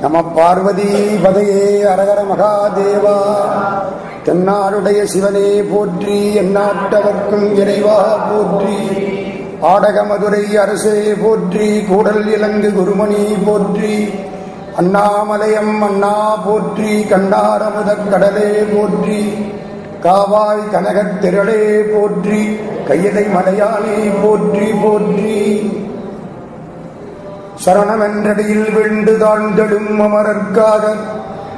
நம பார்வதி பதையே அரகர மகாதேவா. தென்னாடுடைய சிவனே போற்றி, எந்நாட்டவர்க்கும் இறைவா போற்றி. ஆடக மதுரை அரசே போற்றி, கூடல் இலங்கு குருமணி போற்றி. அண்ணாமலையம் அண்ணா போற்றி, கண்ணாரமுதக் கடலே போற்றி. காவாய் கனகத் திரளே போற்றி, கையதை மலையானே போற்றி போற்றி. சரணமென்றடியில் விழுந்து தாழ்ந்தெழும் அமரர்க்காக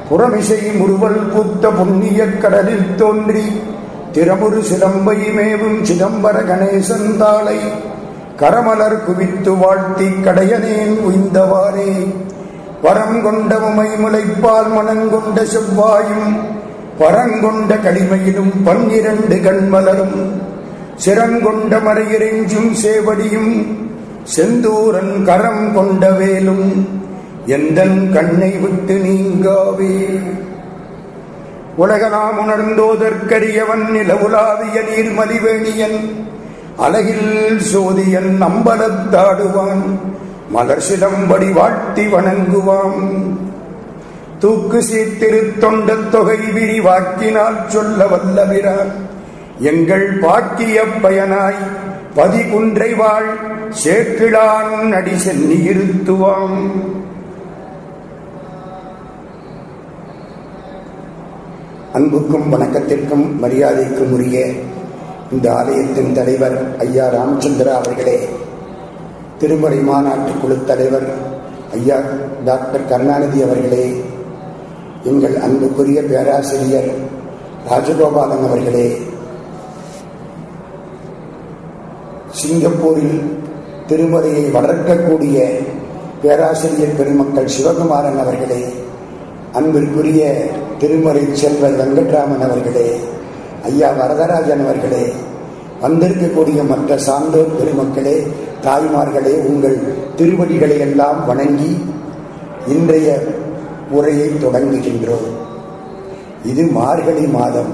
புறமிசை முறுவல் பூத்த புண்ணிய கடலில் தோன்றி திறமுறு சிலம்பை மேவும் சிதம்பர கணேசன் தாளை கரமலர் குவித்து வாழ்த்தி கடையனேன் உய்ந்தவாறே. வரம் கொண்ட உமை முளைப்பால் மனங்கொண்ட செவ்வாயும் பரங்கொண்ட களிமையிலும் 12 கண்மலரும் சிறங்கொண்ட மறையிறைஞ்சும் சேவடியும் செந்தூரன் கரம் கொண்ட வேலும் எந்தன் கண்ணை விட்டு நீங்காவே. உலகலாம் உணர்ந்தோதற்கரியவன் நிலவுலாவிய நீர்மலிவேணியன் அழகில் சோதியன் அம்பலத்தாடுவான் மலர் சிலம்படி வாழ்த்தி வணங்குவான். தூக்கு சீர்திருத்தொண்ட தொகை விரிவாக்கினால் சொல்ல வல்லவிரான் எங்கள் பாக்கிய பயனாய் பதிகுன்றை வாழ் சேக்கிழான் அடி சென்னி இருத்துவாம். அன்புக்கும் வணக்கத்திற்கும் மரியாதைக்கும் உரிய இந்த ஆலயத்தின் தலைவர் ஐயா ராமச்சந்திரா அவர்களே, திருமறை மாநாட்டு குழு தலைவர் ஐயா டாக்டர் கருணாநிதி அவர்களே, எங்கள் அன்புக்குரிய பேராசிரியர் ராஜகோபாலன் அவர்களே, சிங்கப்பூரில் திருமறையை வளர்க்கக்கூடிய பேராசிரியர் பெருமக்கள் சிவகுமாரன் அவர்களே, அன்பிற்குரிய திருமறை செல்வர் வெங்கட்ராமன் அவர்களே, ஐயா வரதராஜன் அவர்களே, வந்திருக்கக்கூடிய மற்ற சான்றோர் பெருமக்களே, தாய்மார்களே, உங்கள் திருவடிகளை எல்லாம் வணங்கி இன்றைய உரையை தொடங்குகின்றோம். இது மார்கழி மாதம்.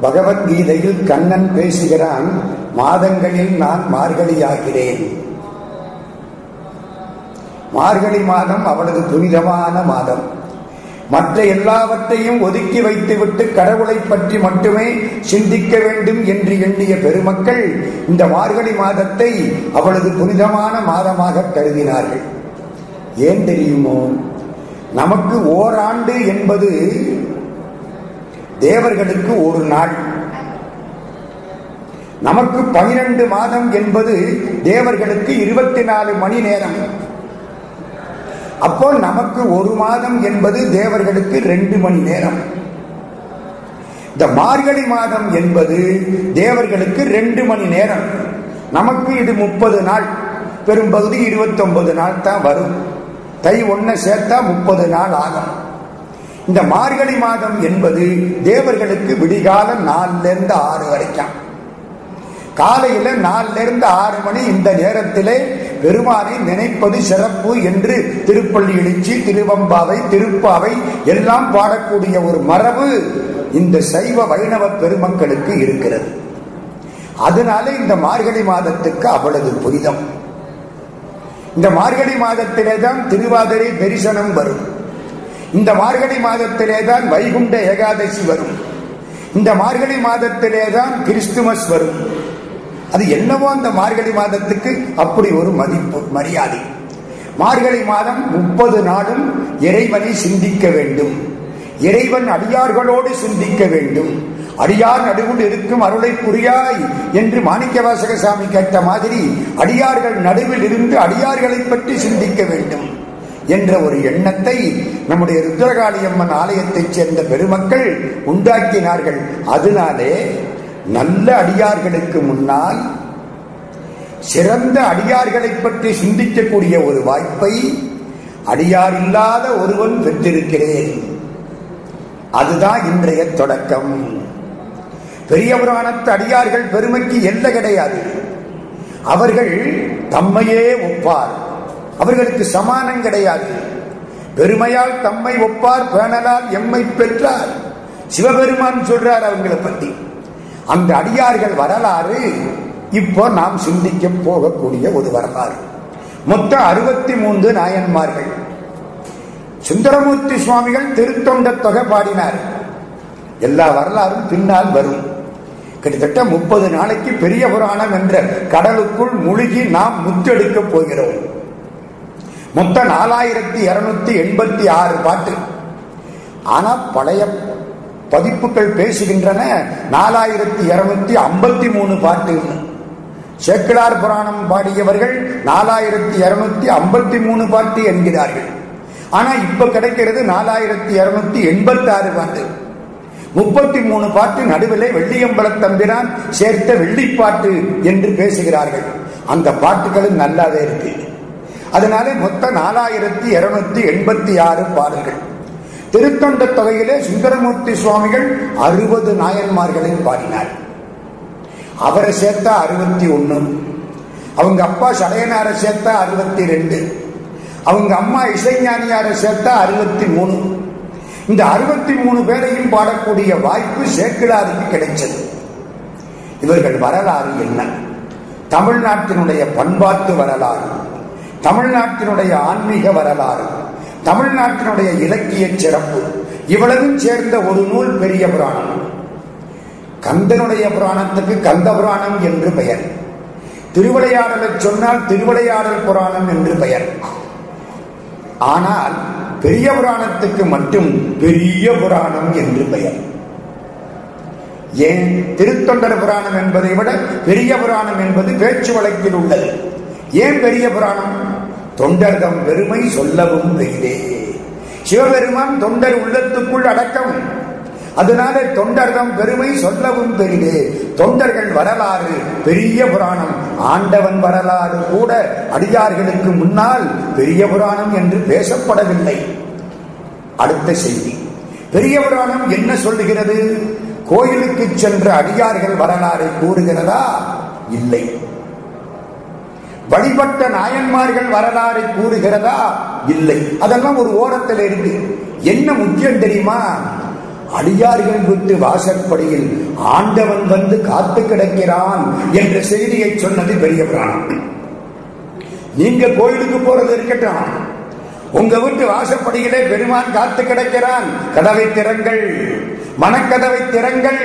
பகவத்கீதையில் கண்ணன் பேசுகிறான், மாதங்களில் நான் மார்கழியாகிறேன். மார்கழி மாதம் அவளது புனிதமான மாதம். மற்ற எல்லாவற்றையும் ஒதுக்கி வைத்துவிட்டு கடவுளை பற்றி மட்டுமே சிந்திக்க வேண்டும் என்று எண்ணிய பெருமக்கள் இந்த மார்கழி மாதத்தை அவளது புனிதமான மாதமாக கருதினார்கள். ஏன் தெரியுமோ? நமக்கு ஓராண்டு என்பது தேவர்களுக்கு ஒரு நாள். நமக்கு 12 மாதம் என்பது தேவர்களுக்கு 24 மணி நேரம். அப்போ நமக்கு ஒரு மாதம் என்பது தேவர்களுக்கு 2 மணி நேரம். இந்த மார்கழி மாதம் என்பது தேவர்களுக்கு 2 மணி நேரம். நமக்கு இது 30 நாள், பெரும்பகுதி 29 நாள் தான் வரும். தை 1 சேர்த்தா 30 நாள் ஆகும். இந்த மார்கழி மாதம் என்பது தேவர்களுக்கு விடிகால 4 இருந்து 6 வரைக்கும். காலையில 4 இருந்து 6 மணி இந்த நேரத்திலே பெருமானை நினைப்பது சிறப்பு என்று திருப்பள்ளி எழுச்சி, திருவம்பாவை, திருப்பாவை எல்லாம் பாடக்கூடிய ஒரு மரபு இந்த சைவ வைணவ பெருமக்களுக்கு இருக்கிறது. அதனால இந்த மார்கழி மாதத்துக்கு அவ்வளவு புனிதம். இந்த மார்கழி மாதத்திலே தான் திருவாதிரை தரிசனம் வரும். இந்த மார்கழி மாதத்திலே தான் வைகுண்ட ஏகாதசி வரும். இந்த மார்கழி மாதத்திலே தான் கிறிஸ்துமஸ் வரும். அது என்னவோ அந்த மார்கழி மாதத்துக்கு அப்படி ஒரு மதிப்பு, மரியாதை. மார்கழி மாதம் 30 நாளும் இறைவனை சிந்திக்க வேண்டும். இறைவன் அடியார்களோடு சிந்திக்க வேண்டும். அடியார் நடுவில் இருக்கும் அருளை புரியாய் என்று மாணிக்கவாசக சாமி கேட்ட மாதிரி அடியார்கள் நடுவில் இருந்து அடியார்களை பற்றி சிந்திக்க வேண்டும் என்ற ஒரு எண்ணத்தை நம்முடைய ருத்ரகாளியம்மன் ஆலயத்தைச் சேர்ந்த பெருமக்கள் உண்டாக்கினார்கள். அதனாலே நல்ல அடியார்களுக்கு முன்னால் சிறந்த அடியார்களை பற்றி சிந்திக்கக்கூடிய ஒரு வாய்ப்பை அடியார் இல்லாத ஒருவன் பெற்றிருக்கிறேன். அதுதான் இன்றைய தொடக்கம். பெரிய புராணத்து அடியார்கள் பெருமைக்கு எல்லை கிடையாது. அவர்கள் தம்மையே ஒப்பார். அவர்களுக்கு சமானம் கிடையாது. பெருமையால் தம்மை ஒப்பார், பேணலால் எம்மை பெற்றார். சிவபெருமான் சொல்றார் அவங்களை பற்றி. அந்த அடியார்கள் வரலாறு இப்போ நாம் சிந்திக்க போகக்கூடிய ஒரு வரலாறு. மொத்தம் 63 நாயன்மார்கள். சுந்தரமூர்த்தி சுவாமிகள் திருத்தொண்ட தொகை பாடினார். எல்லா வரலாறும் பின்னால் வரும். கிட்டத்தட்ட 30 நாளைக்கு பெரிய புராணம் என்ற கடலுக்குள் முழுகி நாம் முத்தெடுக்க போகிறோம். மொத்தம் 4286 பாட்டு. ஆனா பழைய பதிப்புகள் பேசுகின்றன 4253 பாட்டு. சேக்கிழார் புராணம் பாடியவர்கள் 4253 பாட்டு என்கிறார்கள். ஆனா இப்ப கிடைக்கிறது 4286 பாட்டு. 33 பாட்டு நடுவிலே வெள்ளியம்பலத் தம்பிரான் சேர்த்த வெள்ளிப்பாட்டு என்று பேசுகிறார்கள். அந்த பாட்டுகளும் நல்லாவே இருக்கு. அதனால மொத்தம் 4286 பாடல்கள். திருத்தொண்ட தொகையிலே சுந்தரமூர்த்தி சுவாமிகள் 60 நாயன்மார்களை பாடினார். அவரை சேர்த்தா 61, அவங்க அப்பா சடையனார சேர்த்தா 62, அவங்க அம்மா இசைஞானியார சேர்த்தா 63. இந்த 63 பேரையும் பாடக்கூடிய வாய்ப்பு சேக்கிழாருக்கு கிடைச்சது. இவர்கள் வரலாறு என்ன? தமிழ்நாட்டினுடைய பண்பாட்டு வரலாறு, தமிழ்நாட்டினுடைய ஆன்மீக வரலாறு, தமிழ்நாட்டினுடைய இலக்கிய சிறப்பு, இவ்வளவும் சேர்ந்த ஒரு நூல் பெரிய புராணம். கந்தனுடைய புராணத்துக்கு கந்த புராணம் என்று பெயர். திருவிளையாடலை சொன்னால் திருவிளையாடல் புராணம் என்று பெயர். ஆனால் பெரிய புராணத்துக்கு மட்டும் பெரிய புராணம் என்று பெயர். ஏன்? திருத்தொண்டர் புராணம் என்பதை விட பெரிய புராணம் என்பது பேச்சு வழக்கில் உள்ளது. ஏன் பெரிய புராணம்? தொண்டர்தம் பெருமை சொல்லவும் பெரிதே. சிவபெருமான் தொண்டர் உள்ளத்துக்குள் அடக்கம். அதனால தொண்டர்தம் பெருமை சொல்லவும் பெரிதே. தொண்டர்கள் வரலாறு பெரிய புராணம். ஆண்டவன் வரலாறு கூட அடியார்களுக்கு முன்னால் பெரிய புராணம் என்று பேசப்படவில்லை. அடுத்த செய்தி, பெரிய புராணம் என்ன சொல்லுகிறது? கோயிலுக்கு சென்ற அடியார்கள் வரலாறை கூறுகிறதா? இல்லை. வழிபட்ட நாயன்மார்கள் வரலாறை கூறுகிறதா? இல்லை. அதெல்லாம் ஒரு ஓரத்தில் இருக்கு. என்ன முக்கியம் தெரியுமா? அடியார்கள் விட்டு வாசற்படியில் ஆண்டவன் வந்து காத்து கிடக்கிறான் என்ற செய்தியை சொன்னது பெரிய புராணம். நீங்க கோயிலுக்கு போறது இருக்கட்டும், உங்க வீட்டு வாசற்படியிலே பெருமான் காத்து கிடக்கிறான். கதவை திறங்கள், மனக்கதவை திறங்கள்.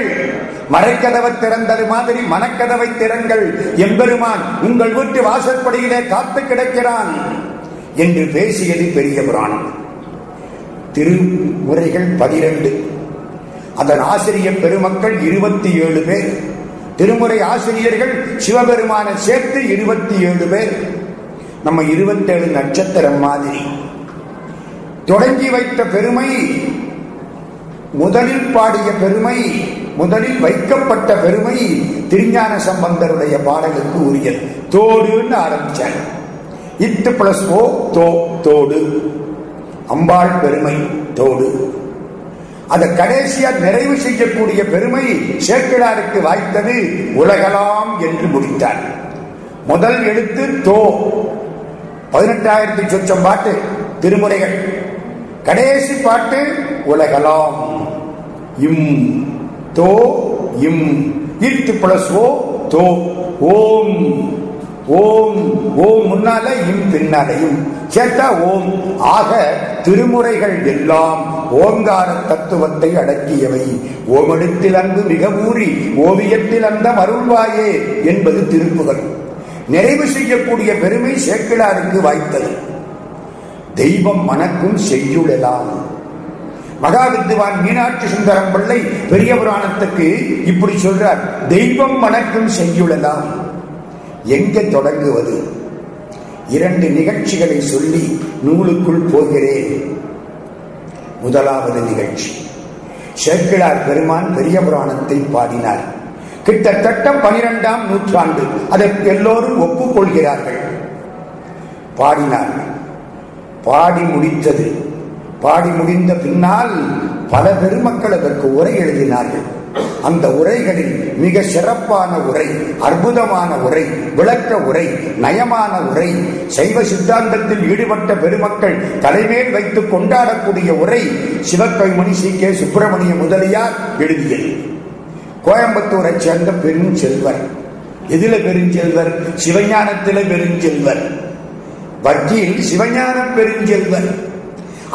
மறைக்கதவை திறந்தது மாதிரி மனக்கதவை திறங்கள். எம்பெருமான் உங்கள் வீட்டு வாசற்படியிலே காத்து கிடக்கிறான் என்று பேசியது பெரிய புராணம். திருமுறைகள் 12, அதன் ஆசிரியர் பெருமக்கள் 27 பேர். திருமுறை ஆசிரியர்கள் சிவபெருமானை சேர்த்து 27 பேர். நம்ம 27 நட்சத்திரம் மாதிரி. தொடங்கி வைத்த பெருமை, முதலில் பாடிய பெருமை, முதலில் வைக்கப்பட்ட பெருமை திருஞான சம்பந்தருடைய பாடலுக்கு உரியது. தோடுன்னு ஆரம்பிச்சார். இட்டு பிளஸ் ஓ தோ, தோடு. அம்பாள் பெருமை தோடு. அதை கடைசியா நிறைவு செய்யக்கூடிய பெருமை சேக்கிழாருக்கு வாய்த்தது. உலகலாம் என்று முடித்தார். முதல் எழுத்து தோ. 18,000 சொச்சம் பாட்டு திருமுறைகள். கடைசி பாட்டு உலகலாம். இம் தோ இம். இட்டு பிளஸ் ஓ தோ. ஓம் ஓம். ஓம் முன்னால இம் பின்னாலையும் சேர்த்தா ஓம். ஆக திருமுறைகள் எல்லாம் ஓங்கார தத்துவத்தை அடக்கியவை. ஓமெழுத்தில் அன்பு மிக ஊறி ஓவியத்தில் அந்த அருள்வாயே என்பது திருப்புகழ். நிறைவு செய்யக்கூடிய பெருமை சேக்கிழாருக்கு வாய்த்தது. தெய்வம் மணக்கும் செய்யுளெல்லாம். மகாவித்துவான் மீனாட்சி சுந்தரம் பிள்ளை பெரிய புராணத்துக்கு இப்படி சொல்றார். தெய்வம் மணக்கும் செய்யுளெல்லாம். எங்கே தொடங்குவது? 2 நிகழ்ச்சிகளை சொல்லி நூலுக்குள் போகிறேன். முதலாவது நிகழ்ச்சி, சேக்கிழார் பெருமான் பெரிய புராணத்தை பாடினார். கிட்டத்தட்ட 12ஆம் நூற்றாண்டு. அதை எல்லோரும் ஒப்புக்கொள்கிறார்கள். பாடினார். பாடி முடித்தது. பாடி முடிந்த பின்னால் பல பெருமக்கள் அதற்கு உரை எழுதினார்கள். அந்த உரைகளில் மிக சிறப்பான உரை, அற்புதமான உரை, விளக்க உரை, நயமான உரை, சைவ சித்தாந்தத்தில் ஈடுபட்ட பெருமக்கள் தலைமேல் வைத்து கொண்டாடக்கூடிய உரை சிவக்கவிமணி சி கே சுப்பிரமணிய முதலியார் எழுதியது. கோயம்புத்தூரை சேர்ந்த பெருஞ்செல்வர். எதில பெருஞ்செல்வர்? சிவஞானத்தில பெருஞ்செல்வர். வக்கீல் சிவஞான பெருஞ்செல்வர்.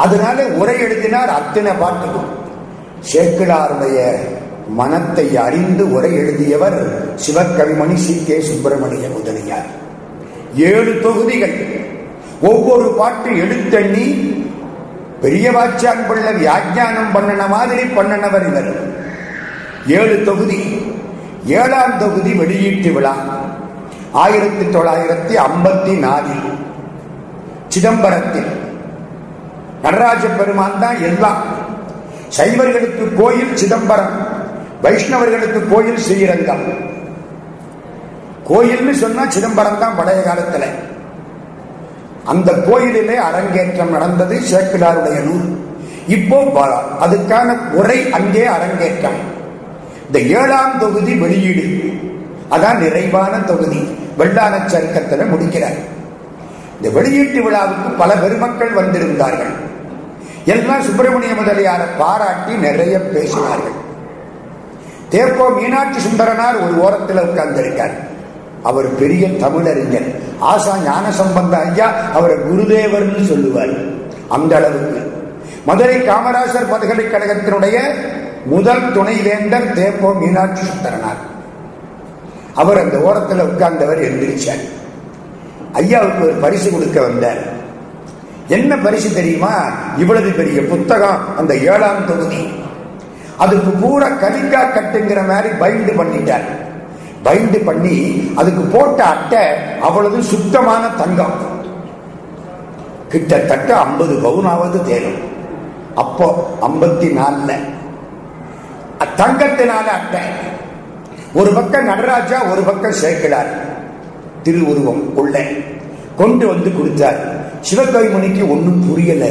அதனால உரை எழுதினார் அத்தனை பாட்டுக்கும். சேக்கிழாருடைய மனத்தை அறிந்து உரை எழுதியவர் சிவகவிமணி சி கே சுப்பிரமணிய முதலியார். 7 தொகுதிகள், ஒவ்வொரு பாட்டு எழுத்தண்ணி பெரியவாச்சான் பிள்ள வியாக்கியானம் பண்ணன மாதிரி பண்ணனவர் இவர். 7 தொகுதி. 7ஆம் தொகுதி வெளியீட்டு விழா 1954 சிதம்பரத்தில். நடராஜ பெருமான் தான் எல்லாம். சைவர்களுக்கு கோயில் சிதம்பரம், வைஷ்ணவர்களுக்கு கோயில் ஸ்ரீரங்கம். கோயில்னு சொன்னா சிதம்பரம் தான் பழைய காலத்துல. அந்த கோயிலிலே அரங்கேற்றம் நடந்தது சேக்கிழாருடைய நூல். இப்போ அதுக்கான உரை அங்கே அரங்கேற்றம். இந்த 7ஆம் தொகுதி வெளியீடு, அதான் நிறைவான தொகுதி. வெள்ளான சருக்கத்தில் முடிக்கிறார். இந்த வெளியீட்டு விழாவுக்கு பல பெருமக்கள் வந்திருந்தார்கள். எல்லாம் சுப்பிரமணிய முதலியாரை பாராட்டி நிறைய பேசினார்கள். தேப்போ மீனாட்சி சுந்தரனார் ஒரு ஓரத்தில் உட்கார்ந்திருக்கார். அவர் பெரிய தமிழறிஞர். ஆசா ஞான சம்பந்த ஐயா அவரை குருதேவர்னு சொல்லுவார். அந்த அளவுக்கு மதுரை காமராசர் பல்கலைக்கழகத்தினுடைய முதல் துணைவேந்தர் தேப்போ மீனாட்சி சுந்தரனார். அவர் அந்த ஓரத்தில் உட்கார்ந்தவர் எழுந்திருச்சார். ஐயாவுக்கு ஒரு பரிசு கொடுக்க வந்தார். என்ன பரிசு தெரியுமா? இவ்வளவு பெரிய புத்தகம், அந்த 7ஆம் தொகுதி. அதுக்கு பூரா கலிக்கா கட்டுங்கிற மாதிரி பைண்ட் பண்ணிட்டார். பைண்ட் பண்ணி அதுக்கு போட்ட அட்டை அவ்வளவு சுத்தமான தங்கம். கிட்டத்தட்ட 50 பவுனாவது தேரும். அப்போ 54 தங்கத்தினால அட்டை. ஒரு பக்கம் நடராஜா, ஒரு பக்கம் சேக்கிழார் திருவுருவம் உள்ள கொண்டு வந்து கொடுத்தார். சிவகவிமணிக்கு ஒன்றும் புரியல.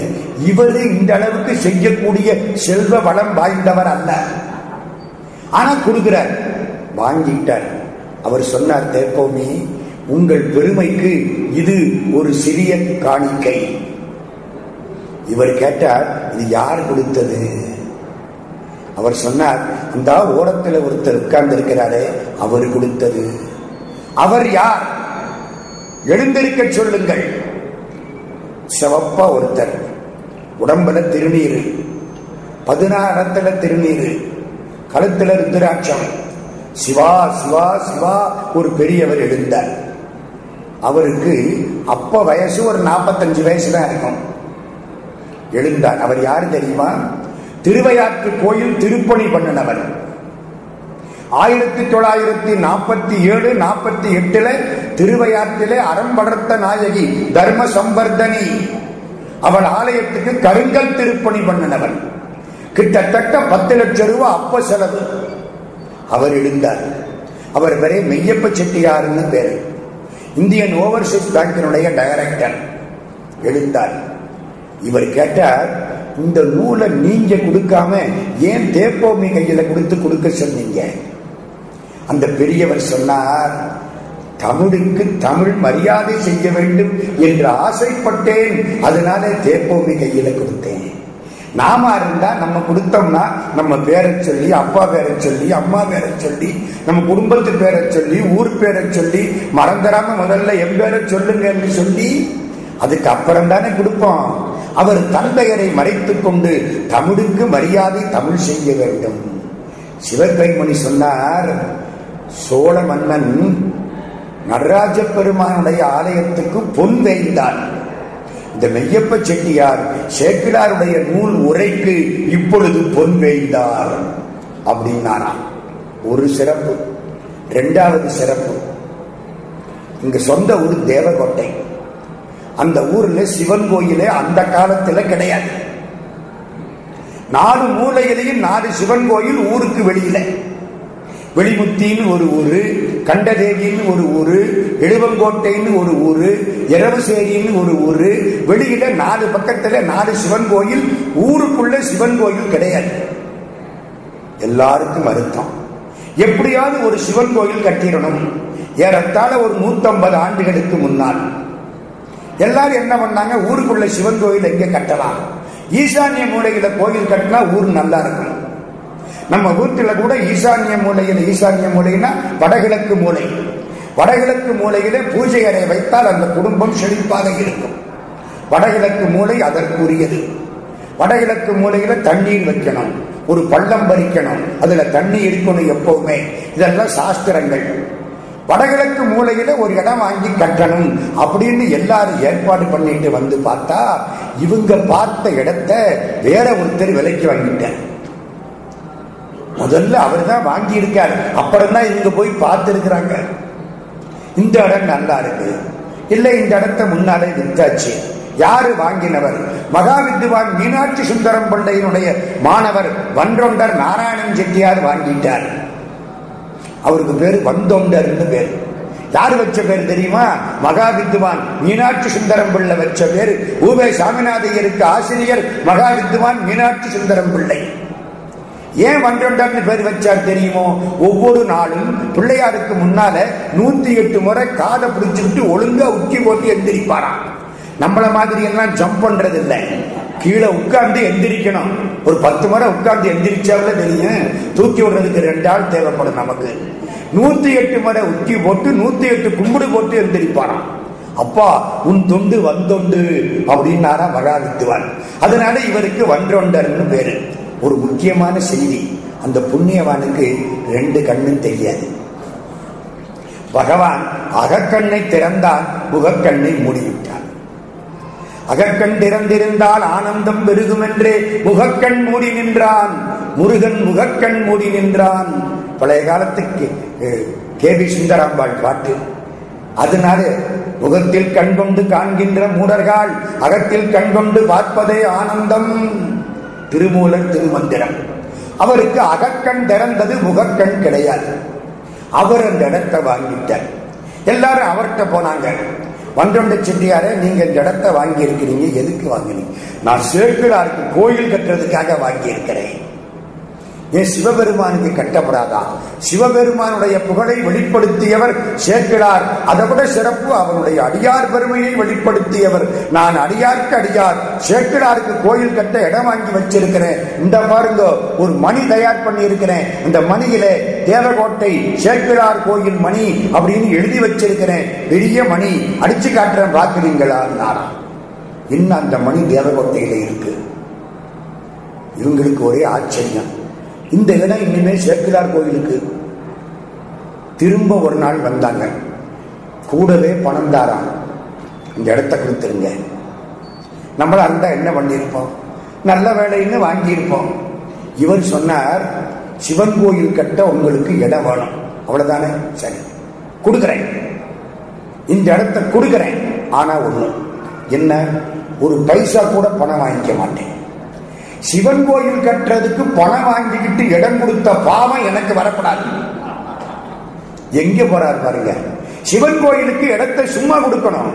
இவரு இந்த அளவுக்கு செய்யக்கூடிய செல்வ வளம் வாய்ந்தவர் அல்ல. ஆனா கொடுக்கிறார். வாங்கிட்டார். அவர் சொன்னார், தேப்போமி, உங்கள் பெருமைக்கு இது ஒரு சிறிய காணிக்கை. இவர் கேட்டார், இது யார் கொடுத்தது? அவர் சொன்னார், அந்த ஓரத்தில் ஒருத்தர் உட்கார்ந்து இருக்கிறாரே, அவர் கொடுத்தது. அவர் யார்? எழுந்திருக்க சொல்லுங்கள். சிவப்பா ஒருத்தர், உடம்புல திருநீரு, 16 இடத்துல திருநீரு, கழுத்துல ருத்ராட்சம், சிவா சிவா சிவா ஒரு பெரியவர் எழுந்தார். அவருக்கு அப்ப வயசு ஒரு 45 வயசு தான் இருக்கும். எழுந்தார். அவர் யாரு தெரியுமா? திருவையாற்று கோயில் திருப்பணி பண்ணினவர். 1947-48 திருவையாற்றிலே அறம் வளர்த்த நாயகி தர்ம சம்பர்தனி அவள் ஆலயத்துக்கு கருங்கல் திருப்பணி பண்ணினவர். கிட்டத்தட்ட 10 லட்சம் ரூபாய் அப்ப செலவு. அவர் எழுந்தார். அவர் பேரே மெய்யப்ப செட்டியார்னு பேரு. இந்தியன் ஓவர்சீஸ் பேங்கினுடைய டைரக்டர். எழுந்தார். இவர் கேட்டார், இந்த நூலை நீங்க கொடுக்காம ஏன் தேப்போமி கையில கொடுக்க சொன்னீங்க? அந்த பெரியவர் சொன்னார், தமிழுக்கு தமிழ் மரியாதை செய்ய வேண்டும் என்று ஆசைப்பட்டேன், அதனால தேப்போமி கையில கொடுத்தேன். நாம இருந்தா நம்ம கொடுத்தோம்னா நம்ம பேரை சொல்லி, அப்பா பேரை சொல்லி, அம்மா பேரை சொல்லி, நம்ம குடும்பத்து பேரை சொல்லி, ஊர் பேரை சொல்லி, மறந்துடாம முதல்ல என் பேரை சொல்லுங்க சொல்லி அதுக்கு அப்புறம் தானே கொடுப்போம். அவர் தந்தையரை மறைத்துக் கொண்டு தமிழுக்கு மரியாதை தமிழ் செய்ய வேண்டும். சிவகவிமணி சொன்னார், சோழ மன்னன் நடராஜ பெருமானுடைய ஆலயத்துக்கு பொன் வேய்ந்தார். இந்த மெய்யப்ப செட்டியார் சேக்கிழாருடைய நூல் உரைக்கு இப்பொழுது பொன் வேய்ந்தார் அப்படின்னாரா. ஒரு சிறப்பு. 2வது சிறப்பு, இங்க சொந்த ஊர் தேவகோட்டை. அந்த ஊர்ல சிவன் கோயிலே அந்த காலத்துல கிடையாது. 4 மூலையிலையும் 4 சிவன் கோயில் ஊருக்கு வெளியில. வெளிமுத்தின்னு ஒரு ஊரு, கண்டதேவின்னு ஒரு ஊரு, எழுவங்கோட்டைன்னு ஒரு ஊரு, இரவுசேரின்னு ஒரு ஊரு. வெளியில 4 பக்கத்துல 4 சிவன் கோயில். ஊருக்குள்ள சிவன் கோயில் கிடையாது. எல்லாருக்கும் அர்த்தம், எப்படியாவது ஒரு சிவன் கோயில் கட்டிடணும். ஏறத்தாழ ஒரு 150 ஆண்டுகளுக்கு முன்னால் எல்லாரும் என்ன பண்ணாங்க, ஊருக்குள்ள சிவன் கோயில் எங்க கட்டலாம், ஈசான்ய மூலையில கோயில் கட்டினா ஊர் நல்லா இருக்கும். நம்ம வீட்டுல கூட ஈசான்ய மூலையினா வடகிழக்கு மூலை, வடகிழக்கு மூலையில பூஜை அறை வைத்தால் அந்த குடும்பம் செழிப்பாக இருக்கும். வடகிழக்கு மூலை அதற்குரியது. வடகிழக்கு மூலையில தண்ணீர் வைக்கணும், ஒரு பள்ளம் பறிக்கணும், அதுல தண்ணி இருக்கணும் எப்பவுமே. இதெல்லாம் சாஸ்திரங்கள். வடகிழக்கு மூலையில ஒரு இடம் வாங்கி கட்டணும் அப்படின்னு எல்லாரும் ஏற்பாடு பண்ணிட்டு வந்து பார்த்தா இவங்க பார்த்த இடத்த வேற ஒருத்தர் விலைக்கு வாங்கிட்டார். முதல்ல அவர் தான் வாங்கி இருக்காரு, அப்புறம் தான் இவங்க போய் பார்த்து இருக்கிறாங்க. இந்த இடம் நல்லா இருக்கு, இல்ல இந்த இடத்த முன்னாலே வித்தாச்சு. யாரு வாங்கினவர்? மகாவித்வான் மீனாட்சி சுந்தரம் பிள்ளையினுடைய மாணவர் வன்றொண்டர் நாராயணன் செட்டியார் வாங்கிட்டார். அவருக்கு பேரு வந்தொண்டர் பேரு. யாரு வச்ச பேர் தெரியுமா? மகாவித்வான் மீனாட்சி சுந்தரம் பிள்ளை வச்ச பேரு. ஊவே சாமிநாதையருக்கு ஆசிரியர் மகாவித்வான் மீனாட்சி சுந்தரம் பிள்ளை. ஏன் வன்றொண்டர்னு பேர் வச்சார் தெரியுமோ? ஒவ்வொரு நாளும் பிள்ளையாருக்கு முன்னால 108 முறை காதை பிடிச்சுக்கிட்டு ஒழுங்கா உச்சி போட்டு எந்திரிப்பாராம். நம்மள மாதிரி எல்லாம் ஜம்ப் பண்றது இல்லை, கீழே உட்கார்ந்து எந்திரிக்கணும். ஒரு 10 முறை உட்கார்ந்து எந்திரிச்சாவில தெரியும், தூக்கி விடுறதுக்கு 2 ஆள் தேவைப்படும் நமக்கு. 108 முறை உச்சி போட்டு 108 கும்பிடு போட்டு எந்திரிப்பாராம். அப்பா உன் தொண்டு வந்தொண்டு அப்படின்னாரா மகாவித்வான். அதனால இவருக்கு வன்றொண்டர்னு பேரு. ஒரு முக்கியமான செய்தி, அந்த புண்ணியவானுக்கு 2 கண்ணும் தெரியாது. பகவான் அகக்கண்ணை திறந்தான், முகக்கண்ணை மூடிவிட்டான். அகக்கண் திறந்திருந்தால் ஆனந்தம் பெருகும் என்றே முகக்கண் மூடி நின்றான். முருகன் முகக்கண் மூடி நின்றான். பழைய காலத்துக்கு கேபி சுந்தராம்பாள் பாட்டு. அதனால முகத்தில் கண் கொண்டு காண்கின்ற மூடர்கள் அகத்தில் கண் கொண்டு பார்ப்பதே ஆனந்தம். திருமூலர் திருமந்திரம். அவருக்கு அகக்கண் திறந்தது, முகக்கண் கிடையாது. அவர் அந்த இடத்தை வாங்கிட்டார். எல்லாரும் அவர்கிட்ட போனாங்க. வன்றொண்ட செட்டியாரே, நீங்க இந்த இடத்தை வாங்கி இருக்கிறீங்க, எதுக்கு வாங்கினீங்க? நான் சேக்கிழாருக்கு கோயில் கட்டுறதுக்காக வாங்கி இருக்கிறேன். ஏன் சிவபெருமானுக்கு கட்டப்படாதா? சிவபெருமானுடைய புகழை வெளிப்படுத்தியவர் சேக்கிழார். அதை விட சிறப்பு அவனுடைய அடியார் பெருமையை வெளிப்படுத்தியவர். நான் அடியாருக்கு அடியார், சேக்கிழாருக்கு கோயில் கட்ட இடம் வாங்கி வச்சிருக்கிறேன். இந்த பாருங்க, ஒரு மணி தயார் பண்ணி இருக்கிறேன். இந்த மணியில தேவகோட்டை சேக்கிழார் கோயில் மணி அப்படின்னு எழுதி வச்சிருக்கிறேன். பெரிய மணி, அடிச்சு காட்டுறேன், பாக்குறீங்களா? இன்னும் அந்த மணி தேவகோட்டையில இருக்கு. இவங்களுக்கு ஒரே ஆச்சரியம். இந்த இடம் இனிமே சேக்கிழார் கோயிலுக்கு. திரும்ப ஒரு நாள் வந்தாங்க, கூடவே பணம் தாராம், இந்த இடத்த கொடுத்துருங்க. நம்மள அந்த என்ன பண்ணிருப்போம், நல்ல வேலைன்னு வாங்கியிருப்போம். இவர் சொன்னார், சிவன் கோயில் கட்ட உங்களுக்கு இடம் வேணும், அவ்வளவுதானே? சரி, கொடுக்கிறேன், இந்த இடத்த கொடுக்கிறேன். ஆனா ஒண்ணு, என்ன? ஒரு பைசா கூட பணம் வாங்கிக்க மாட்டேன். சிவன் கோயில் கட்டுறதுக்கு பணம் வாங்கிக்கிட்டு இடம் கொடுத்த பாவம் எனக்கு வரக்கூடாது. எங்க போறார் பாருங்க. சிவன் கோயிலுக்கு இடத்தை சும்மா கொடுக்கணும்.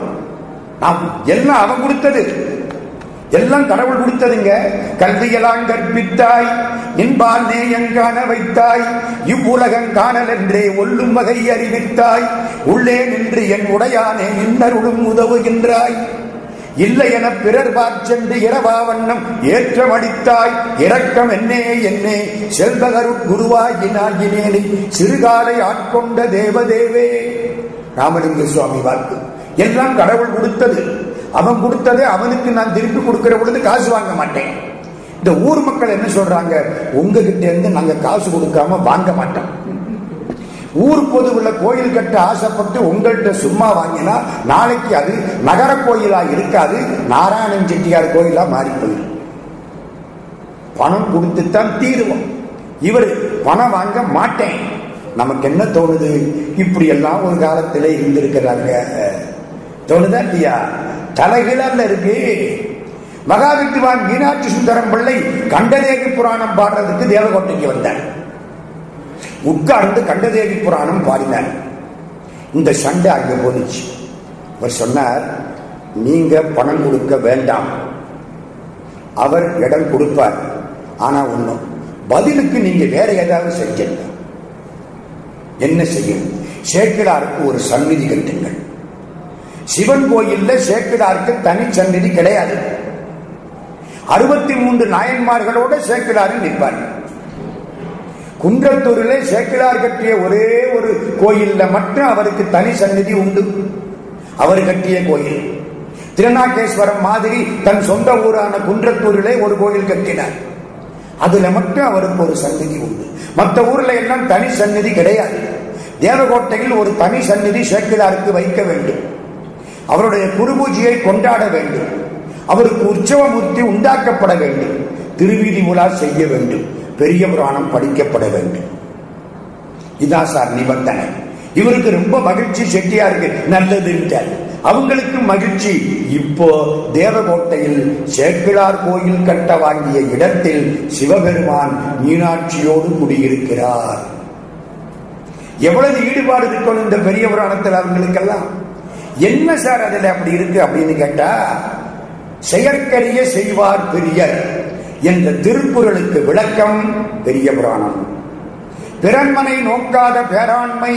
எல்லாம் அவன் கொடுத்தது, எல்லாம் கடவுள் கொடுத்ததுங்க. கல்வியெல்லாம் கற்பித்தாய், என்பால் நேயங்காண வைத்தாய், இவ்வுலகம் காணல் என்றே ஒல்லும் வகை அறிவித்தாய், உள்ளே நின்று என் உடையானே நின்னருளும் உதவுகின்றாய், இல்லை என பிறர் பாச்சென்று இரவா வண்ணம் ஏற்றமடித்தாய், இரக்கம் என்னே என்னே செல்வகரு குருவாயினாயினேனை சிறுகாலை ஆட்கொண்ட தேவதேவே. ராமலிங்க சுவாமி வாக்கு. எல்லாம் கடவுள் கொடுத்தது, அவன் கொடுத்ததே அவனுக்கு நான் திருப்பி கொடுக்கிற பொழுது காசு வாங்க மாட்டேன். இந்த ஊர் மக்கள் என்ன சொல்றாங்க, உங்ககிட்ட இருந்து நாங்க காசு கொடுக்காம வாங்க மாட்டோம். ஊர் பொதுவுள்ள கோயில் கட்ட ஆசைப்பட்டு உங்கள்கிட்ட சும்மா வாங்கினா நாளைக்கு அது நகர கோயிலா இருக்காது, நாராயணன் செட்டியார் கோயிலா மாறி போயிடும். பணம் கொடுத்துத்தான் தீருவோம். இவர் பணம் வாங்க மாட்டேன். நமக்கு என்ன தோணுது, இப்படி எல்லாம் ஒரு காலத்திலே இருந்திருக்கிறாங்க, தோணுதா இல்லையா? தலைகீழல்ல இருக்கு. மகாவித்வான் மீனாட்சி சுந்தரம் பிள்ளை கண்டதேவி புராணம் பாடுறதுக்கு தேவகோட்டைக்கு வந்தார். உட்கார்ந்து கண்டதேவி புராணம் பாடினார். இந்த சண்டை அங்க போனிச்சு. அவர் சொன்னார், நீங்க பணம் கொடுக்க வேண்டாம், அவர் இடம் கொடுப்பார். ஆனா ஒண்ணும், பதிலுக்கு நீங்க வேற ஏதாவது செஞ்சுங்க. என்ன செய்யும்? சேக்கிழாருக்கு ஒரு சந்நிதி கட்டுங்கள். சிவன் கோயில்ல சேக்கிழாருக்கு தனி சந்நிதி கிடையாது. 63 நாயன்மார்களோட சேக்கிழாரு நிற்பார். குன்றத்தூரிலே சேக்கிழார் கட்டிய ஒரே ஒரு கோயில்ல மட்டும் அவருக்கு தனி சந்நிதி உண்டு. அவர் கட்டிய கோயில். திருநாகேஸ்வரம் மாதிரி தன் சொந்த ஊரான குன்றத்தூரிலே ஒரு கோயில் கட்டினார். அதுல மட்டும் அவருக்கு ஒரு சந்நிதி உண்டு. மற்ற ஊர்ல எல்லாம் தனி சந்நிதி கிடையாது. தேவகோட்டையில் ஒரு தனி சந்நிதி சேக்கிழாருக்கு வைக்க வேண்டும். அவருடைய குருபூஜையை கொண்டாட வேண்டும். அவருக்கு உற்சவமூர்த்தி உண்டாக்கப்பட வேண்டும். திருவீதி உலா செய்ய வேண்டும். பெரிய புராணம் படிக்கப்பட வேண்டும். இதான் சார் நிபந்தனை. இவருக்கு ரொம்ப மகிழ்ச்சி, செட்டியாருக்கு நல்லதுன்னு. அவங்களுக்கு மகிழ்ச்சி. இப்போ தேவகோட்டையில் சேக்கிழார் கோயில் கட்ட வாங்கிய இடத்தில் சிவபெருமான் மீனாட்சியோடு குடியிருக்கிறார். எவ்வளவு ஈடுபாடு இருக்கணும் இந்த பெரிய புராணத்தில் அவங்களுக்கெல்லாம். என்ன சார் அதுல அப்படி இருக்கு அப்படின்னு கேட்டா, செயற்கரிய செய்வார் பெரியர் என்ற திருக்குறளுக்கு விளக்கம் பெரிய புராணம். பிறன்மனை நோக்காத பேராண்மை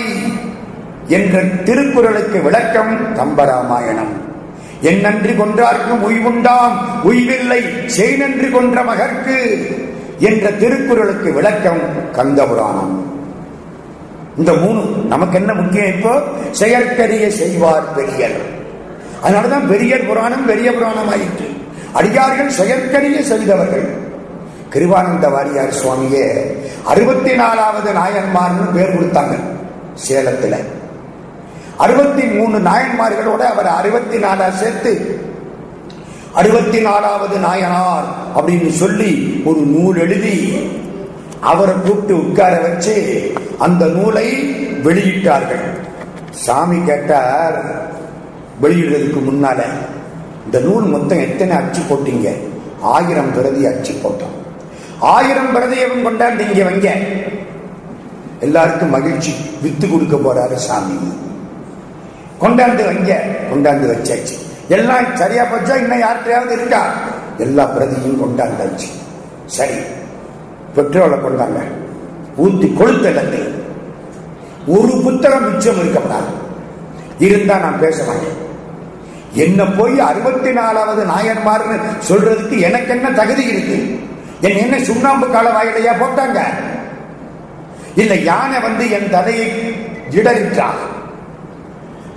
என்ற திருக்குறளுக்கு விளக்கம் கம்பராமாயணம். என்னன்றி கொன்றார்க்கும் உய்வுண்டாம் உய்வில்லை செய்நன்றி கொன்ற மகற்கு என்ற திருக்குறளுக்கு விளக்கம் கந்தபுராணம். இந்த மூணு நமக்கு என்ன முக்கியம்? இப்போ செயற்கரிய செய்வார் பெரியர். அதனாலதான் பெரியர் புராணம் பெரிய புராணம் ஆயிற்று. அடியார்கள் செயற்கரிய செய்தவர்கள். கிருபானந்த வாரியார் சுவாமியே 64வது நாயன்மார்னு பேர் கொடுத்தாங்க சேலத்துல. 63 நாயன்மார்களோட அவர் 64 சேர்த்து 64வது நாயனார் அப்படின்னு சொல்லி ஒரு நூல் எழுதி அவரை கூப்பிட்டு உட்கார வச்சு அந்த நூலை வெளியிட்டார்கள். சாமி கேட்டார், வெளியிடுறதுக்கு முன்னால இந்த நூல் மொத்தம் எத்தனை அச்சு போட்டீங்க? 1000 பிரதி அச்சு போட்டோம். 1000 பிரதியவும் கொண்டாந்து இங்க வைங்க. எல்லாருக்கும் மகிழ்ச்சி. வித்து கொடுக்க போறாரு சாமி. கொண்டாந்து வைங்க. கொண்டாந்து வச்சாச்சு. எல்லாம் சரியா போச்சா? இன்னும் யார்கிட்டயாவது இருக்கா? எல்லா பிரதியும் கொண்டாந்தாச்சு. சரி, பெட்ரோலை கொண்டாங்க, ஊத்தி கொளுத்த. ஒரு புத்தகம் மிச்சம் இருக்கப்படாது. இருந்தா நான் பேச மாட்டேன். என்ன போய் 64வது நாயன்மார்னு சொல்றதுக்கு எனக்கு என்ன தகுதி இருக்கு? என்ன சுண்ணாம்பு கால வாயிலையா போட்டாங்க? இல்ல யானை வந்து என் தலையை இடறிட்டா?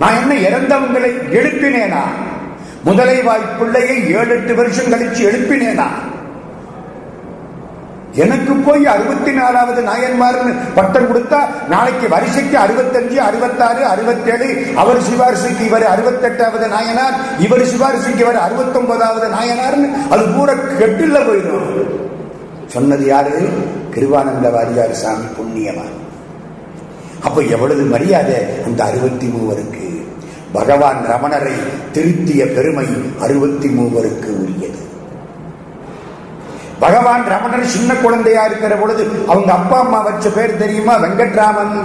நான் என்ன இறந்தவங்களை எழுப்பினேனா? முதலை வாய் பிள்ளையை 7-8 வருஷம் கழிச்சு எழுப்பினேனா? எனக்கு போய் 64வது நாயன்மார்னு பட்டம் கொடுத்தா நாளைக்கு வரிசைக்கு 65, 66, 67, அவர் சிபாரிசுக்கு இவர் 68வது நாயனார், இவர் சிபாரிசுக்கு இவர் 69வது நாயனார்னு அது பூரா கெட்டுல போயிடும். சொன்னது யாரு? கிருபானந்த வாரியார் சாமி புண்ணியவான். அப்ப எவ்வளவு மரியாதை அந்த 63க்கு. பகவான் ரமணரை திருத்திய பெருமை 63க்கு உரியது. பகவான் ரமணர் சின்ன குழந்தையா இருக்கிற பொழுது அவங்க அப்பா அம்மா வச்ச பேர் தெரியுமா? வெங்கட்ராமன்.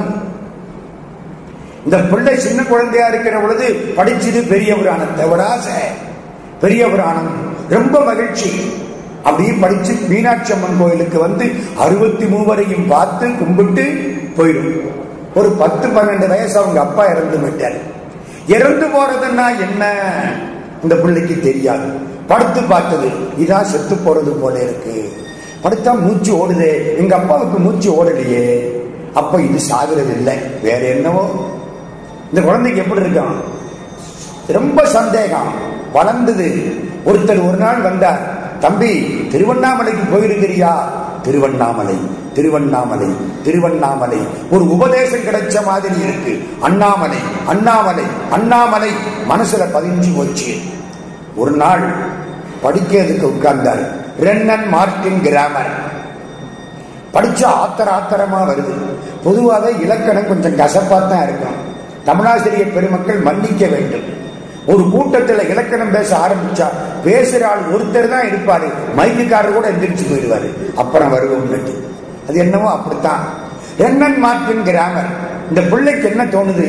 இந்த பிள்ளை சின்ன குழந்தையா இருக்கிற பொழுது படிச்சது பெரிய புராணத்தை. ஒரு ஆசை, பெரிய புராணம், ரொம்ப மகிழ்ச்சி. அப்படியே படிச்சு மீனாட்சி அம்மன் கோயிலுக்கு வந்து 63 பார்த்து கும்பிட்டு போயிடும். ஒரு 10-12 வயசு அவங்க அப்பா இறந்து விட்டார். இறந்து போறதுன்னா என்ன இந்த பிள்ளைக்கு தெரியாது. படுத்து பார்த்தது, இதான் செத்து போறது போல இருக்கு. படுத்தா மூச்சு ஓடுதே, எங்க அப்பாவுக்கு மூச்சு ஓடலையே. அப்ப இது சாகுறது இல்லை, வேற என்னவோ. இந்த குழந்தைக்கு எப்படி இருக்கான்? ரொம்ப சந்தேகம் வளர்ந்தது. ஒருத்தர் ஒரு நாள் வந்தார், தம்பி திருவண்ணாமலைக்கு போயிருக்கிறியா? திருவண்ணாமலை திருவண்ணாமலை திருவண்ணாமலை ஒரு உபதேசம் கிடைச்ச மாதிரி இருக்கு. அண்ணாமலை அண்ணாமலை அண்ணாமலை மனசுல பதிஞ்சு போச்சு. ஒரு நாள் படிக்கிறதுக்கு உட்கார்ந்தார். ரென்னன் மார்டின் கிராமர் படிச்சா ஆத்திரமா வருது. பொதுவாக இலக்கணம் கொஞ்சம் கசப்பாத்தான் இருக்கும். தமிழாசிரியர் பெருமக்கள் மன்னிக்க வேண்டும். ஒரு கூட்டத்தில் இலக்கணம் பேச ஆரம்பிச்சா பேசுற ஆள் ஒருத்தர் தான் இருப்பாரு, மைக்குக்காரர் கூட எந்திரிச்சு போயிடுவாரு. அப்புறம் வருவோம். அது என்னவோ அப்படித்தான். ரென்னன் மார்டின் கிராமர். இந்த பிள்ளைக்கு என்ன தோணுது?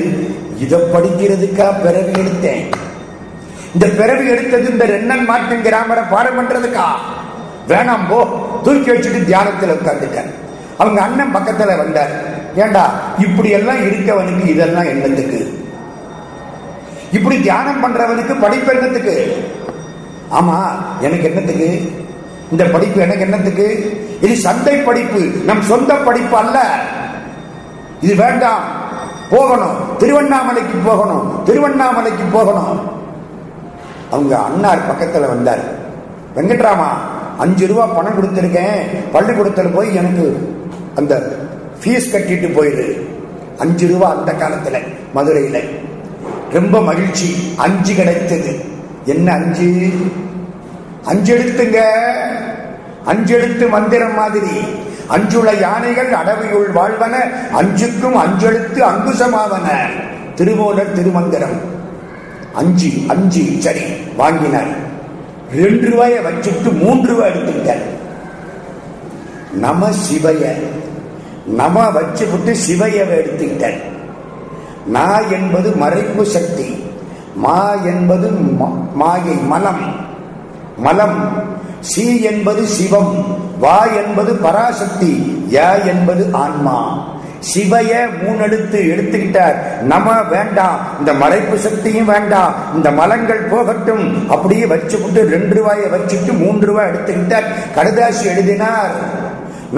இதை படிக்கிறதுக்கா பிறவி எடுத்தேன்? இந்த பிறவி எடுத்தது இந்த ரென்னன் மார்டின் கிராமரை பாடம் பண்றதுக்கா? வேணாம் போ, தூக்கி வச்சுட்டு தியானத்தில் உட்கார்ந்துட்டார். அவங்க அண்ணன் பக்கத்துல வந்தார். ஏண்டா இப்படி எல்லாம் இருக்கவனுக்கு இதெல்லாம் என்னத்துக்கு? இப்படி தியானம் பண்றவனுக்கு படிப்பு என்னத்துக்கு? ஆமா, எனக்கு என்னத்துக்கு இந்த படிப்பு? எனக்கு என்னத்துக்கு? இது சந்தை படிப்பு, நம் சொந்த படிப்பு அல்ல. இது வேண்டாம். போகணும், திருவண்ணாமலைக்கு போகணும், திருவண்ணாமலைக்கு போகணும். அவங்க அண்ணார் பக்கத்துல வந்தார். வெங்கட்ராமா, 5 ரூபா பணம் கொடுத்திருக்கேன், பள்ளிக்கூடத்துல போய் எனக்கு அந்த ஃபீஸ் கட்டிட்டு போயிரு. 5 ரூபா அந்த காலத்துல மதுரையில. ரொம்ப மகிழ்ச்சி, 5 கிடைத்தது. என்ன 5? 5 எழுத்துங்க, 5 எழுத்து மந்திரம் மாதிரி. 5 யானைகள் அடவையுள் வாழ்வன, 5க்கும் 5 எழுத்து அங்குசமாவன. திருமூலர் திருமந்திரம். 5 சரி வாங்கினார். 2 ரூபாயை வச்சுட்டு 3 ரூபாய் எடுத்துட்டார். நம சிவய, நம வச்சுவிட்டு சிவையவை எடுத்துக்கிட்டார். நா என்பது மறைப்பு சக்தி, மா என்பது மாயை மலம் மலம், சி என்பது சிவம், வா என்பது பராசக்தி, ய என்பது ஆன்மா. சிவைய 3 எழுத்து எடுத்துக்கிட்டார். நம வேண்டாம், இந்த மறைப்பு சக்தியும் வேண்டாம், இந்த மலங்கள் போகட்டும், அப்படியே வச்சுவிட்டு 2 ரூபாயை வச்சுட்டு 3 ரூபாய் எடுத்துக்கிட்டார். கடுதாசி எழுதினார்,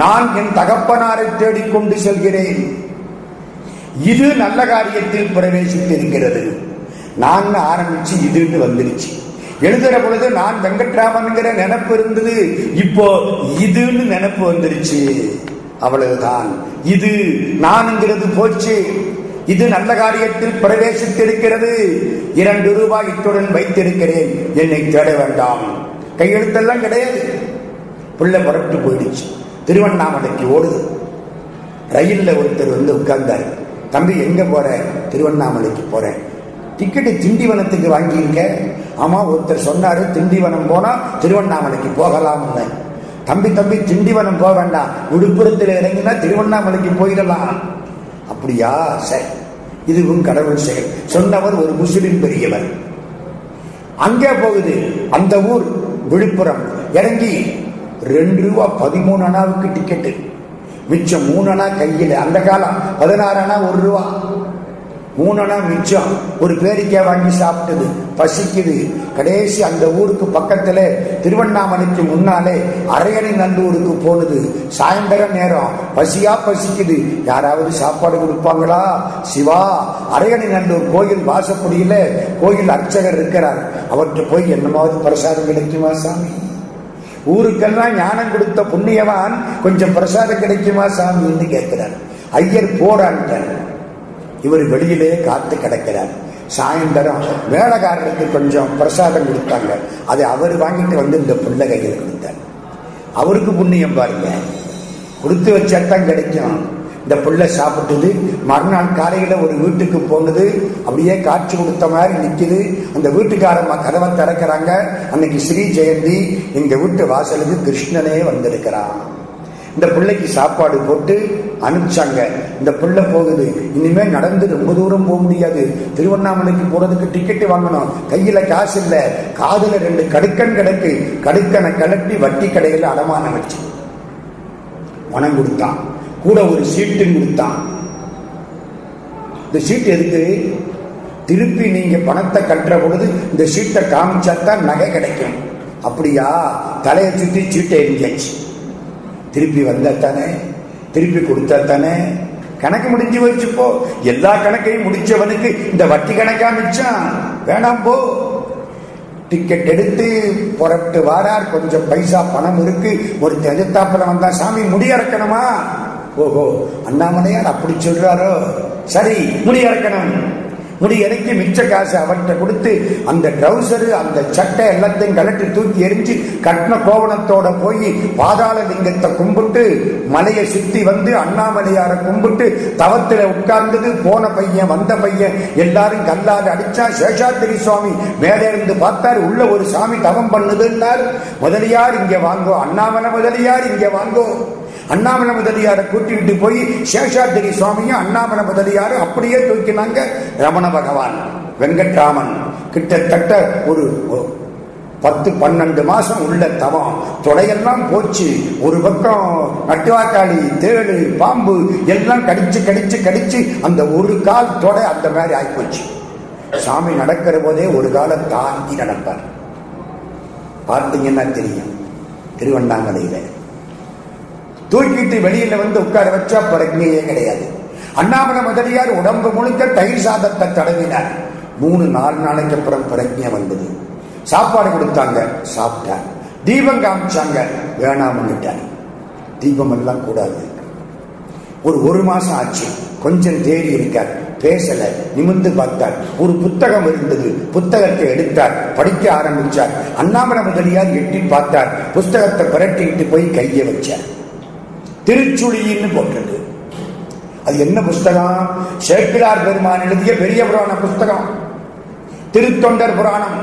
நான் என் தகப்பனாரை தேடிக்கொண்டு செல்கிறேன். இது நல்ல காரியத்தில் பிரவேசித்திருக்கிறது. நான் ஆரம்பிச்சு இதுன்னு வந்துருச்சு. எழுதுற பொழுது நான் வெங்கட்ராமன்கிற நினைப்பு இருந்தது, இப்போ இதுன்னு நினைப்பு வந்துருச்சு. அவ்வளவுதான். இது நான்ங்கிறது போச்சு. இது நல்ல காரியத்தில் பிரவேசித்திருக்கிறது. 2 ரூபாய் இத்துடன் வைத்திருக்கிறேன், என்னை தேட வேண்டாம். கையெழுத்தெல்லாம் கிடையாது. பிள்ளை புறப்பட்டு போயிடுச்சு. திருவண்ணாமலைக்கு ஓடுது. ரயில்ல ஒருத்தர் வந்து உட்கார்ந்தார். தம்பி எங்க போற? திருவண்ணாமலைக்கு போறேன். டிக்கெட்டு திண்டிவனத்துக்கு வாங்கியிருக்க? ஆமா, ஒருத்தர் சொன்னாரு திண்டிவனம் போனா திருவண்ணாமலைக்கு போகலாம். தம்பி திண்டிவனம் போக வேண்டாம், விழுப்புரத்தில் இறங்கினா திருவண்ணாமலைக்கு போயிடலாம். அப்படியா? சரி, இதுவும் கடவுள் செயல். சொன்னவர் ஒரு முஸ்லிம் பெரியவர். அங்கே போகுது. அந்த ஊர் விழுப்புரம். இறங்கி 2 ரூபா 13 அணாவுக்கு டிக்கெட்டு, மிச்சம் 3 அணா கையில். அந்த காலம் 16 அணா 1 ரூபா, 3 அணா மிச்சம். ஒரு பேரிக்காய் வாங்கி சாப்பிட்டது, பசிக்குது. கடைசி அந்த ஊருக்கு பக்கத்துல திருவண்ணாமலைக்கு முன்னாலே அரையணை நல்லூருக்கு போனது. சாயந்தரம் நேரம், பசிக்குது, யாராவது சாப்பாடு கொடுப்பாங்களா? சிவா, அரையணை நல்லூர் கோயில் வாசப்படியில கோயில் அர்ச்சகர் இருக்கிறார். அவர்கிட்ட போய் என்னமாவது பிரசாதம் கிடைக்குமா சாமி? ஊருக்கெல்லாம் ஞானம் கொடுத்த புண்ணியவான், கொஞ்சம் பிரசாதம் கிடைக்குமா சாமின்னு கேட்கிறார். ஐயர் போராண்டார். இவர் வெளியிலே காத்து கிடக்கிறார். சாயந்தரம் வேலைக்காரருக்கு கொஞ்சம் பிரசாதம் கொடுத்தாங்க. அதை அவர் வாங்கிட்டு வந்து இந்த பிள்ளை கையில் கொடுத்தார். அவருக்கு புண்ணியம் பாருங்க, கொடுத்து வச்சாத்தான் கிடைக்கும். இந்த பிள்ளை சாப்பிட்டது. மறுநாள் காலையில ஒரு வீட்டுக்கு போனது. அப்படியே காட்சி கொடுத்த மாதிரி நிக்குது. அந்த வீட்டுக்காரம்மா கதவை திறக்கிறாங்க. அன்னைக்கு ஸ்ரீ ஜெயந்தி. எங்க வீட்டு வாசலுக்கு கிருஷ்ணனே வந்திருக்கிறான். இந்த பிள்ளைக்கு சாப்பாடு போட்டு அனுப்பிச்சாங்க. இந்த பிள்ளை போகுது. இனிமே நடந்து ரொம்ப தூரம் போக முடியாது. திருவண்ணாமலைக்கு போறதுக்கு டிக்கெட் வாங்கணும். கையில காசு இல்ல. காதுல 2 கடுக்கன் கிடக்கு. கடுக்கனை கலட்டி வட்டி கடையில அடமானம் வச்சு பணம் கொடுத்தான். கூட ஒரு சீட்டு கொடுத்தான். இந்த சீட்டு எதுக்கு? திருப்பி நீங்க பணத்தை கட்டுற பொழுது இந்த சீட்டை காமிச்சாத்தான் நகை கிடைக்கும். அப்படியா? தலையை சுற்றி சீட்டை எரிஞ்சாச்சு. திருப்பி வந்தாத்தானே, திருப்பி கொடுத்தாத்தானே, கணக்கு முடிஞ்சு வச்சுப்போ. எல்லா கணக்கையும் முடிச்சவனுக்கு இந்த வட்டி கணக்கா மிச்சம் வேணாம் போ. டிக்கெட் எடுத்து புறப்பட்டு வாரார். கொஞ்சம் பைசா பணம் இருக்கு. ஒரு எதிர்த்தாப்புல வந்தா, சாமி முடியறக்கணுமா? ஓஹோ, அண்ணாமலையார் அப்படி சொல்றாரோ, சரி முடியறக்கணும். முடி இறக்கி மிச்ச காசு அவர்கிட்ட கொடுத்து அந்த ட்ரௌசரு அந்த சட்டை எல்லாத்தையும் கலட்டி தூக்கி எரிஞ்சு கட்டின கோவணத்தோட போய் பாதாள லிங்கத்தை கும்பிட்டு மலையை சுத்தி வந்து அண்ணாமலையார கும்பிட்டு தவத்துல உட்கார்ந்தது. போன பையன் வந்த பையன் எல்லாரும் கல்லால் அடிச்சா. சேஷாத்திரி சுவாமி மேலே இருந்து பார்த்தார். உள்ள ஒரு சாமி தவம் பண்ணுதுன்னார். முதலியார் இங்க வாங்கோ, அண்ணாமலை முதலியார் இங்க வாங்கோ. அண்ணாமலை முதலியாரை கூட்டிட்டு போய் சேஷாத்திரி சுவாமியும் அண்ணாமலை முதலியாரும் அப்படியே தூக்கினாங்க. ரமண பகவான் வெங்கட்ராமன் கிட்டத்தட்ட ஒரு 10-12 மாசம் உள்ள தவம். தொடையெல்லாம் போச்சு. ஒரு பக்கம் நட்டுவாக்காளி, தேடு, பாம்பு எல்லாம் கடிச்சு கடிச்சு கடிச்சு அந்த ஒரு கால் தொடை அந்த மாதிரி ஆயிப்போச்சு. சாமி நடக்கிற போதே ஒரு காலம் தாங்கி நடப்பார். பார்த்தீங்கன்னா தெரியும். திருவண்ணாமலையில தூக்கிட்டு வெளியில வந்து உட்கார வச்சா பிரஜையே கிடையாது. அண்ணாமலை முதலியார் உடம்பு முழுக்க தயிர் சாதத்தை தடவினார். 3-4 நாளைக்கு அப்புறம் பிரஜை வந்தது. சாப்பாடு கொடுத்தாங்க, சாப்பிட்டார். தீபம் காமிச்சாங்க, வேணாம்னுட்டார். தீபம் எல்லாம் கூடாது. ஒரு மாசம் ஆச்சு, கொஞ்சம் தேறி இருக்கார், பேசல. நிமிர்ந்து பார்த்தார், ஒரு புத்தகம் இருந்தது, புத்தகத்தை எடுத்தார், படிக்க ஆரம்பிச்சார். அண்ணாமலை முதலியார் எட்டி பார்த்தார், புத்தகத்தை பிரட்டிட்டு போய் கையை வச்சார். திருச்சுழின்னு போட்டது. அது என்ன புஸ்தகம்? சேக்கிழார் பெருமான் எழுதிய பெரிய புராண புஸ்தகம், திருத்தொண்டர் புராணம்.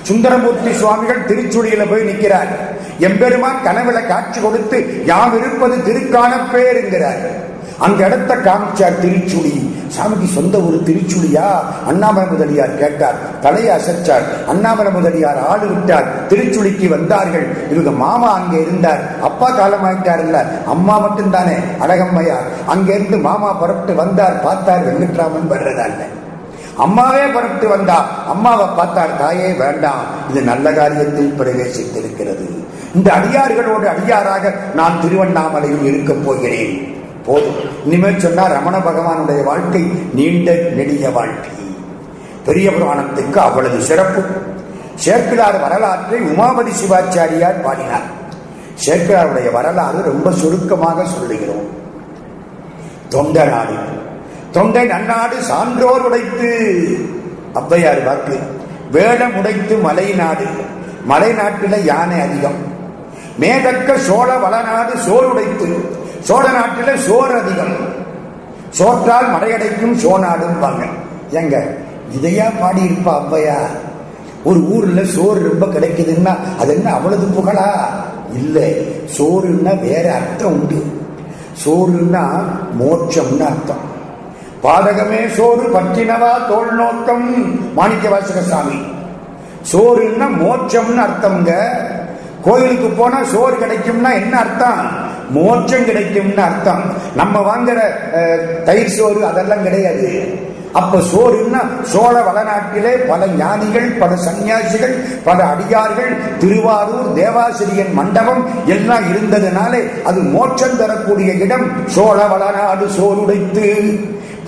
சுந்தரமூர்த்தி சுவாமிகள் திருச்சுழியில போய் நிற்கிறார். எம்பெருமான் கனவுல காட்சி கொடுத்து யாம் இருப்பது திருக்கானப்பேர் என்கிறார். அந்த இடத்தை காமிச்சார், திருச்சுழி. சாமிக்கு சொந்த ஒரு திருச்சுழியா? அண்ணாமலை முதலியார் கேட்டார், தலையை அசைச்சார். அண்ணாமலை முதலியார் ஆடு விட்டார், திருச்சுழிக்கு வந்தார்கள். இவங்க மாமா அங்கே இருந்தார், அப்பா காலமாயிட்டார், இல்ல அம்மா மட்டும்தானே அழகம்மையார். அங்கிருந்து மாமா புறப்பட்டு வந்தார், பார்த்தார், வெங்கட்ராமன் வர்றதா இல்லை. அம்மாவே புறப்பட்டு வந்தா, அம்மாவை பார்த்தார், தாயே வேண்டாம், இது நல்ல காரியத்தில் பிரவேசித்திருக்கிறது. இந்த அடியார்களோடு அடியாராக நான் திருவண்ணாமலையில் இருக்க போகிறேன். போதும், இனிமேல் சொன்னார் ரமண பகவானுடைய வாழ்க்கை நீண்ட நெடிய வாழ்க்கை. பெரிய புராணத்துக்கு அவ்வளவு சிறப்பு. சேக்கிழார் வரலாற்றை உமாபதி சிவாச்சாரியார் பாடினார். சேக்கிழாருடைய வரலாறு ரொம்ப சுருக்கமாக சொல்லுகிறோம். தொண்ட நாடு, தொண்டை நன்னாடு சான்றோர் உடைத்து, ஔவையார் வாக்கு. வேடம் உடைத்து மலை நாடு, மலை நாட்டில யானை அதிகம். மேதக்க சோழ வளநாடு சோர் உடைத்து, சோழ நாட்டில சோர் அதிகம். சோற்றால் மடையடைக்கும் சோநாடும் பாங்க. எங்க இதையா பாடி இருப்பா ஔவையா? ஒரு ஊர்ல சோறு ரொம்ப கிடைக்குதுன்னா அது என்ன அவ்வளவு புகழா? இல்லை, சோறுன்னா வேற அர்த்தம் உண்டு. சோறுன்னா மோட்சம்னு அர்த்தம். பாதகமே சோறு பற்றினவா தோல் நோக்கம், மாணிக்க வாசக சாமி. சோறுன்னா மோட்சம்னு அர்த்தம்ங்க. கோயிலுக்கு போனா சோறு கிடைக்கும்னா என்ன அர்த்தம்? மோட்சம் கிடைக்கும்னு அர்த்தம். நம்ம வாங்குற தயிர் சோறு அதெல்லாம் கிடையாது. அப்ப சோறுன்னா சோழ வளநாட்டிலே பல ஞானிகள், பல சன்னியாசிகள், பல அடியார்கள், திருவாரூர் தேவாசிரியன் மண்டபம் எல்லாம் இருந்ததுனாலே அது மோட்சம் தரக்கூடிய இடம். சோழ வளநாடு சோறுடைத்து,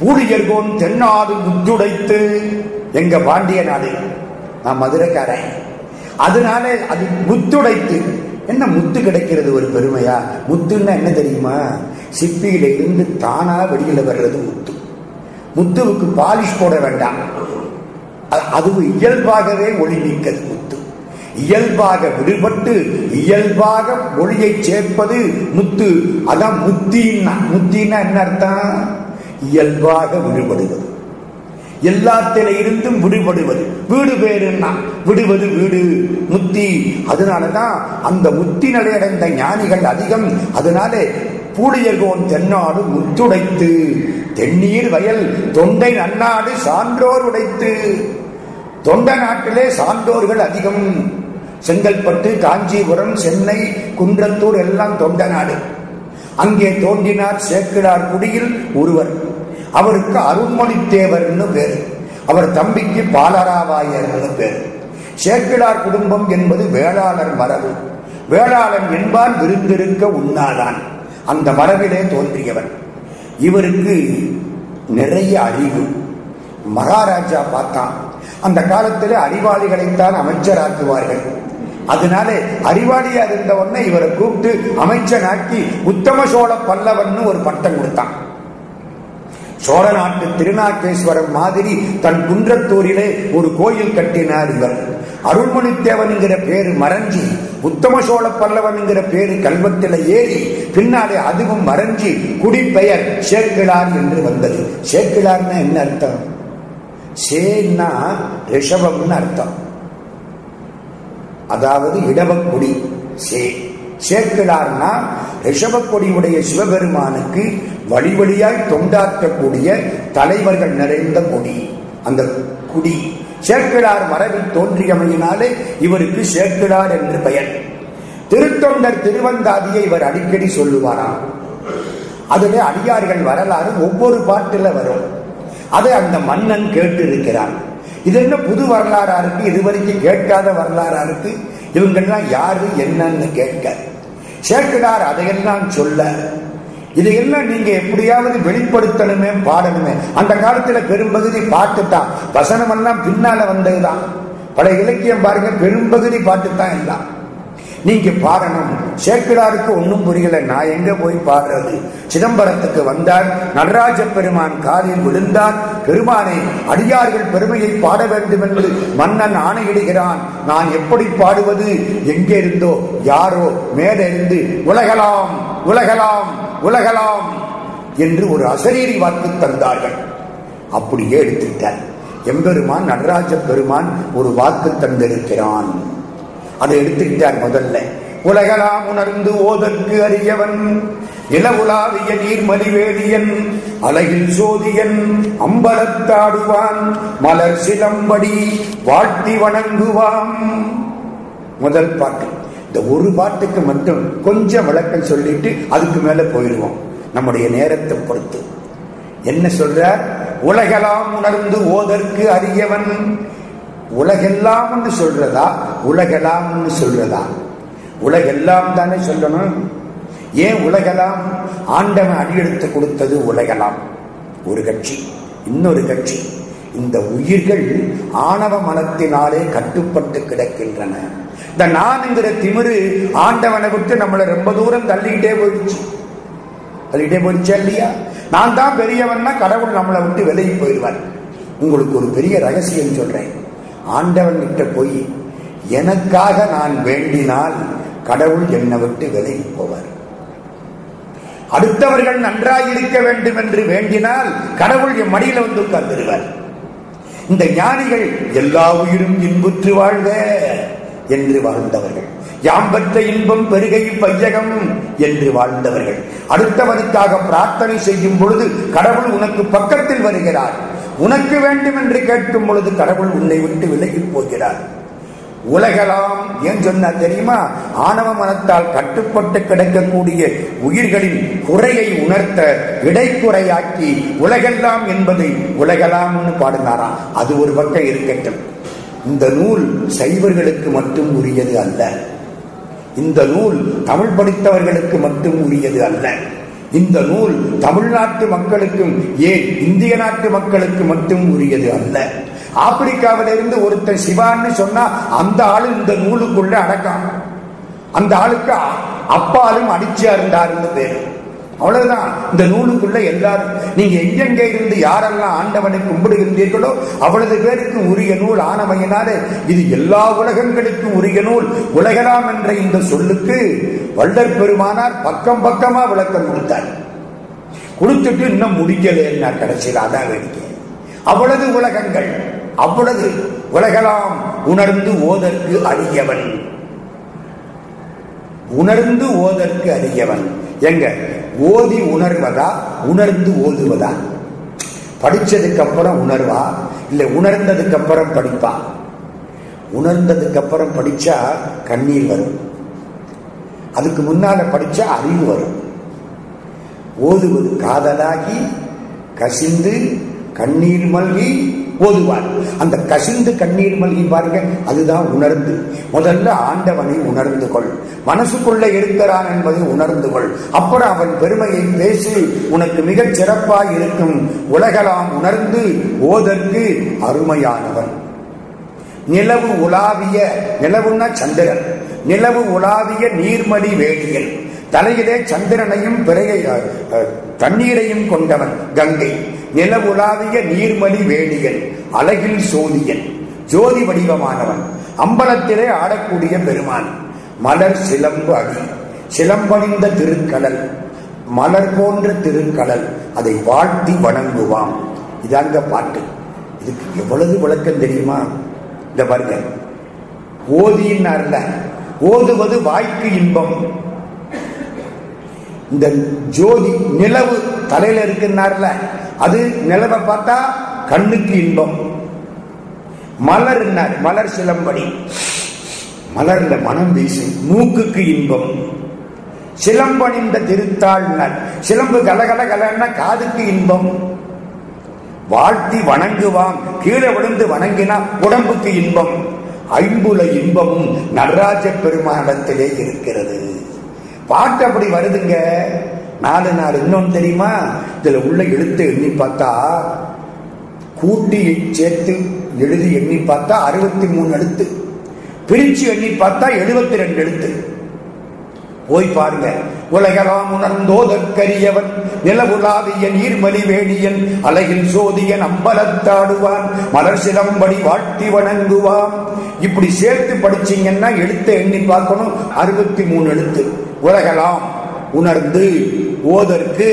பூழியர்கோன் தென்னாடு முத்துடைத்து. எங்க பாண்டிய நாடு, நான் மதுரைக்காரன். அதனாலே அது முத்துடைத்து. என்ன முத்து கிடைக்கிறது ஒரு பெருமையா? முத்துன்னா என்ன தெரியுமா? சிப்பியில இருந்து தானா வெளியில வர்றது முத்து. முத்துவுக்கு பாலிஷ் போட வேண்டாம், அது இயல்பாகவே ஒளி நீக்கிறது முத்து. இயல்பாக விடுபட்டு இயல்பாக ஒளியை சேர்ப்பது முத்து. அதான் முத்தின்னா. முத்தின்னா என்ன அர்த்தம்? இயல்பாக விடுபடுவது, எல்லாத்தில இருந்தும் விடுபடுவது. வீடு பேருன்னா விடுவது வீடு, முத்தி. அதனாலதான் அந்த முத்தி நிலையடைந்த ஞானிகள் அதிகம். அதனாலே பூழியர்கோன் தென்னாடு முத்துடைத்து, தென்னீர் வயல் தொண்டை நன்னாடு சான்றோர் உடைத்து. தொண்ட நாட்டிலே சான்றோர்கள் அதிகம். செங்கல்பட்டு, காஞ்சிபுரம், சென்னை, குன்றத்தூர் எல்லாம் தொண்ட நாடு. அங்கே தோன்றினார் சேக்கிழார் குடியில் ஒருவர். அவருக்கு அருண்மொழித்தேவர்னு பேரு. அவர் தம்பிக்கு பாலராவாயர்னு பேரு. சேக்கிழார் குடும்பம் என்பது வேளாளர் மரபு. வேளாளன் என்பான் விருந்திருக்க உண்ணாதான். அந்த மரபிலே தோன்றியவர். இவருக்கு நிறைய அறிவு. மகாராஜா பார்த்தான், அந்த காலத்தில் அறிவாளிகளைத்தான் அமைச்சராக்குவார்கள். அதனால அறிவாளியா இருந்த உடனே இவரை கூப்பிட்டு அமைச்சனாக்கி உத்தம சோழ பல்லவன் ஒரு பட்டம் கொடுத்தான். சோழ நாட்டு திருநாகேஸ்வரம் மாதிரி தன் குன்றத்தூரிலே ஒரு கோயில் கட்டினார் இவர். அருள்மொழித்தேவன் என்கிற பேரு மறைஞ்சி உத்தம சோழ பல்லவன் என்கிற பேரு கல்வத்தில ஏறி பின்னாலே அதுவும் மறைஞ்சி குடிப்பெயர் சேக்கிழார் என்று வந்தது. சேக்கிழார்னா என்ன அர்த்தம்? சேன்னா ரிஷபம்னு அர்த்தம், அதாவது இடவக்குடி. சேக்கிழார்னா ரிஷபக்கொடியுடைய சிவபெருமானுக்கு வழி வழியாய் தொண்டாற்றக்கூடிய தலைவர்கள் நிறைந்த கொடி. அந்த குடி சேக்கிழார் மரபில் தோன்றியமையினாலே இவருக்கு சேக்கிழார் என்று பெயர். திருத்தொண்டர் திருவந்தாதியை இவர் அடிக்கடி சொல்லுவாராம். அதுல அடியார்கள் வரலாறு ஒவ்வொரு பாட்டுல வரும். அதை அந்த மன்னன் கேட்டு இருக்கிறார். இது என்ன புது வரலாறா இருக்கு, இதுவரைக்கும் கேட்காத வரலாறா இருக்கு, இவங்கெல்லாம் யாரு என்னன்னு கேட்க. சேக்கிழார் அதையெல்லாம் சொல்ல, இதையெல்லாம் நீங்க எப்படியாவது வெளிப்படுத்தணுமே, பாடணுமே. அந்த காலத்துல பெரும்பகுதி பாட்டுத்தான், வசனம் எல்லாம் பின்னால வந்ததுதான். பல இலக்கியம் பாருங்க, பெரும்பகுதி பாட்டு தான் எல்லாம். நீங்க பாடணும். சேக்கிழாருக்கு ஒன்னும் புரியல, நான் எங்க போய் பாடுறது? சிதம்பரத்துக்கு வந்தார், நடராஜ பெருமான் காலில் விழுந்தார். பெருமானை அடியார்கள் பெருமையை பாட வேண்டும் என்று மன்னன் ஆணையிடுகிறான். நான் எப்படி பாடுவது? எங்கே இருந்தோ யாரோ மேலிருந்து உலகலாம் உலகலாம் உலகலாம் என்று ஒரு அசரீரி வாக்கு தந்தார்கள். அப்படியே எடுத்துட்டார். எம்பெருமான் நடராஜ பெருமான் ஒரு வாக்கு தந்திருக்கிறான், அதை எடுத்துக்கிட்டார். முதல்ல உலகலாம் உணர்ந்து ஓதற்கு அறியவன், நிலவுலாவிய நீர்மலி வேதியன், அழகில் சோதியன், அம்பலத்தாடுவான், மலர் சிலம்படி வாழ்த்தி வணங்குவான். முதல் பாட்டு. இந்த ஒரு பாட்டுக்கு மட்டும் கொஞ்சம் விளக்கம் சொல்லிட்டு அதுக்கு மேல போயிடுவோம், நம்முடைய நேரத்தை பொறுத்து. என்ன சொல்றார்? உலகலாம் உணர்ந்து ஓதற்கு அறியவன். உலகெல்லாம் சொல்றதா, உலகெல்லாம் சொல்றதா? உலகெல்லாம் தானே சொல்லணும். ஏன் உலகெல்லாம்? ஆண்டவன் அடியெடுத்து கொடுத்தது உலகெல்லாம் ஒரு கட்சி, இன்னொரு கட்சி. இந்த உயிர்கள் ஆணவ மனத்தினாலே கட்டுப்பட்டு கிடக்கின்றன. இந்த நான்ங்கிற திமிரு ஆண்டவனை விட்டு நம்மளை ரொம்ப தூரம் தள்ளிக்கிட்டே போயிடுச்சு. தள்ளிக்கிட்டே போயிடுச்சா இல்லையா? நான் தான் பெரியவன்னா கடவுள் நம்மளை விட்டு விலகி போயிடுவார். உங்களுக்கு ஒரு பெரிய ரகசியம் சொல்றேன். ஆண்டவன் கிட்ட போய் எனக்காக நான் வேண்டினால் கடவுள் என்னை விட்டு விலகி போவார். அடுத்தவர்கள் நன்றாயிருக்க வேண்டும் என்று வேண்டினால் கடவுள் என் மடியில வந்து உட்கார்ந்துருவார். இந்த ஞானிகள் எல்லா உயிரும் இன்புற்று வாழ்க என்று வாழ்ந்தவர்கள், யாம்பற்ற இன்பம் பெருகை பையகம் என்று வாழ்ந்தவர்கள். அடுத்தவனுக்காக பிரார்த்தனை செய்யும் பொழுது கடவுள் உனக்கு பக்கத்தில் வருகிறார். உனக்கு வேண்டும் என்று கேட்கும் பொழுது கடவுள் உன்னை விட்டு விலகி போகிறார். உலகெல்லாம் ஏன் சொன்னா தெரியுமா? ஆணவ மனத்தால் கட்டுப்பட்டு கிடக்கக்கூடிய உயிர்களின் குறையை உணர்த்த இடைக்குறையாக்கி உலகெல்லாம் என்பதை உலகெல்லாம் பாடினாராம். அது ஒரு பக்கம் இருக்கட்டும். இந்த நூல் சைவர்களுக்கு மட்டும் உரியது அல்ல. இந்த நூல் தமிழ் படித்தவர்களுக்கு மட்டும் உரியது அல்ல. இந்த நூல் தமிழ்நாட்டு மக்களுக்கும், ஏன் இந்திய நாட்டு மக்களுக்கு மட்டும் உரியது அல்ல. ஆப்பிரிக்காவிலிருந்து ஒருத்தர் சிவான்னு சொன்னா அந்த ஆளு இந்த நூலுக்குள்ள அடக்கம். அந்த ஆளுக்கு அப்பாலும் அடிச்சா இருந்தாருன்னு பேரு. அவ்வளவுதான். இந்த நூலுக்குள்ள எல்லாரும் நீங்க எங்கெங்கே இருந்து யாரெல்லாம் ஆண்டவனை கும்பிடுகின்றீர்களோ அவ்வளவு பேருக்கு உரிய நூல் ஆனமையினாலே இது எல்லா உலகங்களுக்கும் உரிய நூல். உலகலாம் என்ற இந்த சொல்லுக்கு வள்ளற் பெருமானார் பக்கம் பக்கமா விளக்கம் கொடுத்தார். கொடுத்துட்டு இன்னும் முடிக்கல கடைசியில். அதான் வேடிக்கை. அவ்வளவு உலகங்கள், அவ்வளவு உலகலாம் உணர்ந்து ஓதற்கு அறியவன். உணர்ந்து ஓதற்கு அறியவன். எங்க ஓதி உணர்வதா, உணர்ந்து ஓதுவதா? படிச்சதுக்கு அப்புறம் உணர்வா, இல்ல உணர்ந்ததுக்கு அப்புறம் படிப்பா? உணர்ந்ததுக்கு அப்புறம் படிச்சா கண்ணீர் வரும், அதுக்கு முன்னால படிச்சா அறிவு வரும். ஓதுவது காதலாகி கசிந்து கண்ணீர் மல்கி ஓதுவார். அந்த கசிந்து கண்ணீர் மல்கி பாருங்க, அதுதான் உணர்ந்து. முதல்ல ஆண்டவனை உணர்ந்து கொள், மனசுக்குள்ள இருக்கிறான் என்பதை உணர்ந்து கொள். அப்புறம் அவன் பெருமையை பேசி உனக்கு மிகச் சிறப்பாய் இருக்கும். உலகலாம் உணர்ந்து ஓதற்கு அருமையானவன். நிலவு உலாவிய, நிலவுன்னா சந்திரன், நிலவு உலாவிய நீர்மலி வேடியல். தலையிலே சந்திரனையும் பிறையை தண்ணீரையும் கொண்டவன் கங்கை. நிலவுலாவிய நீர்மலி வேடியன், அழகில் சோதியன், ஜோதி வடிவமானவன், அம்பலத்திலே ஆடக்கூடிய பெருமான். மலர் சிலம்பு அடி, சிலம்பணிந்த திருக்கடல், மலர் போன்ற திருக்கடல், அதை வாழ்த்தி வணங்குவான். இதாங்க பாட்டு. இதுக்கு எவ்வளவு விளக்கம் தெரியுமா? இந்த பாருங்க, ஓதியின்னார்ல, ஓதுவது வாய்க்கு இன்பம். இந்த ஜோதி நிலவு தலையில இருக்குன்னார்ல, அது நிலவை பார்த்தா கண்ணுக்கு இன்பம். மலர், மலர் சிலம்படி, மலர்ல மனம் வீசும், மூக்குக்கு இன்பம். சிலம்பணிந்த திருத்தாள்னர், சிலம்பு கலகல கலன்னா காதுக்கு இன்பம். வாழ்த்தி வணங்குவான், கீழே விழுந்து வணங்கினா உடம்புக்கு இன்பம். ஐம்புல இன்பமும் நடராஜ பெருமானிடத்திலே இருக்கிறது. பாட்டு அப்படி வருதுங்க. 4 நாள். இன்னொன்னு தெரியுமா? இதுல உள்ள எழுத்து எண்ணி பார்த்தா கூட்டி சேர்த்து எழுதி எண்ணி பார்த்தா 63 எழுத்து, பிரிச்சு எண்ணி பார்த்தா 72 எழுத்து. போய் பாருங்க. உலகலாம் உணர்ந்தோதற்கரியவன் நிலவுலாவிய நீர்மலி வேணியன் அழகில் சோதியன் அம்பலத்தாடுவான் மலர் சிலம்படி வாழ்த்தி வணங்குவான். இப்படி சேர்த்து படிச்சீங்கன்னா எழுத்த எண்ணி பார்க்கணும். 63 எழுத்து. உலகலாம் உணர்ந்து ஓதற்கு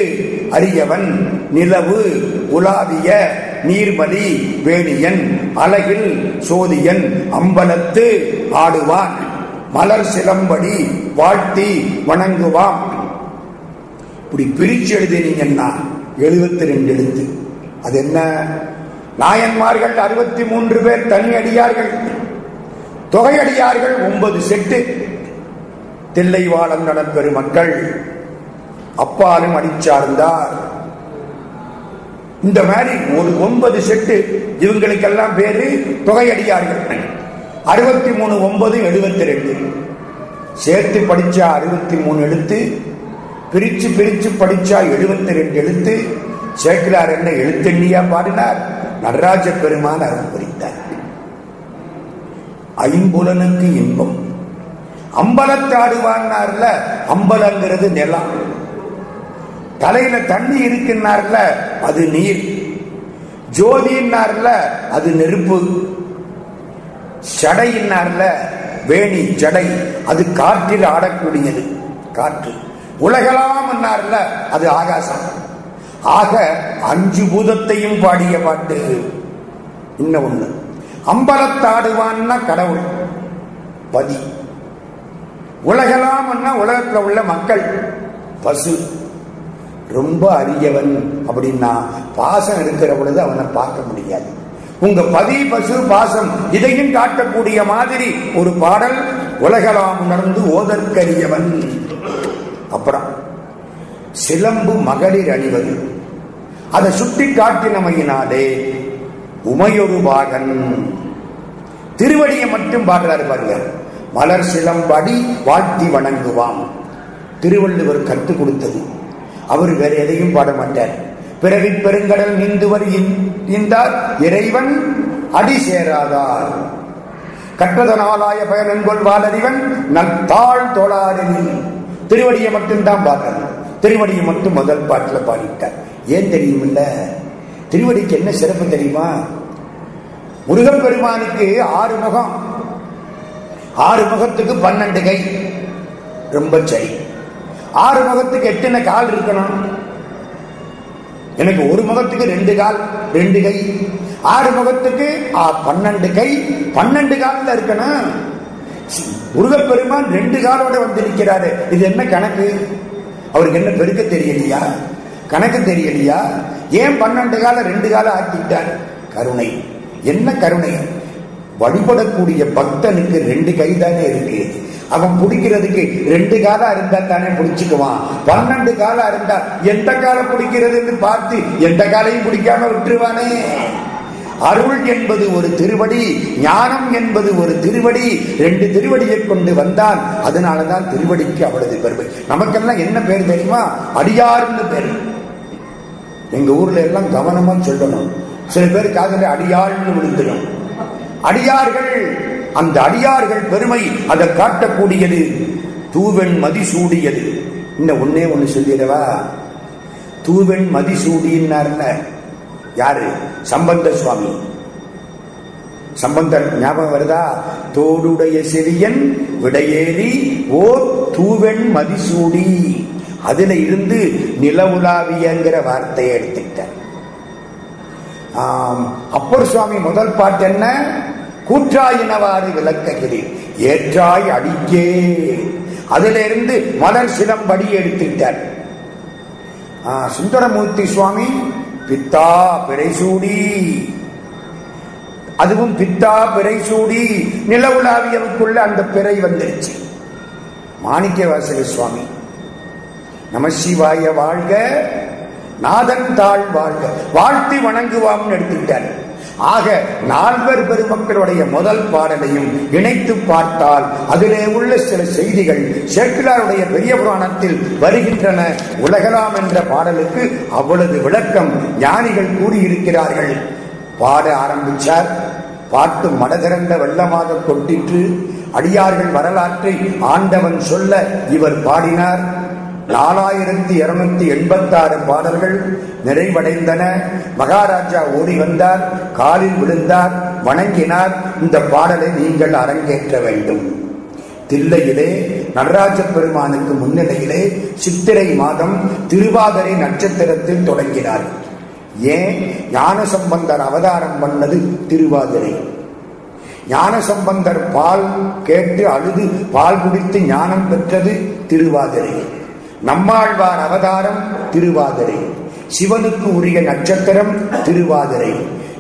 அரியவன் நிலவு உலாவிய நீர்மலி வேணியன் அழகில் சோதியன் அம்பலத்து ஆடுவான் மலர் சிலம்படி வாழ்த்தி வணங்குவான். இப்படி பிரிச்சு எழுதினீங்கன்னா 72 எழுத்து. அது என்ன? நாயன்மார்கள் 63 பேர் தனி அடியார்கள், தொகையடியார்கள் 9 செட்டு. தில்லைவாழம் பெருமக்கள் அப்பாலும் அடிச்சார்ந்தார். இந்த மாதிரி ஒரு 9 செட்டு. இவங்களுக்கெல்லாம் பேரு தொகையடியார்கள். 63 9 72 சேர்த்து படிச்சா 63 எழுத்து, பிரிச்சு பிரிச்சு படிச்சா 72 எழுத்து. சேக்கிலார் என்ன எழுத்தெண்ணியா பாடினார்? நடராஜ பெருமான் அருள் புரிந்தார். ஐம்புலனுக்கு இன்பம் அம்பலத்தாடுவார்ல. அம்பலங்கிறது நிலம். தலையில தண்ணி இருக்குன்னார்ல, அது நீர். ஜோதினார்ல, அது நெருப்பு. சடையினார்ல, வேணி ஜடை, அது காற்றில் ஆடக்கூடியது, காற்று. உலகலாம் என்னார்ல, அது ஆகாசம். ஆக 5 பூதத்தையும் பாடிய பாட்டு. இன்னும் ஒண்ணு, அம்பலத்தாடுவான்னா கடவுள் பதி. உலகலாம் உலகத்துல உள்ள மக்கள் பசு. ரொம்ப அரியவன் அப்படின்னா பாசம் இருக்கிற பொழுது அவனை பார்க்க முடியாது. உங்க பதி பசு பாசம் இதையும் காட்டக்கூடிய மாதிரி ஒரு பாடல். உலகலாம் உணர்ந்து ஓதற்கரியவன். அப்புறம் சிலம்பு மகளிர் அணிவது, அதை சுட்டி காட்டினமையினாலே உமையொரு பாகன். திருவடியை மட்டும் பாடுறாரு பாருங்க. மலர் சிலம்படி வாழ்த்தி வணங்குவான். திருவள்ளுவர் கற்றுக் கொடுத்தது. அவர் வேற எதையும் பாட மாட்டார். பிறவி பெருங்கடல் நீந்துவர் இந்தார் இறைவன் அடி சேராதார். கற்றதனாலாய பயனென்கொள் வாழறிவன் நல்தாள் தோளாரில். திருவடியை மட்டும்தான் பாடுறார். திருவடியை மட்டும் முதல் பாட்டுல பாடிட்டார். ஏன் தெரியுமில்ல? திருவடிக்கு என்ன சிறப்பு தெரியுமா? முருகப்பெருமானுக்கு 6 முகம். 6 முகத்துக்கு 12 கை. ரொம்ப சரி. 6 முகத்துக்கு எத்தனை கால் இருக்கணும்? எனக்கு ஒரு முகத்துக்கு 2 கால் 2 கை. 6 முகத்துக்கு 12 கை 12 காலில் இருக்கணும். முருகப்பெருமான் 2 காலோட வந்து நிற்கிறாரு. இது என்ன கணக்கு? அவருக்கு என்ன பெருக்க தெரியலையா? கணக்கு தெரியலையா? ஏன் 12 கால 2 கால ஆக்கிட்டார்? கருணை. என்ன கருணை? வழிபடக்கூடிய பக்தனுக்கு 2 கை தானே இருக்கு. அவன் பிடிக்கிறதுக்கு 2 காலம் இருந்தா தானே பிடிச்சுக்குவான். 12 காலம் இருந்தா எந்த காலம் பிடிக்கிறதுன்னு பார்த்து எந்த காலையும் பிடிக்காம விட்டுருவானே. அருள் என்பது ஒரு திருவடி, ஞானம் என்பது ஒரு திருவடி. 2 திருவடியை கொண்டு வந்தான். அதனாலதான் திருவடிக்கு அவ்வளவு பெருமை. நமக்கெல்லாம் என்ன பேர் தெரியுமா? அடியார்னு பேர். எங்க ஊர்ல எல்லாம் கவனமா சொல்லணும். சில பேர் காதல அடியாள்னு விழுந்துடும். அடியார்கள், அந்த அடியார்கள் பெருமை அதை காட்டக்கூடியது. தூவெண் மதிசூடியது. இந்த ஒன்னே ஒண்ணு சொல்லிடவா? தூவெண் மதிசூடினார்ல யாரு? சம்பந்த சுவாமி. சம்பந்தர் ஞாபகம் வருதா? தோடுடைய செவியன் விடையேறி ஓர் தூவெண் மதிசூடி. அதுல இருந்து நிலவுலாவியங்கிற வார்த்தையை எடுத்துக்கிட்டார். அப்பர் சுவாமி முதல் பாட்டு என்ன? கூற்றாயினவாறு விளக்குகிறேன் ஏற்றாய் அடிக்கே. அதுல இருந்து மலர் சிலம்படி எடுத்துட்டார். சுந்தரமூர்த்தி சுவாமி பித்தா பிறைசூடி, அதுவும் பித்தா பிறைசூடி. நிலவுலாவியவுக்குள்ள அந்த பிறை வந்துருச்சு. மாணிக்கவாசக சுவாமி நமசிவாய வாழ்க நாதன் தாழ் வாழ்க வாழ்த்தி வணங்குவாம் எடுத்துட்டார். ஆக 4 பெருமக்களுடைய முதல் பாடலையும் இணைத்து பார்த்தால் அதிலே உள்ள சில செய்திகள் சேக்கிழாருடைய பெரிய புராணத்தில் வருகின்றன. உலகலாம் என்ற பாடலுக்கு அவ்வளவு விளக்கம் ஞானிகள் கூறியிருக்கிறார்கள். பாட ஆரம்பிச்சார். பாட்டு மடதிறந்த வெள்ளமாக கொட்டிற்று. அடியார்கள் வரலாற்றை ஆண்டவன் சொல்ல இவர் பாடினார். 4286 பாடல்கள் நிறைவடைந்தன. மகாராஜா ஓடி வந்தார், காலில் விழுந்தார், வணங்கினார். இந்த பாடலை நீங்கள் அரங்கேற்ற வேண்டும். தில்லையிலே நடராஜ பெருமானுக்கு முன்னிலையிலே சித்திரை மாதம் திருவாதிரை நட்சத்திரத்தில் தொடங்கினார். ஏன்? ஞானசம்பந்தர் அவதாரம் பண்ணது திருவாதிரை. ஞானசம்பந்தர் பால் கேட்டு அழுது பால் குடித்து ஞானம் பெற்றது திருவாதிரை. நம்மாழ்வார் அவதாரம் திருவாதிரை. சிவனுக்கு உரிய நட்சத்திரம் திருவாதிரை.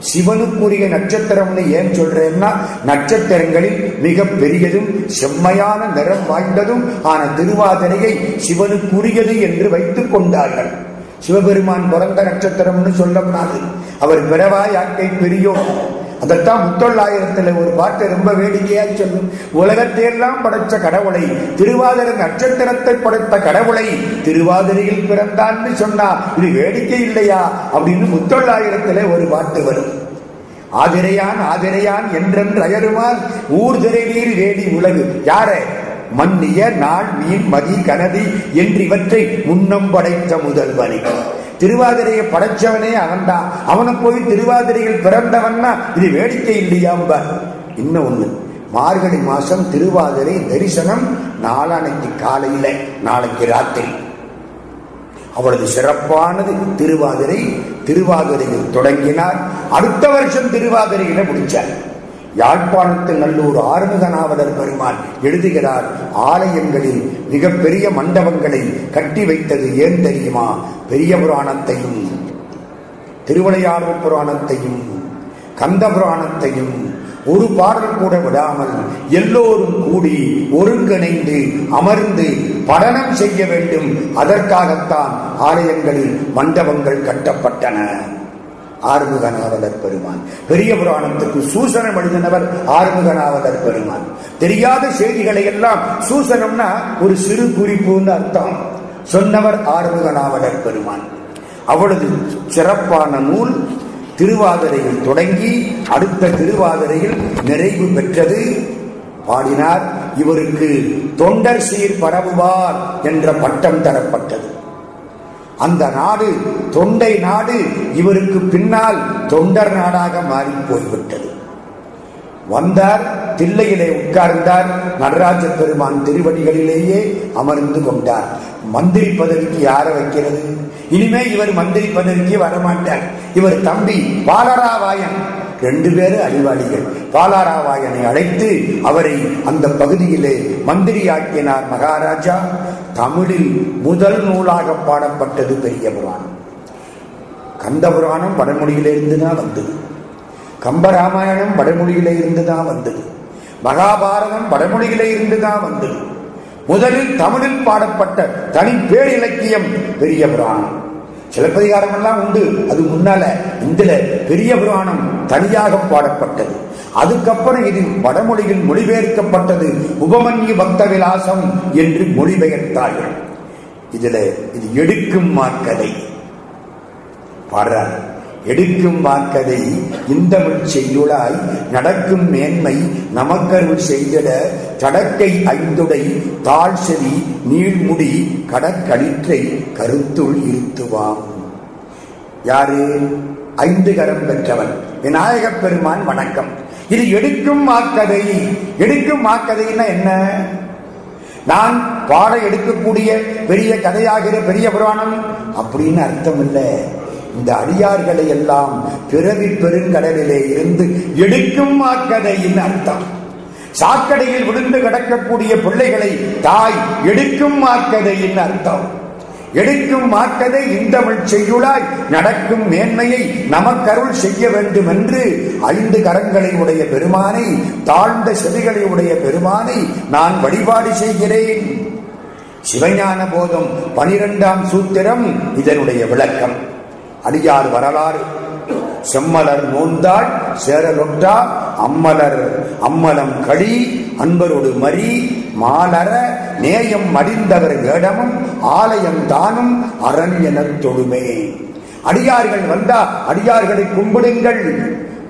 சிவனுக்குரிய நட்சத்திரம்னு ஏன் சொல்றேன்னா, நட்சத்திரங்களில் மிக பெரியதும் செம்மையான நிறம் வாய்ந்ததும் ஆன திருவாதிரையை சிவனுக்குரியது என்று வைத்துக் கொண்டார்கள். சிவபெருமான் பிறந்த நட்சத்திரம்னு சொல்லக்கூடாது. அவர் பிறவாய் யாக்கை பெரியோர். அதைத்தான் முத்தொள்ளாயிரத்துல ஒரு பாட்டு ரொம்ப வேடிக்கையா சொல்லும். உலகத்தையெல்லாம் படைச்ச கடவுளை, திருவாதிரை நட்சத்திரத்தை படைத்த கடவுளை திருவாதிரையில் பிறந்தான்னு சொன்னா இது வேடிக்கை இல்லையா அப்படின்னு முத்தொள்ளாயிரத்துல ஒரு பாட்டு வரும். ஆதிரையான் ஆதிரையான் என்றென்று அயருமால் ஊர் திரை நீர் வேடி உலகு. யார? மன்னிய நாள் மீன் மதி கனதி என்று இவற்றை முன்னம் படைத்த முதல்வனை. திருவாதிரையை படைச்சவனே அவன்தான். அவனை போய் திருவாதிரையில் பிறந்தவன்னா இது வேடிக்கை இல்லையாம்ப. இன்னும் ஒண்ணு, மார்கழி மாசம் திருவாதிரை தரிசனம் நாளானைக்கு காலையில, நாளைக்கு ராத்திரி. அவ்வளவு சிறப்பானது திருவாதிரை. திருவாதிரையில் தொடங்கினார். அடுத்த வருஷம் திருவாதிரையில முடிச்சார். யாழ்ப்பாணத்து நல்லூர் ஆறுமுகநாவலர் பெருமான் எழுதுகிறார், ஆலயங்களில் மிகப்பெரிய மண்டபங்களை கட்டி வைத்தது ஏன் தெரியுமா? பெரிய புராணத்தையும் திருவிளையாடல் புராணத்தையும் கந்த புராணத்தையும் ஒரு பாடல் கூட விடாமல் எல்லோரும் கூடி ஒருங்கிணைந்து அமர்ந்து படனம் செய்ய வேண்டும். அதற்காகத்தான் ஆலயங்களில் மண்டபங்கள் கட்டப்பட்டன. ஆறுமுகநாவலர் பெருமான். பெரிய புராணத்துக்கு சூசனம் எழுதினவர் ஆறுமுகநாவலர் பெருமான். தெரியாத செய்திகளை எல்லாம், சூசனம்னா ஒரு சிறு குறிப்புன்னு அர்த்தம், சொன்னவர் ஆறுமுகநாவலர் பெருமான். அவ்வளவு சிறப்பான நூல். திருவாதிரையில் தொடங்கி அடுத்த திருவாதிரையில் நிறைவு பெற்றது. பாடினார். இவருக்கு தொண்டர் சீர் பரவுவார் என்ற பட்டம் தரப்பட்டது. அந்த நாடு தொண்டை நாடு இவருக்கு பின்னால் தொண்டர் நாடாக மாறி போய்விட்டது. வந்தார், தில்லையிலே உட்கார்ந்தார். நடராஜ பெருமான் திருவடிகளிலேயே அமர்ந்து கொண்டார். மந்திரி பதவிக்கு யாரை வைக்கிறது? இனிமே இவர் மந்திரி பதவிக்கு வரமாட்டார். இவர் தம்பி பாலராவாயன், 2 பேரு அறிவாளிகள். பாலராவாயனை அழைத்து அவரை அந்த பகுதியிலே மந்திரியாக்கினார் மகாராஜா. தமிழில் முதல் நூலாக பாடப்பட்டது பெரிய புராணம். கந்த புராணம் வடமொழியிலே இருந்துதான் வந்தது. கம்பராமாயணம் வடமொழியிலே இருந்துதான் வந்தது. மகாபாரதம் வடமொழியிலே இருந்துதான் வந்தது. முதலில் தமிழில் பாடப்பட்ட தனி பேரிலக்கியம் பெரிய புராணம். சிலப்பதிகாரம் எல்லாம் உண்டு, அது முன்னால. இதுல பெரிய புராணம் தனியாக பாடப்பட்டது. அதுக்கப்புறம் இது வடமொழியில் மொழிபெயர்க்கப்பட்டது. உபமன்யு பக்த விலாசம் என்று மொழிபெயர்த்தார்கள். இதுல இது எடுக்கும் மாக்கதை பாடுறார். எடுக்கும் வாக்கதை இந்தமிழ் செய்யுளாய் நடக்கும் மேன்மை நமக்கருள் செய்திட தடக்கை ஐந்துடை தாழ் செவி நீழ்முடி கடற்களிற்றை கருத்துள் இருத்துவாம். யாரு? 5 கரம் பெற்றவன் விநாயகப் பெருமான். வணக்கம். இது எடுக்கும் வாக்கதை. எடுக்கும் வாக்கதைன்னா என்ன? நான் பாட எடுக்கக்கூடிய பெரிய கதையாகிற பெரிய புராணம் அப்படின்னு அர்த்தம் இல்லை. இந்த அடியார்களை எல்லாம் பிறவி பெருங்கடலிலே இருந்து எடுக்கும் மாக்கதையின் அர்த்தம். சாக்கடையில் விழுந்து கிடக்கக்கூடிய பிள்ளைகளை தாய் எடுக்கும் மாக்கதையின் அர்த்தம். எடுக்கும் மாக்கதை இந்தமிழ் செய்யுளாய் நடக்கும் மேன்மையை நமக்கருள் செய்ய வேண்டும் என்று 5 கரங்களை உடைய பெருமானை, தாழ்ந்த செவிகளை உடைய பெருமானை நான் வழிபாடு செய்கிறேன். சிவஞான போதம் 12ஆம் சூத்திரம் இதனுடைய விளக்கம். அடியார் வரலாறு. செம்மலர் நோந்தாள் சேரலொட்டா அம்மலர் அம்மலம் களி அன்பரோடு மறி மாலர நேயம் மடிந்தவர் வேடமும் ஆலயம் தானும் அரண் எனத் தொழுமே. அடியார்கள் வந்தா அடியார்களை கும்பிடுங்கள்.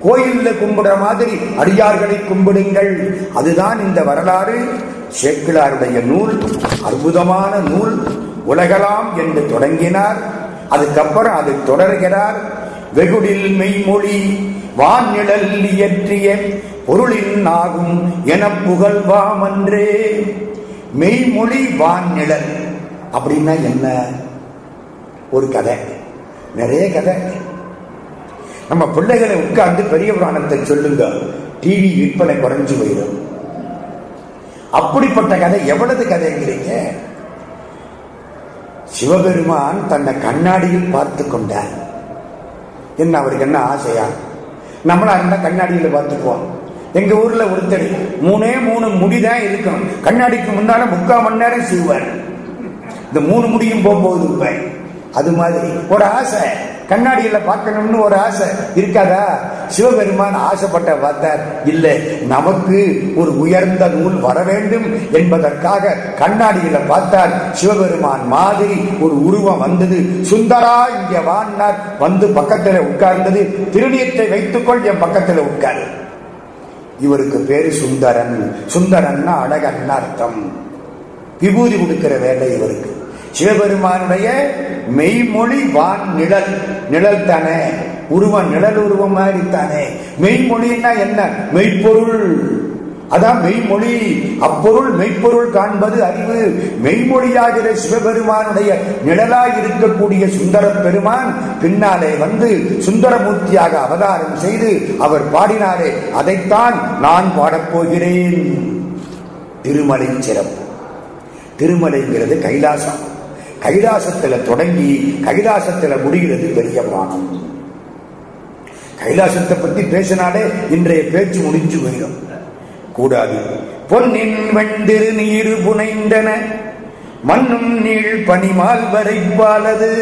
கோயில்ல கும்பிடுற மாதிரி அடியார்களை கும்பிடுங்கள். அதுதான் இந்த வரலாறு. சேக்கிழாருடைய நூல் அற்புதமான நூல். உலகலாம் என்று தொடங்கினார். அதுக்கப்புறம் அது தொடர்கிறார். வெகுடில் மெய்மொழி வான்நிழல் இயற்றிய பொருளின் ஆகும் என புகழ்வாமன்றே. மெய்மொழி வான்நிழல் அப்படின்னா என்ன? ஒரு கதை, நிறைய கதை. நம்ம பிள்ளைகளை உட்கார்ந்து பெரிய புராணத்தை சொல்லுங்க, டிவி விற்பனை குறைஞ்சு போயிடும். அப்படிப்பட்ட கதை. எவ்வளவு கதைங்கிறீங்க? சிவபெருமான் தன்னை கண்ணாடியில் பார்த்து கொண்டார். என்ன அவருக்கு என்ன ஆசையா? நம்மளா இருந்தா கண்ணாடியில பார்த்துக்குவோம். எங்க ஊர்ல ஒருத்தர் 3 முடிதான் இருக்கும். கண்ணாடிக்கு முன்னால 3/4 மணி நேரம் செய்வார். இந்த 3 முடியும் போகுது. இப்ப அது மாதிரி ஒரு ஆசை, கண்ணாடியில பார்க்கணும்னு ஒரு ஆசை இருக்காதா? சிவபெருமான் ஆசைப்பட்ட பார்த்தார். இல்லை, நமக்கு ஒரு உயர்ந்த நூல் வர வேண்டும் என்பதற்காக கண்ணாடியில பார்த்தார். சிவபெருமான் மாதிரி ஒரு உருவம் வந்தது. சுந்தரா இங்க வாழ்ந்தார். வந்து பக்கத்துல உட்கார்ந்தது. திருநீற்றை வைத்துக்கொள், என் பக்கத்துல உட்கார். இவருக்கு பேரு சுந்தரன். சுந்தரன்னா அழகன் அர்த்தம். விபூதி கொடுக்கிற வேலை இவருக்கு. சிவபெருமானுடைய மெய்மொழி வான் நிழல். நிழல் தானே உருவம், நிழல் உருவம் மாதிரி தானே. மெய்மொழின்னா என்ன? மெய்ப்பொருள். அதான் மெய்மொழி. அப்பொருள் மெய்ப்பொருள் காண்பது அறிவு. மெய்மொழியாகிற சிவபெருமானுடைய நிழலாய் இருக்கக்கூடிய சுந்தர பெருமான் பின்னாலே வந்து சுந்தரமூர்த்தியாக அவதாரம் செய்து அவர் பாடினாரே, அதைத்தான் நான் பாடப்போகிறேன். திருமலை சிறப்பு. திருமலைங்கிறது கைலாசம். கைலாசத்துல தொடங்கி கைலாசத்துல முடிகிறது பெரிய புராணம். கைலாசத்தை பத்தி பேசினாலே இன்றைய பேச்சு முடிஞ்சு போயிடும். கூடாது. பொன்னின் வெண்டிரு நீரு புனைந்தன மண்ணும் நீள் பனிமால் வரைப்பாலது.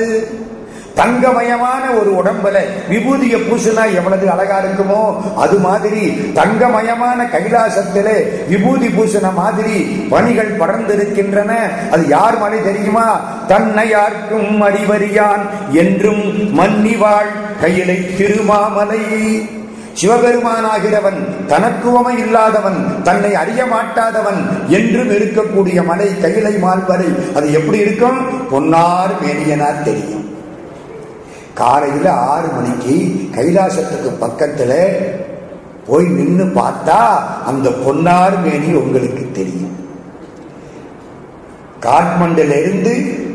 தங்கமயமான ஒரு உடம்புல விபூதிய பூசினா எவ்வளவு அழகா இருக்குமோ அது மாதிரி தங்கமயமான கைலாசத்திலே விபூதி பூசின மாதிரி பணிகள் படர்ந்திருக்கின்றன. அது யார் மலை தெரியுமா? தன்னை யாருக்கும் அறிவறியான் என்றும் மன்னிவாள் கையிலை திருமாமலை. சிவபெருமானாகிறவன் தனக்குவமை இல்லாதவன், தன்னை அறிய மாட்டாதவன் என்றும் இருக்கக்கூடிய மலை கையிலை மால்வரை. அது எப்படி இருக்கும்? பொன்னார் மேனியனார் தெரியும். காலையில 6 மணிக்கு கைலாசத்துக்கு பக்கத்துல போய் நின்று பார்த்தா அந்த பொன்னார் மேனி உங்களுக்கு தெரியும். காட்மண்டுல இருந்து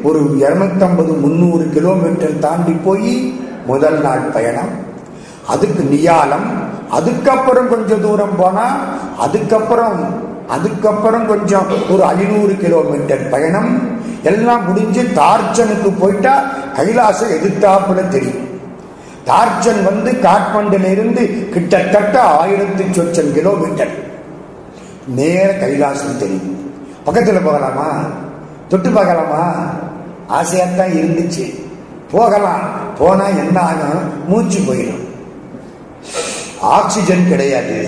ஒரு 250-300 கிலோமீட்டர் தாண்டி போய் முதல் நாள் பயணம். அதுக்கு நியாலம். அதுக்கப்புறம் கொஞ்சம் தூரம் போனா அதுக்கப்புறம் கொஞ்சம் ஒரு 500 கிலோமீட்டர் பயணம். எல்லாம் முடிஞ்சு தார்ச்சனுக்கு போயிட்டா கைலாசம் எதிர்த்தாப்புல தெரியும். தார்ச்சன் வந்து காட்மண்டுல இருந்து கிட்டத்தட்ட 1000 சொச்சம் கிலோமீட்டர். நேர கைலாசம் தெரியும். பக்கத்துல போகலாமா? தொட்டு பார்க்கலாமா? ஆசையாத்தான் இருந்துச்சு. போகலாம். போனா என்ன ஆகும்? மூச்சு போயிடும். ஆக்சிஜன் கிடையாது.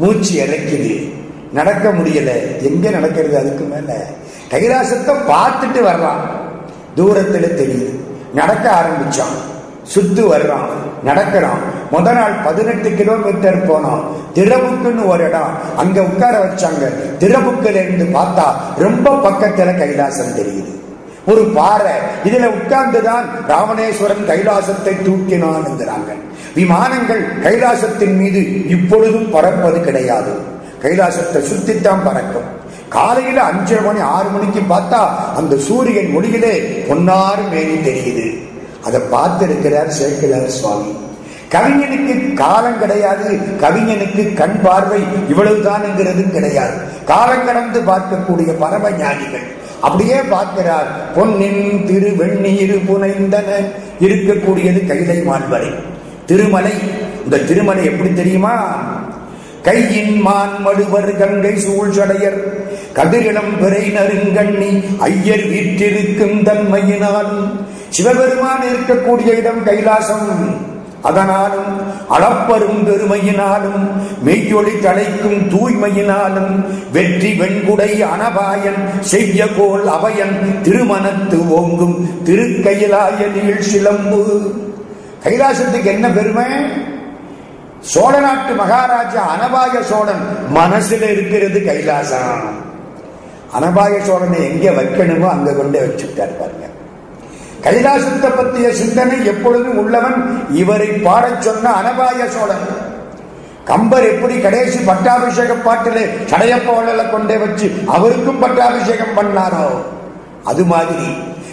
மூச்சு இறைக்குது. நடக்க முடியல. எங்க நடக்கிறது? அதுக்கு மேல கைலாசத்தை பார்த்துட்டு வரலாம். தூரத்துல தெரியுது. நடக்க ஆரம்பிச்சான். சுத்து வர்றான். நடக்கிறான். முதல் நாள் 18 கிலோமீட்டர் போனோம். திரபுக்குன்னு ஒரு இடம், அங்க உட்கார வச்சாங்க. திரபுக்குல இருந்து பார்த்தா ரொம்ப பக்கத்துல கைலாசம் தெரியுது. ஒரு பாறை. இதுல உட்கார்ந்துதான் ராவணேஸ்வரன் கைலாசத்தை தூக்கினான் என்கிறாங்க. விமானங்கள் கைலாசத்தின் மீது இப்பொழுதும் பறப்பது கிடையாது. கைலாசத்தை சுத்தித்தான் பறக்கும். காலையில 5 மணி 6 மணிக்கு பார்த்தா அந்த சூரியன் ஒளியிலே பொன்னார் மேனி தெரியுது. அதை பார்த்து இருக்கிறார் சேக்கிழார் சுவாமி. கவிஞனுக்கு காலம் கிடையாது. கவிஞனுக்கு கண் பார்வை இவ்வளவுதான் கிடையாது. காலம் கடந்து பார்க்கக்கூடிய பரம ஞானிகள் அப்படியே பார்க்கிறார். பொன்னின் திரு வெண்ணீரு புனைந்தன இருக்கக்கூடியது கைலை மால்வரை திருமலை. இந்த திருமலை எப்படி தெரியுமா? கையின் மான் மடுவர் கங்கை சூழ்ச்சடையர் கதிரிடம் பிறை நறுங்கண்ணி ஐயர் வீற்றிருக்கும் தன்மையினாலும் சிவபெருமான் இருக்கக்கூடிய இடம் கைலாசம். அதனாலும் அளப்பரும் பெருமையினாலும் மெய்யொளி தலைக்கும் தூய்மையினாலும் வெற்றி வெண்குடை அனபாயன் செய்ய கோல் அவையன் திருமணத்து ஓங்கும் திருக்கையிலாய நீள் சிலம்பு. கைலாசத்துக்கு என்ன பெருமை? சோழ நாட்டு மகாராஜா அனபாய சோழன் மனசுல இருக்கிறது கைலாசம். அனபாய சோழனை எங்க வைக்கணுமோ அங்க கொண்டு வச்சுட்டார் பாருங்க. கைலாசத்தை பற்றிய சிந்தனை எப்பொழுதும் உள்ளவன் இவரை பாடச் சொன்ன அனபாய சோழன். கம்பர் எப்படி கடைசி பட்டாபிஷேக பாட்டிலே சடையப்ப வள்ளலை கொண்டே வச்சு அவருக்கும் பட்டாபிஷேகம் பண்ணாரோ, அது மாதிரி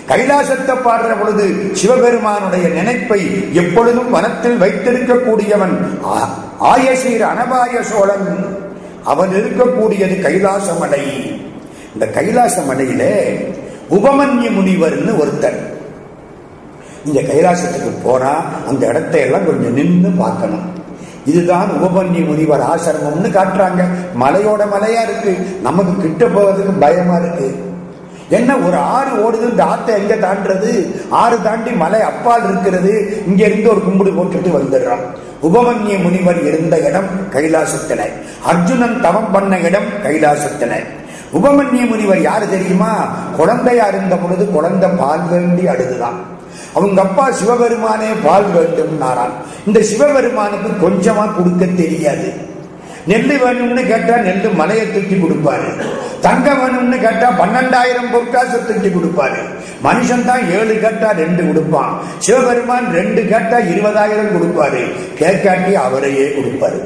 கைலாசத்தை பாடுற பொழுது சிவபெருமானுடைய நினைப்பை எப்பொழுதும் வனத்தில் வைத்திருக்கக்கூடியவன் ஆயசீர் அனபாய சோழன். அவன் இருக்கக்கூடியது கைலாச மலை. இந்த கைலாச மலையில உபமன்ய முனிவர்னு ஒருத்தர். இந்த கைலாசத்துக்கு போனா அந்த இடத்தை எல்லாம் கொஞ்சம் நின்று பார்க்கணும். இதுதான் உபமன்ய முனிவர் ஆசிரமம்னு காட்டுறாங்க. மலையோட மலையா இருக்கு, நமக்கு கிட்ட போவதுக்கு பயமா இருக்கு. என்ன ஒரு ஆறு ஓடுது, இந்த ஆத்தை எங்க தாண்டது? ஆறு தாண்டி மலை அப்பால் இருக்கிறது. இங்க இருந்து ஒரு கும்பிடு போட்டுட்டு வந்துடுறான். உபமன்ய முனிவர் இருந்த இடம் கைலாசத்தில, அர்ஜுனன் தவம் பண்ண இடம் கைலாசத்தில. உபமன்ய முனிவர் யாரு தெரியுமா? குழந்தையா இருந்த பொழுது குழந்தை பால் வேண்டி அழுதுதான். அவங்க அப்பா சிவபெருமானே பால் வேண்டும் நாரான். இந்த சிவபெருமானுக்கு கொஞ்சமா கொடுக்க தெரியாது. நெல்லு வேணும்னு கேட்டா நெல்லு மலையை தூக்கி கொடுப்பாரு. தங்கம் வேணும்னு கேட்டா 12,000 பொற்காசு தூக்கி கொடுப்பாரு. மனுஷன் தான் 7 கேட்டா 2 கொடுப்பான். சிவபெருமான் 2 கேட்டா 20,000 கொடுப்பாரு. கேட்காட்டி அவரையே கொடுப்பாரு.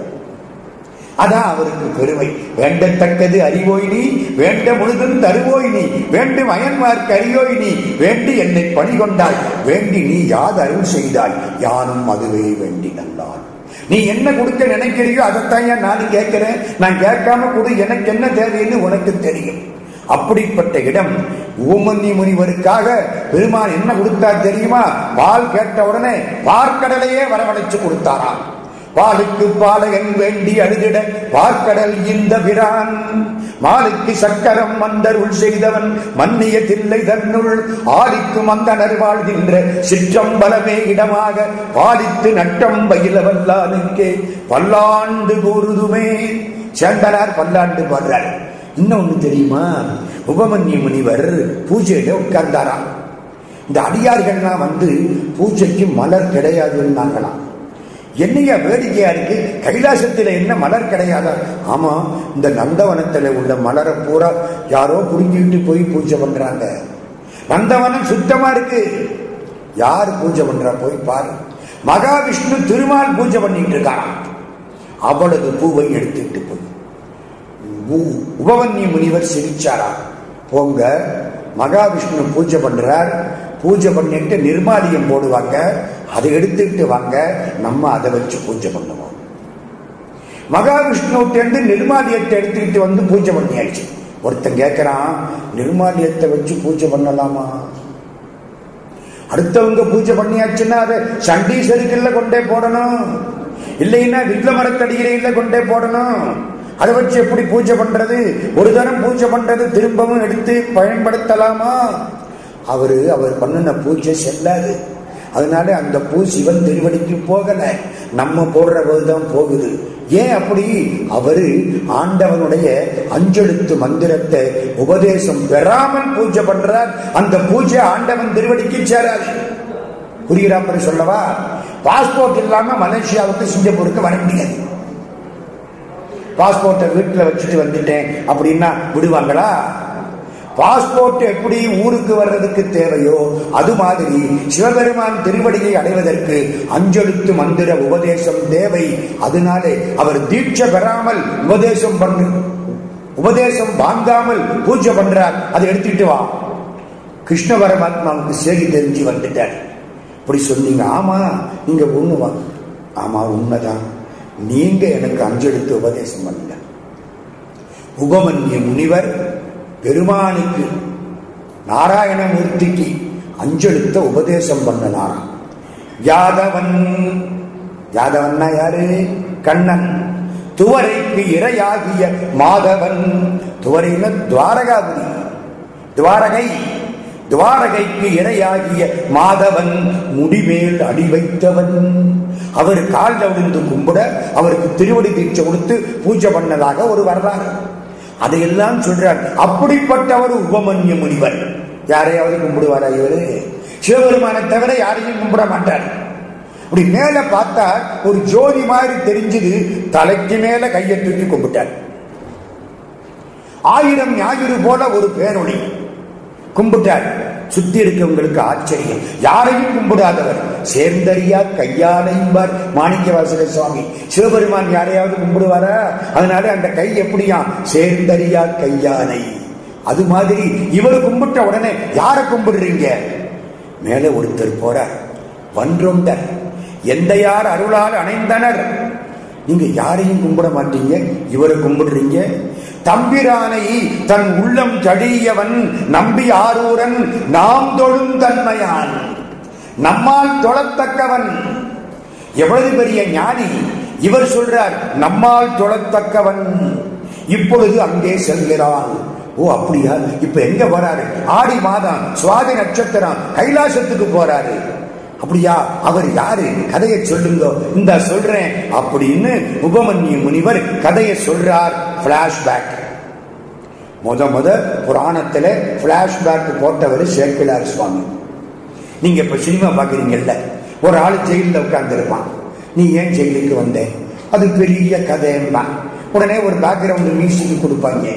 அதான் அவருக்கு பெருமை. வேண்டத்தக்கது அறிவோய் நீ, வேண்ட முழுதும் தருவோய் நீ, வேண்டும் அயன்மார்க்கு அறியோய் நீ, வேண்டி என்னை பணி கொண்டாய், வேண்டி நீ யாது அருள் செய்தாய், யானும் அதுவே வேண்டி நல்லான். நீ என்ன கொடுக்க நினைக்கிறியோ அதைத்தான் நானும் கேட்கிறேன். நான் கேட்காம கொடு, எனக்கு என்ன தேவைன்னு உனக்கு தெரியும். அப்படிப்பட்ட இடம். உபமன்ய முனிவருக்காக பெருமான் என்ன கொடுத்தார் தெரியுமா? பால் கேட்ட உடனே பார்க்கடலையே வரவழைச்சு கொடுத்தாராம். பாலுக்கு பாலகன் வேண்டி அழுதிட பார்க்கடல் இந்த பிரான், மாலுக்கு சக்கரம் மந்தருள் செய்தவன் மன்னிய தில்லை தன்னுள், ஆலிக்கும் அந்தனர் வாழ்கின்ற சிற்றம்பலமே இடமாக, பாலித்து நட்டம் பயில வல்லானுக்கே பல்லாண்டு கூறுதுமே. சேந்தனார் பல்லாண்டு பாடுறார். இன்னொன்னு தெரியுமா? உபமன்ய முனிவர் பூஜையில உட்கார்ந்தாராம். இந்த அடியார்கள்லாம் வந்து பூஜைக்கு மலர் கிடையாதுன்னாங்களாம். என்னையா வேடிக்கையா இருக்கு, கைலாசத்துல என்ன மலர் கிடையாதா? ஆமா, இந்த நந்தவனத்துல உள்ள மலரை பூரா யாரோ புரிஞ்சுக்கிட்டு போய் பூஜை பண்றாங்க. நந்தவனம் சுத்தமா இருக்கு. யார் பூஜை பண்றா போய் பாரு. மகாவிஷ்ணு திருமால் பூஜை பண்ணிட்டு இருக்காராம். அவ்வளவு பூவை எடுத்துட்டு போய் உபமன்ய முனிவர் சிரிச்சாரா. போங்க, மகாவிஷ்ணு பூஜை பண்றார், பூஜை பண்ணிட்டு நிர்மாலியம் போடுவாங்க, அதை எடுத்துட்டு வாங்க, நம்ம அதை வச்சு பூஜை பண்ணுவோம். மகாவிஷ்ணு நிர்மாலியத்தை எடுத்துக்கிட்டு வந்து பூஜை பண்ணியாச்சு. ஒருத்தன் கேட்கிறான், நிர்மாலியத்தை வச்சு பூஜை பண்ணலாமா? அடுத்தவங்க பூஜை பண்ணியாச்சுன்னா அதை சண்டீசருக்குள்ள கொண்டே போடணும், இல்லைன்னா வில்ல மரத்தடியில கொண்டே போடணும். அதை வச்சு எப்படி பூஜை பண்றது? ஒரு தரம் பூஜை பண்றது திரும்பவும் எடுத்து பயன்படுத்தலாமா? அவர் பண்ணின பூஜை செல்லாது. அதனால அந்த பூ சிவன் திருவடிக்கு போகல, நம்ம போடுற போதுதான் போகுது. ஏன் அப்படி? அவரு ஆண்டவனுடைய அஞ்செழுத்து மந்திரத்தை உபதேசம் பெறாமல் பூஜை பண்றார். அந்த பூஜை ஆண்டவன் திருவடிக்கு சேராது. புரிகிறாப்படி சொல்லவா? பாஸ்போர்ட் இல்லாம மலேசியாவுக்கு சிங்கப்பூருக்கு வர முடியாது. பாஸ்போர்ட்டை வீட்டுல வச்சுட்டு வந்துட்டேன் அப்படின்னா விடுவாங்களா? பாஸ்போர்ட் எப்படி ஊருக்கு வர்றதுக்கு தேவையோ அது மாதிரி சிவபெருமான் திருவடியை அடைவதற்கு அஞ்செழுத்து மந்திர உபதேசம் தேவை. அதனாலே அவர் தீட்சை பெறாமல் உபதேசம் வாங்காமல் பூஜை பண்றார். அதை எடுத்துட்டு வா. கிருஷ்ண பரமாத்மாவுக்கு செய்தி தெரிஞ்சு வந்துட்டார். இப்படி சொன்னீங்க. ஆமா, நீங்க ஒண்ணுவா? ஆமா, உண்மைதான். நீங்க எனக்கு அஞ்செழுத்து உபதேசம் பண்ணல. உபமன்ய முனிவர் பெருமானுக்கு நாராயணமூர்த்திக்கு அஞ்செழுத்த உபதேசம் பண்ணனாராம். யாதவன்னா யாரு? கண்ணன். துவரைக்கு இரையாகிய மாதவன். துவரையில துவாரகாபுரி, துவாரகைக்கு இரையாகிய மாதவன் முடிமேல் அடி வைத்தவன். அவர் கால் விழுந்து கும்பிட அவருக்கு திருவடி தீட்சை கொடுத்து பூஜை பண்ணதாக ஒரு வரலாறு. அதையெல்லாம் சொல்றார். அப்படிப்பட்டவர் உபமன்ய முனிவர். யாரையாவது கும்பிடுவாரா? இவரு சிவபெருமானை தவிர யாரையும் கும்பிட மாட்டார். அப்படி மேல பார்த்தா ஒரு ஜோதி மாதிரி தெரிஞ்சது. தலைக்கு மேல கையை தூக்கி கும்பிட்டார். 1000 ஞாயிறு போல ஒரு பேரொளி கும்பிட்டார். சுத்தி இருக்கவங்களுக்கு ஆச்சரியம். யாரையும் கும்பிடாதவர். சேர்ந்தறியா கையானைம்பார் மாணிக்கவாசகர் சுவாமி. சிவபெருமான் யாரையாவது கும்பிடுவாரா? அதனால அந்த கை எப்படியா? சேர்ந்தறியா கையானை. அது மாதிரி இவர் கும்பிட்ட உடனே யாரை கும்பிடுறீங்க? மேல ஒருத்தர் போறார். வன்றொண்டர் எந்த யார் அருளால் அணைந்தனர். நீங்க யாரையும் கும்பிட மாட்டீங்க, இவரை கும்பிடுறீங்க. தம்பிரானை தன் உள்ளம் தடியவன் நம்பி ஆரூரன் நாம் தொழும் தன்மையான். நம்மால் தொழத்தக்கவன். எவ்வளவு பெரிய ஞானி! இவர் சொல்றார் நம்மால் தொழத்தக்கவன். இப்பொழுது அங்கே செல்கிறான். ஓ அப்படியா? இப்ப எங்க போறாரு? ஆடி மாதம் சுவாதி நட்சத்திரம் கைலாசத்துக்கு போறாரு. அப்படியா? அவர் யாரு? கதையை சொல்லுங்க. இந்த சொல்றேன் அப்படின்னு உபமன்யு முனிவர் கதையை சொல்றார். பிளாஷ்பேக். முத புராணத்துல பிளாஷ்பேக் போட்டவர் சேக்கிழார் சுவாமி. நீங்க இப்ப சினிமா பாக்குறீங்கல்ல, ஒரு ஆளு ஜெயில உட்கார்ந்து இருப்பான். நீ ஏன் ஜெயிலுக்கு வந்த? அது பெரிய கதைன்னா உடனே ஒரு பேக்ரவுண்ட் மியூசிக் கொடுப்பாங்க.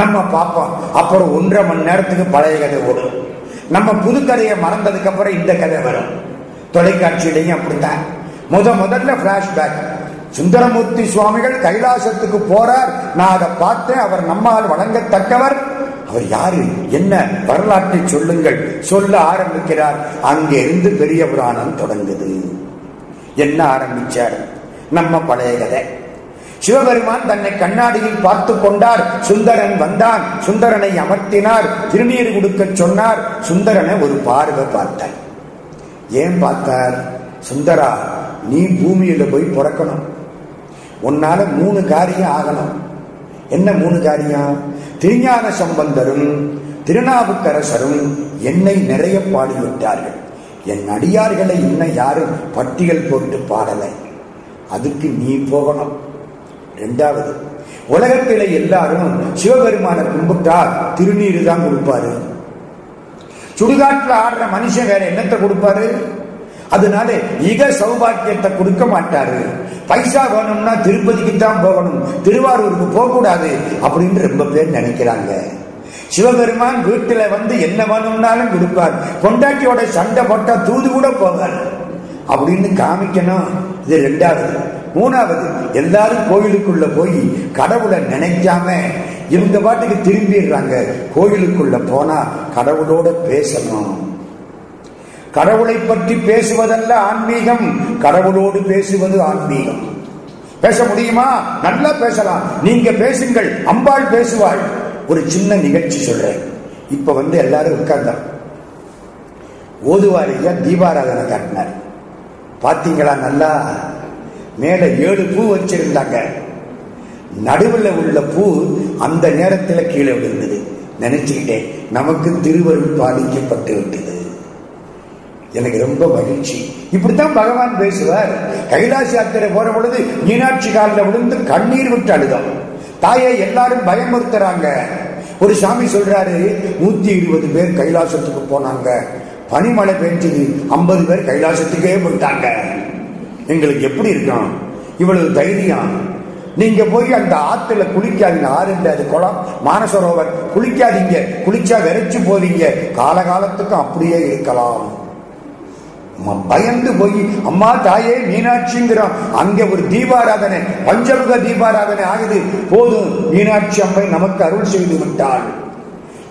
நம்ம பார்ப்போம். அப்புறம் 1.5 மணி நேரத்துக்கு பழைய கதை ஓடும். நம்ம புது கதையை மறந்ததுக்கு அப்புறம் இந்த கதை வரும். தொலைக்காட்சியிலையும் அப்படித்தான். முதல்ல பிளாஷ்பேக். சுந்தரமூர்த்தி சுவாமிகள் கைலாசத்துக்கு போறார். நான் அதை பார்த்தேன். அவர் நம்மால் வழங்கத்தக்கவர். அவர் யாரு, என்ன வரலாற்றை சொல்லுங்கள். சொல்ல ஆரம்பிக்கிறார். அங்கே இருந்து பெரிய புராணம் தொடங்குது. என்ன ஆரம்பிச்சார்? நம்ம பழைய கதை. சிவபெருமான் தன்னை கண்ணாடியில் பார்த்து கொண்டார். சுந்தரன் வந்தான். சுந்தரனை அமர்த்தினார். திருநீர் கொடுக்க சொன்னார். சுந்தரனை ஒரு பார்வை பார்த்தார். ஏன் பார்த்தார்? சுந்தரா, நீ பூமியில போய் பிறக்கணும். உன்னால 3 காரியம் ஆகணும். என்ன 3 காரியம்? திருஞான சம்பந்தரும் திருநாவுக்கரசரும் என்னை நிறைய பாடிவிட்டார்கள். என் அடியார்களை இன்னும் யாரும் பட்டியல் போட்டு பாடலை. அதுக்கு நீ போகணும். 2வது, உலகத்தில எல்லாரும் சிவபெருமான கும்பிட்டா திருநீரு தான் கொடுப்பாரு. சுடுகாட்டுல ஆடுற மனுஷன் வேற என்னத்தை கொடுப்பாரு? அதனால இக சௌபாக்கியத்தை கொடுக்க மாட்டாரு. பைசா வேணும்னா திருப்பதிக்கு தான் போகணும், திருவாரூருக்கு போக கூடாது அப்படின்னு ரொம்ப பேர் நினைக்கிறாங்க. சிவபெருமான் வீட்டுல வந்து என்ன வேணும்னாலும் கொடுப்பார். பொண்டாட்டியோட சண்டை போட்டா தூது கூட போவார் அப்படின்னு காமிக்கணும். இது 2வது. 3வது, எல்லாரும் கோயிலுக்குள்ள போய் கடவுளை நினைக்காம இவங்க பாட்டுக்கு திரும்பிடுறாங்க. கோயிலுக்குள்ள போனா கடவுளோட பேசணும். கடவுளை பற்றி பேசுவதல்ல ஆன்மீகம், கடவுளோடு பேசுவது ஆன்மீகம். பேச முடியுமா? நல்லா பேசலாம். நீங்க பேசுங்கள், அம்பாள் பேசுவாள். ஒரு சின்ன நிகழ்ச்சி சொல்றேன். இப்ப வந்து எல்லாரும் உட்கார்ந்தார். ஓதுவாரியா தீபாராதனை காட்டினார். பாத்தீங்களா? நல்லா மேல 7 பூ வச்சிருந்தாங்க. நடுவில் உள்ள பூ அந்த நேரத்தில் கீழே விழுந்தது. நினைச்சுக்கிட்டேன், நமக்கு திருவருள் பாதிக்கப்பட்டு விட்டது. எனக்கு ரொம்ப மகிழ்ச்சி. இப்படித்தான் பகவான் பேசுவார். கைலாச யாத்திரை போற பொழுது மீனாட்சி காலில் விழுந்து கண்ணீர் விட்டு அழுதோம். தாயை எல்லாரும் பயமுறுத்துறாங்க. ஒரு சாமி சொல்றாரு, 120 பேர் கைலாசத்துக்கு போனாங்க. பனிமழை பெஞ்சது, 50 பேர் கைலாசத்துக்கே போயிட்டாங்க. எங்களுக்கு எப்படி இருக்கும் இவ்வளவு தைரியம்? நீங்க போய் அந்த ஆத்துல குளிக்காதீங்க. ஆறு இல்லை, அது குளம், மானசரோவர். குளிக்காதீங்க. குளிச்சா விரைச்சு போவீங்க. காலகாலத்துக்கும் அப்படியே இருக்கலாம். பயந்து போய் அம்மா தாயே மீனாட்சிங்கிறோம். அங்க ஒரு தீபாராதனை, பஞ்சமுக தீபாராதனை ஆகுது. போதும், மீனாட்சி அம்மை நமக்கு அருள் செய்து விட்டாள்.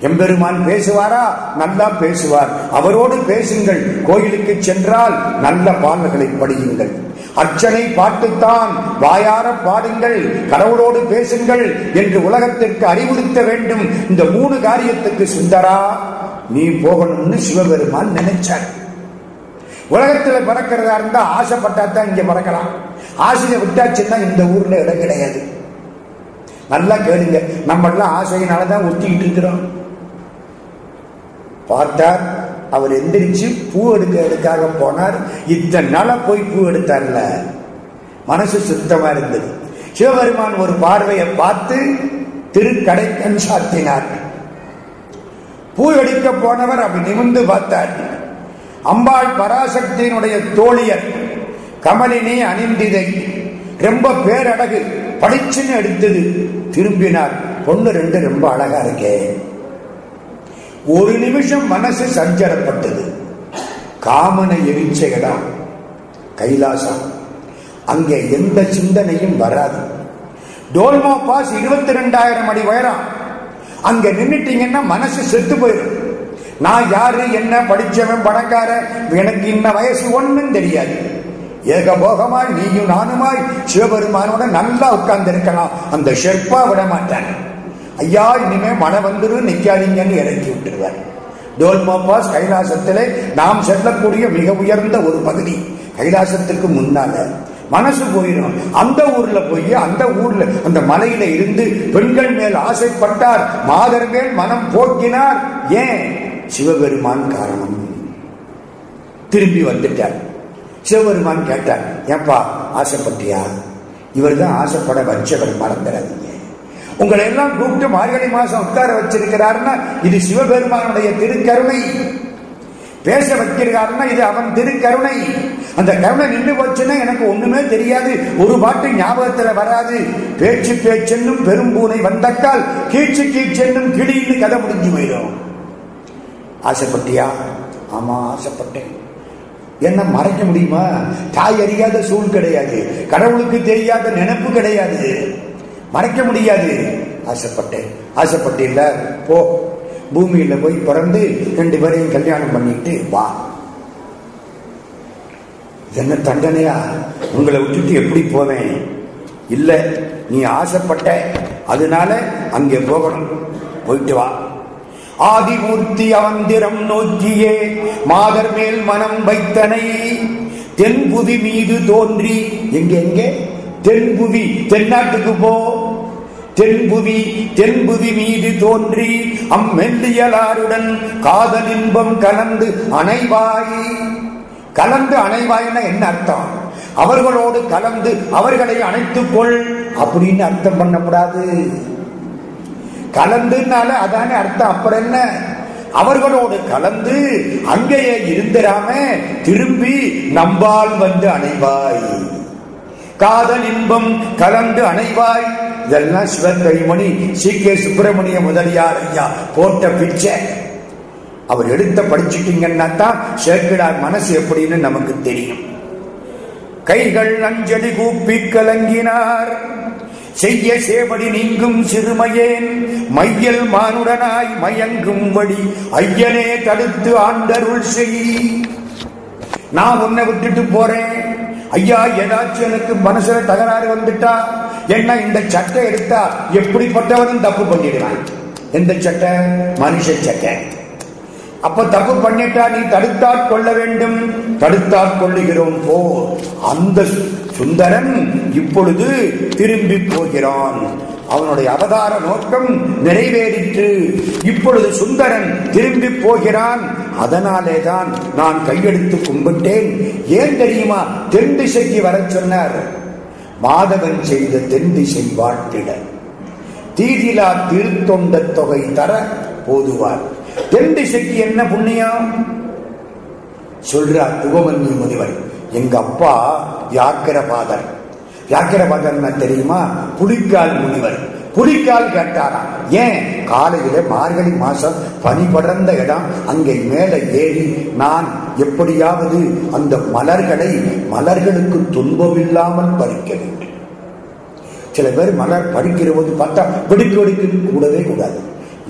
எம்பெருமான் பேசுவாரா? நல்லா பேசுவார். அவரோடு பேசுங்கள். கோயிலுக்கு சென்றால் நல்ல பாடல்களை படியுங்கள். அர்ச்சனை பாட்டுத்தான், வாயார பாடுங்கள், கடவுளோடு பேசுங்கள் என்று உலகத்திற்கு அறிவுறுத்த வேண்டும். இந்த 3 காரியத்துக்கு சுந்தரா நீ போகணும்னு சிவபெருமான் நினைச்சார். உலகத்துல பறக்கிறதா இருந்தா ஆசைப்பட்டாதான் இங்க பறக்கலாம். ஆசையை விட்டாச்சுன்னா இந்த ஊர்ல இடம் கிடையாது. நல்லா கேளுங்க. நம்ம எல்லாம் ஆசையினாலதான் ஒத்திக்கிட்டு இருக்கிறோம். பார்த்தார், அவர் எந்திரிச்சு பூ எடுக்கிறதுக்காக போனார். இத்தனை நாளா போய் பூ எடுத்தார்ல, மனசு சுத்தமா இருந்தது. சிவபெருமான் ஒரு பார்வையை பார்த்து திருக்கடைக்கண் சாத்தினார். பூ எடுக்க போனவர் அப்படி நிமிர்ந்து பார்த்தார். அம்பாள் பராசக்தியினுடைய தோழியர் கமலினி அணிந்திதை ரொம்ப பேரழகு, படிச்சுன்னு எடுத்தது. திரும்பினார், பொண்ணு ரெண்டு ரொம்ப அழகா இருக்கே. ஒரு நிமிஷம் மனசு சஞ்சலப்பட்டது. காமனை எரிச்ச இடம் கைலாசம், அங்கே எந்த சிந்தனையும் வராது. டோல்மா பாஸ் 22,000 அடி உயரம். அங்க நின்னுட்டீங்கன்னா மனசு செத்து போயிடும். நான் யாரு, என்ன படிச்சவன், பணக்கார, எனக்கு இன்ன வயசு ஒண்ணும் தெரியாது. ஏகபோகமாய் நீயும் நானுமாய் சிவபெருமானோட நல்லா உட்கார்ந்து இருக்கலாம். அந்த ஷெர்பா விட மாட்டான். ஐயா இனிமே மழை வந்துடும் நிக்காதீங்கன்னு இறக்கி விட்டுருவார். டோல்மா பாஸ் கைலாசத்திலே நாம் செல்லக்கூடிய மிக உயர்ந்த ஒரு பகுதி. கைலாசத்துக்கு முன்னால மனசு போயிடும். அந்த ஊர்ல போய் அந்த ஊர்ல அந்த மலையில இருந்து பெண்கள் மேல் ஆசைப்பட்டார், மாதர் மேல் மனம் போக்கினார். ஏன்? சிவபெருமான் காரணம். திரும்பி வந்துட்டார். சிவபெருமான் கேட்டார், ஏப்பா ஆசைப்பட்டியா? இவர் தான் ஆசைப்பட வச்சவர், மறந்துடாதீங்க. உங்களை எல்லாம் கூப்பிட்டு மார்கழி மாசம் உட்கார வச்சிருக்கிறாருன்னா இது சிவபெருமானுடைய திருக்கருணை. பேச வைக்கிறாருன்னா இது அவன் திருக்கருணை. அந்த கருணை நின்று போச்சுன்னா எனக்கு ஒண்ணுமே தெரியாது, ஒரு பாட்டு ஞாபகத்துல வராது. பேச்சு பேச்சென்னும் பெரும்பூனை வந்தக்கால் கீச்சு கீச்சென்னும் கிளின்னு கதை முடிஞ்சு போயிடும். ஆசைப்பட்டியா? ஆமா ஆசைப்பட்டேன். என்ன மறைக்க முடியுமா? தாய் அறியாத சூழ் கிடையாது, கடவுளுக்கு தெரியாத நினைப்பு கிடையாது, மறைக்க முடியாது. ஆசைப்பட்டேன். ஆசைப்பட்டீல்ல, போ பூமியில போய் பிறந்து 2 பேரையும் கல்யாணம் பண்ணிட்டு வா. என்ன தண்டனையா? உங்களை விட்டுட்டு எப்படி போவேன்? இல்ல, நீ ஆசைப்பட்ட, அதனால அங்கே போகணும், போயிட்டு வா. ஆதிமூர்த்தி அவந்திரம் நோக்கியே மாதர் மேல் மனம் வைத்தனை தென்புவி மீது தோன்றி. எங்கே? தென்புவி, தென்னாட்டுக்கு போ. தென்புவி மீது தோன்றி அம்மெல்லியலாருடன் காதல் இன்பம் கலந்து அணைவாய். கலந்து அணைவாய்னா என்ன அர்த்தம்? அவர்களோடு கலந்து அவர்களை அணைத்துக் கொள் அப்படின்னு அர்த்தம் பண்ணக்கூடாது. கலந்துனால அதானே அர்த்தம். அப்புறம் என்ன? அவர்களோடு கலந்து அங்கேயே இருந்திராம திரும்பி நம்பால் வந்து அணைவாய். காதல் இன்பம் கலந்து அணைவாய். இதெல்லாம் சிவகரிமணி சி.கே. சுப்பிரமணிய முதலியார் ஐயா போட்ட பிச்சை. அவர் எடுத்த படிச்சுட்டீங்கன்னா தான் சேக்கிழார் மனசு எப்படின்னு நமக்கு தெரியும். கைகள் அஞ்சலி கூப்பி கலங்கினார். செய்ய சேவடி நீங்கும் சிறுமையேன் மையல் மானுடனாய் மயங்கும் வழி ஐயனே தடுத்து ஆண்டருள் செய். நான் உன்னை விட்டுட்டு போறேன் ஐயா, ஏதாச்சும் எனக்கு மனசுல தகராறு வந்துட்டா என்ன இந்த சட்டை எடுத்தா எப்படிப்பட்டவனும் தப்பு பண்ணிடுவான். எந்த சட்டை? மனுஷ சட்டை. அப்ப தப்பு பண்ணிட்டா நீ தடுத்தாற் கொள்ள வேண்டும். தடுத்தாற் கொள்ளுகிறோம் போ. அந்த சுந்தரன் இப்பொழுது திரும்பி போகிறான். அவனுடைய அவதார நோக்கம் நிறைவேறிற்று. இப்பொழுது சுந்தரன் திரும்பி போகிறான். அதனாலேதான் நான் கையெடுத்து கும்பிட்டேன். ஏன் தெரியுமா? தென் திசைக்கு வர சொன்னார். மாதவன் செய்த தென் திசை வாழ்த்திட தீதிலா திருத்தொண்ட தொகை தர போதுவார். தென் திசைக்கு என்ன புண்ணியம் சொல்றார் உபமன்யு முனிவர். எங்க அப்பா வியாக்கிரபாதர். வியாக்கிரபாதர் தெரியுமா? புலிக்கால் முனிவர். புலிக்கால் கேட்டாரா? ஏன்? காலையில மார்கழி மாசம் பனி படர்ந்த இடம், அங்கே மேல ஏறி நான் எப்படியாவது அந்த மலர்களுக்கு துன்பமில்லாமல் பறிக்க வேண்டும். சில பேர் மலர் பறிக்கிற போது பார்த்தா வெடிக்க கூடவே கூடாது.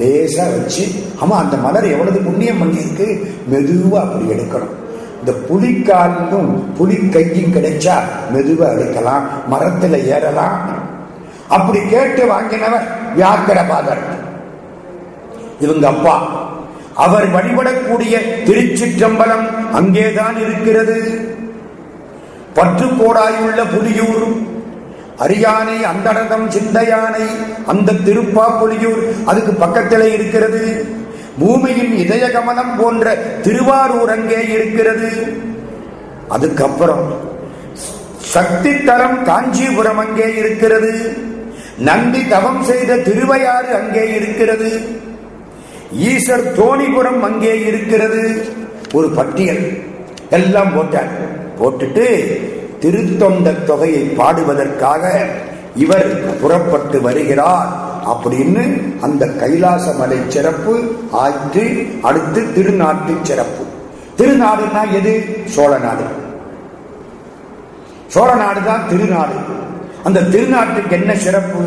லேசா வச்சு, ஆமா அந்த மலர் எவ்வளவு புண்ணியம் பண்ணிருக்கு, மெதுவா அப்படி எடுக்கணும். இந்த புலிக்காலும் புலி கையும் கிடைச்சா மெதுவா எடுக்கலாம், மரத்துல ஏறலாம். அப்படி கேட்டு வாங்கினவர் வியாக்கிரபாதர். இவங்க அப்பா. அவர் வழிபடக்கூடிய திருச்சிற்றம்பலம் அங்கேதான் இருக்கிறது. பற்றுக்கோடாயுள்ள புலியூர், அரியானை அந்தடதம் சிந்தையானை அந்த திருப்பாப்புலியூர் அதுக்கு பக்கத்திலே இருக்கிறது. பூமியின் இதய கமலம் போன்ற திருவாரூர் அங்கே இருக்கிறது. அதுக்கப்புறம் சக்தி தலம் காஞ்சிபுரம் அங்கே இருக்கிறது. நந்தி தவம் செய்த திருவையாறு அங்கே இருக்கிறது. ஈசர் தோணிபுரம் அங்கே இருக்கிறது. ஒரு பட்டியல் எல்லாம் போட்டார். போட்டுட்டு திருத்தொண்ட தொகையை பாடுவதற்காக இவர் புறப்பட்டு வருகிறார் அப்படின்னு அந்த கைலாச மலை சிறப்பு ஆற்று. அடுத்து திருநாட்டு சிறப்பு. திருநாடுனா எது? சோழ நாடு. சோழ நாடு தான் திருநாடு. அந்த திருநாட்டுக்கு என்ன சிறப்பு?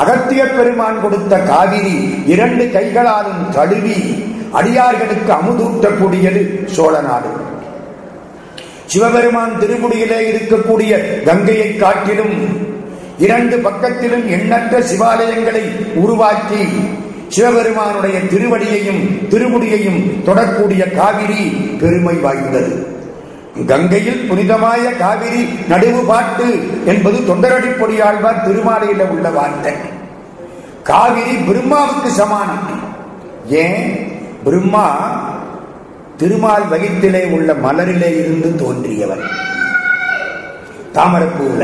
அகத்திய பெருமான் கொடுத்த காவிரி 2 கைகளாலும் தழுவி அடியார்களுக்கு அமுதூட்டக்கூடியது சோழ நாடு. சிவபெருமான் திருமுடியிலே இருக்கக்கூடிய கங்கையை காட்டிலும் 2 பக்கத்திலும் எண்ணற்ற சிவாலயங்களை உருவாக்கி சிவபெருமானுடைய திருவடியையும் திருமுடியையும் தொடக்கூடிய காவிரி பெருமை வாய்ந்தது. கங்கையில் புனிதமாய காவிரி நடுவு பாட்டு என்பது தொண்டரடிப்பொடியாழ்வார் திருமாலையில உள்ள வார்த்தை. காவிரி பிரம்மாவுக்கு சமானம். ஏன்? பிரம்மா திருமால் வயிற்றிலே உள்ள மலரிலே இருந்து தோன்றியவர், தாமரைப்பூல.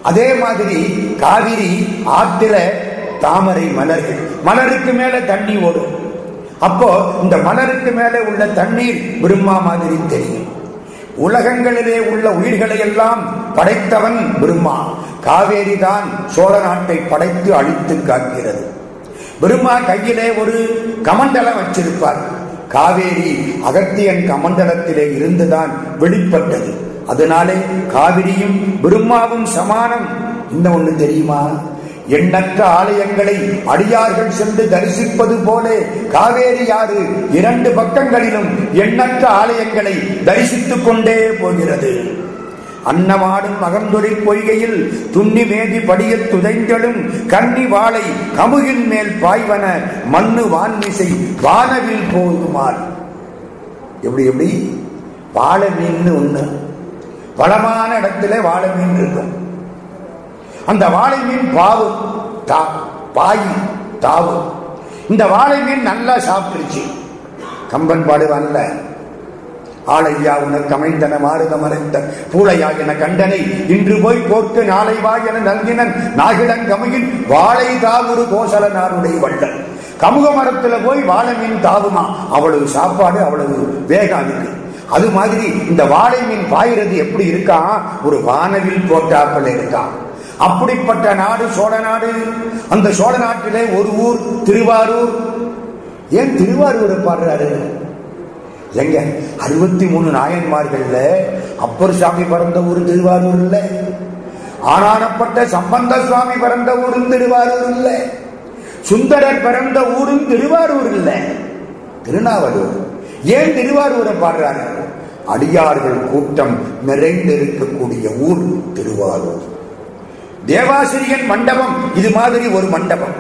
அதே மாதிரி காவிரி ஆற்றில தாமரை மலர்கள், மலருக்கு மேல தண்ணி ஓடும். அப்போ இந்த மலருக்கு மேலே உள்ள தண்ணீர் பிரம்மா மாதிரி தெரியும். உலகங்களிலே உள்ள உயிர்களை எல்லாம் படைத்தவன் பிரம்மா. காவேரி தான் சோழ நாட்டை படைத்து அழித்து காக்கிறது. பிரம்மா கையிலே ஒரு கமண்டலம் வச்சிருப்பார். காவேரி அகத்தியன் கமண்டலத்திலே இருந்துதான் வெளிப்பட்டது. அதனாலே காவிரியும் பிரம்மாவும் சமானம். இன்னும் ஒண்ணு தெரியுமா? எண்ணற்ற ஆலயங்களை அடியார்கள் சென்று தரிசிப்பது போல காவேரி யாரு 2 பக்கங்களிலும் எண்ணற்ற ஆலயங்களை தரிசித்துக் கொண்டே போகிறது. அன்னமாடும் அகந்தொழில் பொய்கையில் துண்ணி மேதி படிய துதைந்தெழும் கன்னி வாழை கமுகின் மேல் பாய்வன மண்ணு வான்மிசை வானவில் போகுமார். எப்படி வாழை மீன் ஒண்ணு, வளமான இடத்துல வாழை மீன் இருக்கும். அந்த வாழை மீன் பாயும் தாவும். இந்த வாழை மீன் நல்லா சாப்பிட்டுருச்சு. கம்பன் பாடுவான்ல, ஆளையா உனக்கு அமைந்தன மாறுத மறைந்த பூளையா என கண்டனை இன்று போய் போர்க்கு நாளை வா என நல்கினன் நாகிழங்கமையின் வாழை தாவுரு கோசலனாருடைய வள்ளல். கமுக மரத்துல போய் வாழை மீன் தாவுமா, அவ்வளவு சாப்பாடு, அவ்வளவு வேகம் அதுக்கு. அது மாதிரி இந்த வாழை மீன் பாயிறது எப்படி இருக்கா? ஒரு வானவில் போட்டாப்பல இருக்கான். அப்படிப்பட்ட நாடு சோழ நாடு. அந்த சோழ நாட்டிலே ஒரு ஊர் திருவாரூர். ஏன் திருவாரூரை பாடுறாரு? எங்க 63 நாயன்மார்கள்ல அப்பர் சாமி பிறந்த ஊர் திருவாரூர் இல்ல, ஆனானப்பட்ட சம்பந்த சுவாமி பிறந்த ஊரும் திருவாரூர் இல்ல, சுந்தரர் பிறந்த ஊரும் திருவாரூர் இல்ல, திருநாவலூர். ஏன் திருவாரூரை பாடுறாரு? அடியார்கள் கூட்டம் நிறைந்திருக்கக்கூடிய ஊர் திருவாரூர். தேவாசிரியன் மண்டபம் இது மாதிரி ஒரு மண்டபம்.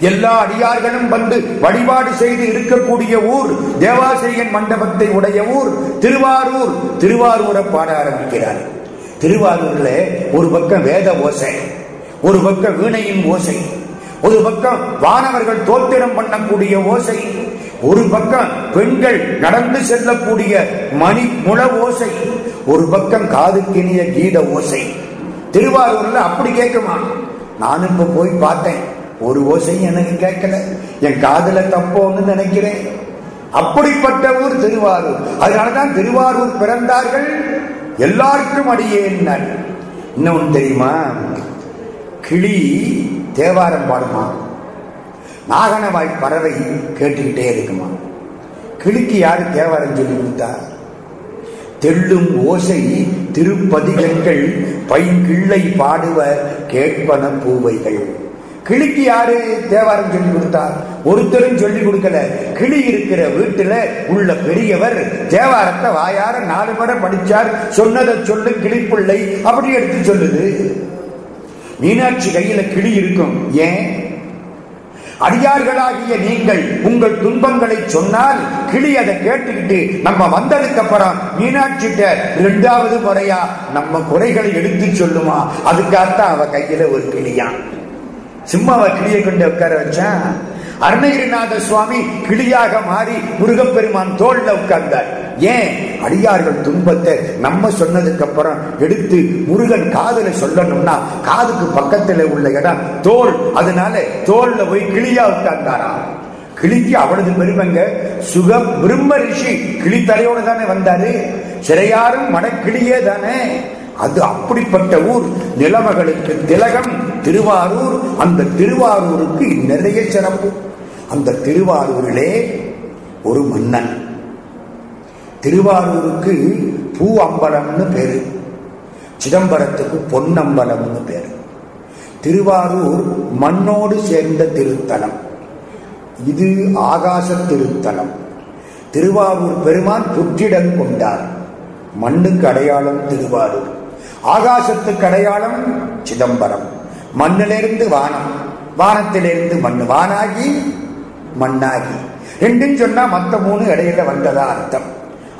எல்லா அடியார்களும் வந்து வழிபாடு செய்து இருக்கக்கூடிய ஊர் தேவாசிரியன் மண்டபத்தை உடைய ஊர் திருவாரூர். திருவாரூரை பாட ஆரம்பிக்கிறார். திருவாரூர்ல ஒரு பக்கம் வேத ஓசை, ஒரு பக்கம் வீணையின் ஓசை, ஒரு பக்கம் வானவர்கள் தோத்திரம் பண்ணக்கூடிய ஓசை, ஒரு பக்கம் பெண்கள் நடந்து செல்லக்கூடிய மணி முழ ஓசை, ஒரு பக்கம் காதுக்கினிய கீத ஓசை. திருவாரூர்ல அப்படி கேட்குமா? நான் இப்ப போய் பார்த்தேன், ஒரு ஓசையும் எனக்கு கேட்கல. என் காதுல தப்போன்னு நினைக்கிறேன். அப்படிப்பட்ட ஊர் திருவாரூர். அதனாலதான் திருவாரூர் பிறந்தார்கள் எல்லாருக்கும் அடியேன்னார். இன்னொன்னு தெரியுமா? கிளி தேவாரம் பாடுமா, நாகனவாய் பறவை கேட்டுக்கிட்டே இருக்குமா. கிளிக்கு யாரு தேவாரம் சொல்லி கொடுத்தா? தெள்ளும் ஓசை திருப்பதிகங்கள் பைங்கிள்ளை பாடுவ கேட்பன பூவைகள். கிளிக்கு யாரு தேவாரம் சொல்லி கொடுத்தார்? ஒருத்தரும் சொல்லி கொடுக்கல. கிளி இருக்கிற வீட்டுல உள்ள பெரியவர் தேவாரத்தை வாயார 4 முறை படிச்சார். சொன்னதை சொல்லு கிளிப்பிள்ளை அப்படி எடுத்து சொல்லுது. மீனாட்சி கையில கிளி இருக்கும். ஏன்? அடியார்களாகிய நீங்கள் உங்கள் துன்பங்களை சொன்னால் கிளி அதை கேட்டுக்கிட்டு நம்ம வந்ததுக்கு அப்புறம் மீனாட்சிட்ட 2வது முறையா நம்ம குறைகளை எடுத்து சொல்லுமா. அதுக்காகத்தான் அவ கையில ஒரு கிளியான். சிம்மாவை கிளியை கொண்டு உட்கார வச்சான். அருணகிரிநாத சுவாமி கிளியாக மாறி முருகப்பெருமான் தோல்ல உட்கார்ந்தார். ஏன்? அடியார்கள் துன்பத்தை நம்ம சொன்னதுக்கு அப்புறம் எடுத்து முருகன் காதுல சொல்லணும்னா காதுக்கு பக்கத்துல உள்ள இடம் தோல். அதனால தோல்ல போய் கிளியா உட்கார்ந்தாரா. கிளிக்கு அவனது பெருமைங்க. சுக பிரம்ம ரிஷி கிளி தலையோடு தானே வந்தாரு. சிறையாரும் மடக்கிளியே தானே. அது அப்படிப்பட்ட ஊர். நிலமகளுக்கு திலகம் திருவாரூர். அந்த திருவாரூருக்கு நிறைய சிறப்பு. அந்த திருவாரூரிலே ஒரு மன்னன். திருவாரூருக்கு பூ அம்பலம்னு பேரு, சிதம்பரத்துக்கு பொன்னம்பலம்னு பேரு. திருவாரூர் மண்ணோடு சேர்ந்த திருத்தலம். இது ஆகாச திருத்தலம். திருவாரூர் பெருமான் புற்றிடம் கொண்டார். மண்ணுக்கு அடையாளம் திருவாரூர், ஆகாசத்துக்கு அடையாளம் சிதம்பரம். மண்ணிலிருந்து வானம், வானத்திலிருந்து மண், வானாகி மண்ணாகி, ரெண்டும் சொன்னா மத்த 3 இடையில வந்ததா அர்த்தம்.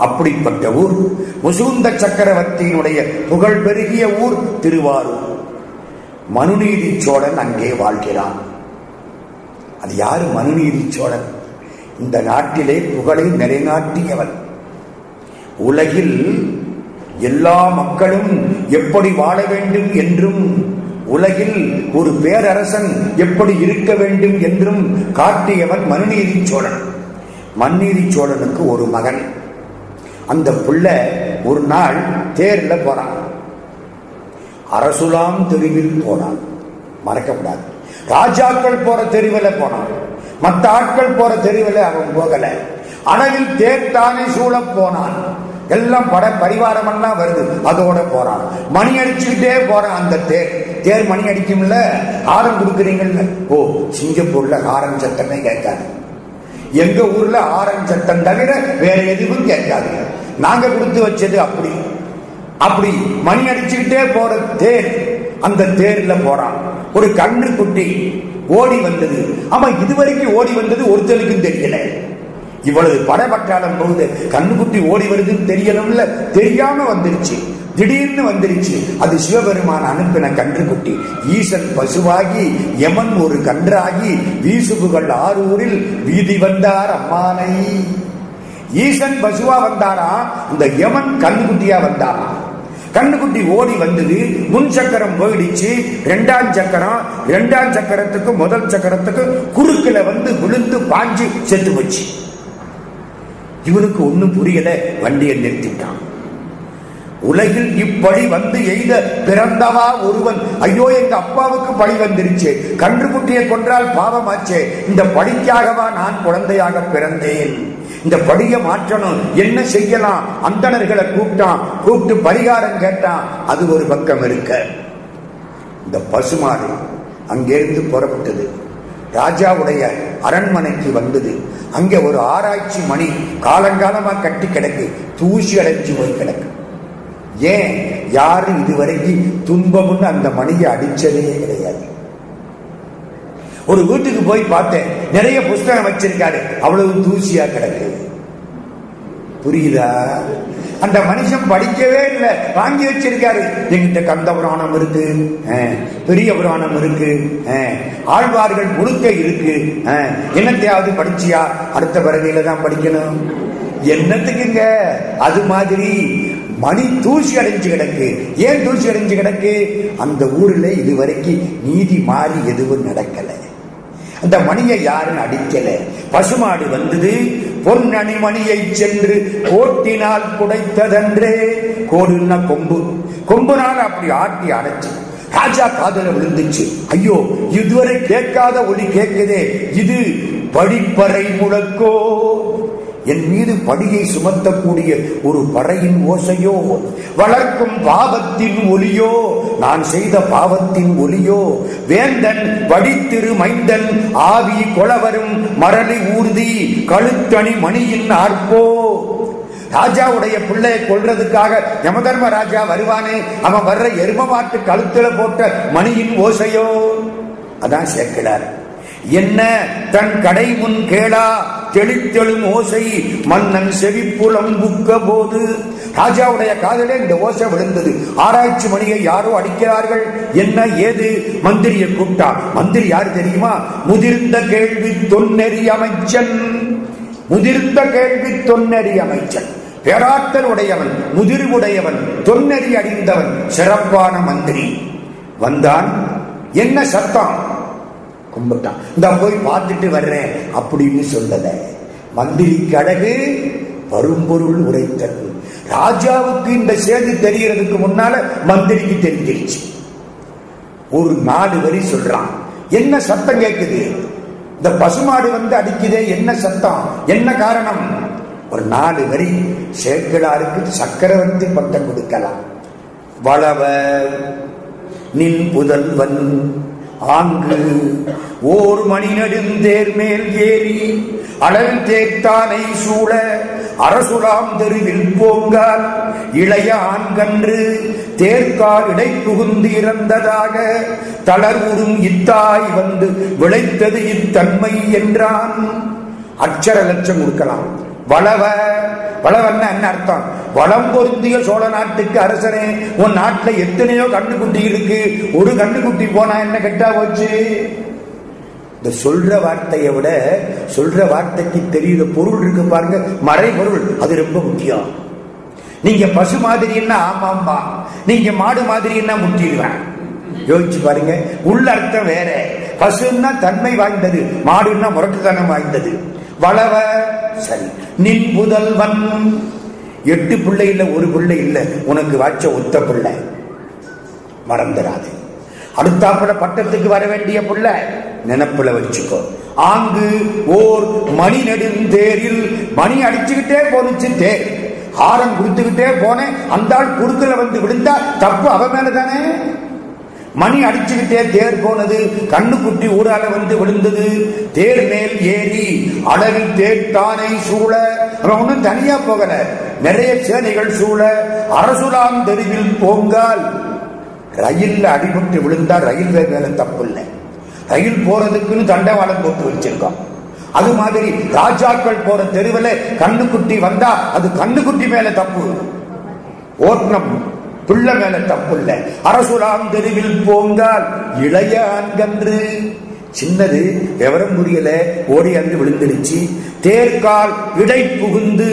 அப்படிப்பட்ட ஊர். முசுகுந்த சக்கரவர்த்தியினுடைய புகழ் பெருகிய ஊர் திருவாரூர். மனுநீதி சோழன் அங்கே வாழ்கிறான். அது யாரு மனுநீதி சோழன்? இந்த நாட்டிலே புகழை நிலைநாட்டியவன். உலகில் எல்லா மக்களும் எப்படி வாழ வேண்டும் என்றும், உலகில் ஒரு பேரரசன் எப்படி இருக்க வேண்டும் என்றும் காட்டியவன் மனுநீதி சோழன். மனுநீதி சோழனுக்கு ஒரு மகன். அந்த பிள்ளை ஒரு நாள் தேர்ல போறான். அரசுலாம் தெருவில் போனான். மறக்கப்படாது, ராஜாக்கள் போற தெருவில் போனான். மற்ற ஆட்கள் போற தெருவில் அவன் போகல. அளவில் தேர்த்தானே சூழ போனான். எல்லாம் பட பரிவாரம் எல்லாம் வருது, அதோட போறான். மணி அடிச்சுக்கிட்டே போறான். அந்த தேர் மணி அடிக்கும்ல, ஆரம் கொடுக்குறீங்கல்ல. ஓ, சிங்கப்பூர்ல ஆரம் சத்தமே கேட்காது. எங்க ஊர்ல ஆரம் சத்தம் தவிர வேற எதுவும் கேட்காது. நாங்க கொடுத்து வச்சது அப்படி. அப்படி மணி அடிச்சுக்கிட்டே போற தேர். அந்த தேர்ல போறான். ஒரு கன்று குட்டி ஓடி வந்தது. ஆமா, இதுவரைக்கும் ஓடி வந்தது ஒருத்தனுக்கும் தெரியல. இவ்வளவு படபட்டாளம் போகுது, கண்ணுக்குட்டி ஓடி வருதுன்னு தெரியணும்ல, தெரியாம வந்துருச்சு. திடீர்னு வந்துருச்சு. அது சிவபெருமான் அனுப்பின கன்றுக்குட்டி. ஈசன் பசுவாகி யமன் ஒரு கன்றாகி வீசுபுகள் ஆரூரில் வீதி வந்தார் அம்மானை. ஈசன் பசுவா வந்தாரா, இந்த யமன் கண்ணுக்குட்டியா வந்தாரா. கண்ணுக்குட்டி ஓடி வந்தது. முன் சக்கரம் போயிடுச்சு. 2ஆம் சக்கரம், 2ஆம் சக்கரத்துக்கு முதல் சக்கரத்துக்கு குறுக்கில வந்து விழுந்து பாஞ்சு செத்து போச்சு. இவனுக்கு ஒண்ணும் புரியல. வண்டியை நிறுத்திட்டான். உலகில் இப்படி வந்து எய்த பிறந்தவா ஒருவன். ஐயோ, எங்க அப்பாவுக்கு பழி வந்துருச்சு, கன்றுக்குட்டியை கொன்றால் பாவமாச்சே, இந்த பழிக்காகவா நான் குழந்தையாக பிறந்தேன், இந்த படியை மாற்றணும், என்ன செய்யலாம்? அந்தணர்களை கூப்பிட்டு பரிகாரம் கேட்டான். அது ஒரு பக்கம் இருக்க, இந்த பசுமாடு அங்கிருந்து புறப்பட்டது. ராஜாவுடைய அரண்மனைக்கு வந்தது. அங்கே ஒரு ஆராய்ச்சி மணி காலங்காலமா கட்டி கிடக்கு, தூசி அடைஞ்சு போய் கிடக்கு. ஏன்? யாரும் இதுவரைக்கும் துன்பம்னு அந்த மணியை அடிச்சதே கிடையாது. ஒரு வீட்டுக்கு போய் பார்த்தேன், நிறைய புஸ்தகம் வச்சிருக்காரு, அவ்வளவு தூசியா கிடக்கு. புரியுதா? அந்த மனுஷன் படிக்கவே இல்லை, வாங்கி வச்சிருக்காரு. எங்கிட்ட கந்த புராணம் இருக்கு, பெரிய புராணம் இருக்கு, ஆழ்வார்கள் முழுக்க இருக்கு, என்னத்தையாவது படிச்சியா? அடுத்த பிறவியில தான் படிக்கணும். என்னத்துக்குங்க? அது மாதிரி மணி தூசி அடைஞ்சு கிடக்கு. ஏன் தூசி அடைஞ்சு கிடக்கு? அந்த ஊர்ல இதுவரைக்கும் நீதி மாறி எதுவும் நடக்கல. அந்த மணியை யாரும் அடிக்கல. பசுமாடு வந்தது. பொன்னணி மணியை சென்று கோட்டினால் குடைத்ததன்றே. கோடுன்னா கொம்பு, கொம்புனால் அப்படி ஆட்டி அடைச்சு ராஜா காதுல விழுந்துச்சு. ஐயோ, இதுவரை கேட்காத ஒலி கேட்குதே, இது படிப்பறை முழக்கோ, என் மீது படியை சுமத்தக்கூடிய ஒரு பறையின் ஓசையோ, வளர்க்கும் பாவத்தின் ஒலியோ, நான் செய்த பாவத்தின் ஒலியோ, வேந்தன் வடித்திரு மைந்தன் ஆவி கொளவரும் மரளி ஊர்தி கழுத்தணி மணியின் ஆர்ப்போ. ராஜாவுடைய பிள்ளையை கொல்றதுக்காக யமதர்ம ராஜா வருவானே, அவன் வர்ற எரும மாட்டு கழுத்துல போட்ட மணியின் ஓசையோ. அதான் சேர்க்கிறார். என்ன தன் கடை முன் கேளா தெளித்தெழும் ஓசை மன்னன் செவிப்புலம் புக்க போது. ராஜாவுடைய காதலே இந்த ஓசை விழுந்தது. ஆராய்ச்சி மணியை யாரோ அடிக்கிறார்கள். என்ன ஏது? மந்திரியை கூப்பிட்டா. மந்திரி யாரு தெரியுமா? முதிர்ந்த கேள்வி தொன்னெறி அமைச்சன். முதிர்ந்த கேள்வி தொன்னெறி அமைச்சன், பேராற்றல் உடையவன், முதிர்வுடையவன், தொன்னெறி அடிந்தவன், சிறப்பான மந்திரி. வந்தான். என்ன சத்தம்? கும்பிட்டான். இந்த போய் பார்த்துட்டு வர்றேன் அப்படின்னு சொல்லல. மந்திரிக்கு அழகு வரும்பொருள் உரைத்தல். ராஜாவுக்கு இந்த செய்தி தெரியறதுக்கு முன்னால மந்திரிக்கு தெரிஞ்சிருச்சு. ஒரு 4 வரி சொல்றான். என்ன சத்தம் கேட்குது? இந்த பசுமாடு வந்து அடிக்குதே, என்ன சத்தம், என்ன காரணம்? ஒரு 4 வரி சேக்கிழாருக்கு சக்கரவர்த்தி பட்டம் கொடுக்கலாம். வளவ நின் புதல்வன் ஆங்கு ஓர் மணி நெடுந்தேர் மேல் ஏறி அளவில் தேர்த்தானை சூழ அரசுலாம் தெருவில் போங்கால் இளைய ஆண்கன்று தேர்கால் இடை புகுந்து இறந்ததாக தளர்வுறும் இத்தாய் வந்து விளைத்தது இத்தன்மை என்றான். அச்சர லட்சம் கொடுக்கலாம். வளவ, வளவன்னா என்ன அர்த்தம்? வளம் பொருந்திய சோழ நாட்டுக்கு அரசனே, உன் நாட்டுல எத்தனையோ கண்ணுக்குட்டி இருக்கு, ஒரு கண்ணுக்குட்டி போனா என்ன கெட்டா போச்சு? இந்த சொல்ற வார்த்தையை விட சொல்ற வார்த்தைக்கு தெரியுற பொருள் இருக்கு பாருங்க, மறைபொருள், அது ரொம்ப முக்கியம். நீங்க பசு மாதிரி என்ன ஆமாம்பா, நீங்க மாடு மாதிரி என்ன முட்டிடுவேன். யோசிச்சு பாருங்க, உள்ள அர்த்தம் வேற. பசுன்னா தன்மை வாய்ந்தது, மாடுன்னா முரட்டுத்தனம் வாய்ந்தது. வளவ சரி, நின் புதல்வன் 8 பிள்ளை இல்ல, ஒரு பிள்ளை இல்ல, உனக்கு வாச்ச ஒத்த பிள்ளை, மறந்துடாது. அடுத்தாப்புல பட்டத்துக்கு வர வேண்டிய பிள்ளை நினைப்புல வச்சுக்கோ. ஆங்கு ஓர் மணி நெடுந்தேரில், மணி அடிச்சுக்கிட்டே போனுச்சு தேர், ஹாரம் கொடுத்துக்கிட்டே போனேன், அந்த ஆள் குறுக்கல வந்து விழுந்தா தப்பு அவ மேலதானே. மணி அடிச்சுக்கிட்டே தேர் போனது, கண்ணுக்குட்டி ஊரால வந்து விழுந்தது. தேர் மேல் ஏறி அளவில் தேர்த்தானை சூழ, அவன் ஒன்னும் தனியா போகல, நிறைய சேனைகள் சூழ அரசுலாம் தெருவில் போங்கால். ரயில்ல அடிபட்டு விழுந்தா ரயில்வே மேல தப்பு இல்லை, ரயில் போறதுக்குன்னு தண்டவாளம் போட்டு வச்சிருக்கோம். அது மாதிரி ராஜாக்கள் போற தெருவில் கண்ணுக்குட்டி வந்தா அது கண்ணுக்குட்டி மேல தப்பு, ஓட்டம் பிள்ளை மேல தப்பு இல்லை. அரசுலாம் தெருவில் போங்கால் இளைய ஆண்கன்று, சின்னது விவரம் புரியல, ஓடி அங்கு விழுந்துடுச்சு. தேர்கால் இடை புகுந்து,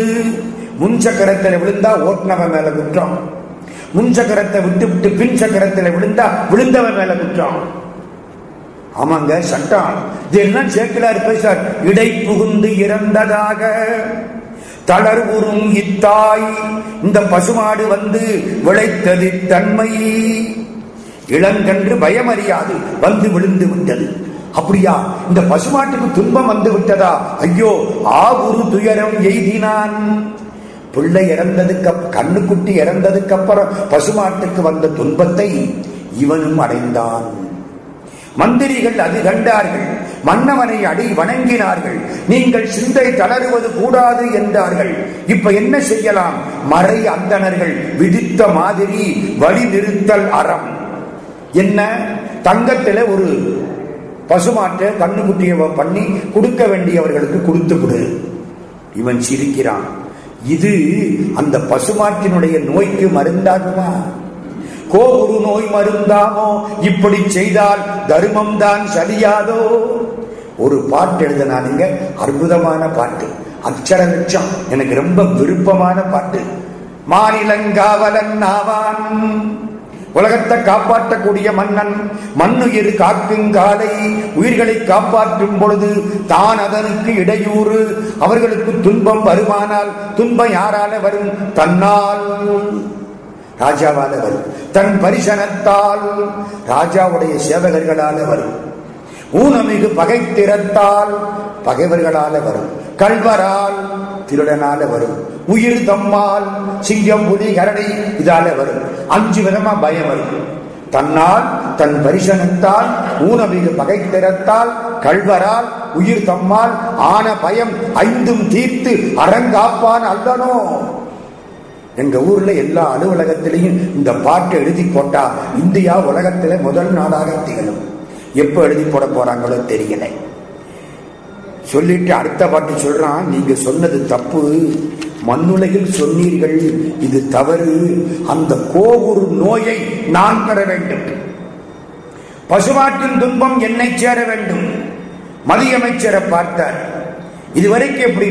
முன் சக்கரத்தில் விழுந்தா ஓட்டுனவன் மேல குற்றம், முன் சக்கரத்தை விட்டு விட்டு பின் சக்கரத்தில் விழுந்தா விழுந்தவன் மேல குற்றம். ஆமாங்க சட்டம், இதெல்லாம் சேக்கிழார் பேசார். இடை புகுந்து இறந்ததாக தளர்வுறும் இத்தாய், இந்த பசுமாடு வந்து விளைத்தது தன்மை. இளங்கன்று பயமறியாது வந்து விழுந்து விட்டது. அப்படியா, இந்த பசுமாட்டுக்கு துன்பம் வந்து விட்டதா? ஐயோ, ஆகுரு துயரம் எய்தினான். பிள்ளை இறந்ததுக்கு, கண்ணுக்குட்டி இறந்ததுக்கு அப்புறம் பசுமாட்டுக்கு வந்த துன்பத்தை இவனும் அடைந்தான். மந்திரிகள் அது கண்டார்கள், மன்னவனை அடி வணங்கினார்கள். நீங்கள் சிந்தை தளருவது கூடாது என்றார்கள். இப்ப என்ன செய்யலாம்? மறை அந்தணர்கள் விதித்த மாதிரி வழி நிறுத்தல் அறம். என்ன? தங்கத்தில ஒரு பசுமாட்டை கண்ணுக்குட்டியை பண்ணி கொடுக்க வேண்டியவர்களுக்கு கொடுத்து விடு. இவன் சிரிக்கிறான். இது அந்த பசுமாட்டினுடைய நோய்க்கு மருந்தாகுமா? கோகுரு நோய் மருந்தாமோ? இப்படி செய்தால் தர்மம் தான் சரியாதோ? ஒரு பாட்டு எழுதினானுங்க, அற்புதமான பாட்டு, அச்சர லட்சம், எனக்கு ரொம்ப விருப்பமான பாட்டு. மாநிலங்காவலன் ஆவான், உலகத்தை காப்பாற்றக்கூடிய மன்னன், மண்ணுயிர் காக்குங்காலை, உயிர்களை காப்பாற்றும் பொழுது தான் அதனுக்கு இடையூறு, அவர்களுக்கு துன்பம் வருமானால் துன்பம் யாரால வரும்? தன்னால், ராஜாவால வரும். தன் பரிசனத்தால், ராஜாவுடைய சேவகர்களால வரும். ஊனமிகு பகைத்திறத்தால், பகைவர்களால வரும். கல்வரால், திருடனால வரும். உயிர் தம்மால், சிங்கம் புலி கரடி இதால வரும். 5 விதமா பயம் வரும். தன்னால், தன் பரிசனத்தால், ஊனமிகு பகைத்திறத்தால், கல்வரால், உயிர் தம்மால் ஆன பயம் 5ம் தீர்த்து அறங்காப்பான் அல்லனோ. எங்க ஊர்ல எல்லா அலுவலகத்திலையும் இந்த பாட்டை எழுதி போட்டா இந்தியா உலகத்தில முதல் நாடாக திகழும். எப்ப எழுதி போட போறாங்களோ தெரியல. சொல்லிட்டு அடுத்த பாட்டு சொல்றான், நீங்க சொன்னது தப்பு, மண்ணுலகில் சொன்னீர்கள், இது தவறு. அந்த கோகுரு நோயை நான் பெற வேண்டும், பசுமாட்டின் துன்பம் என்னை சேர வேண்டும். மதியமைச்சரை பார்த்தார். இதுவரைக்கும் எப்படி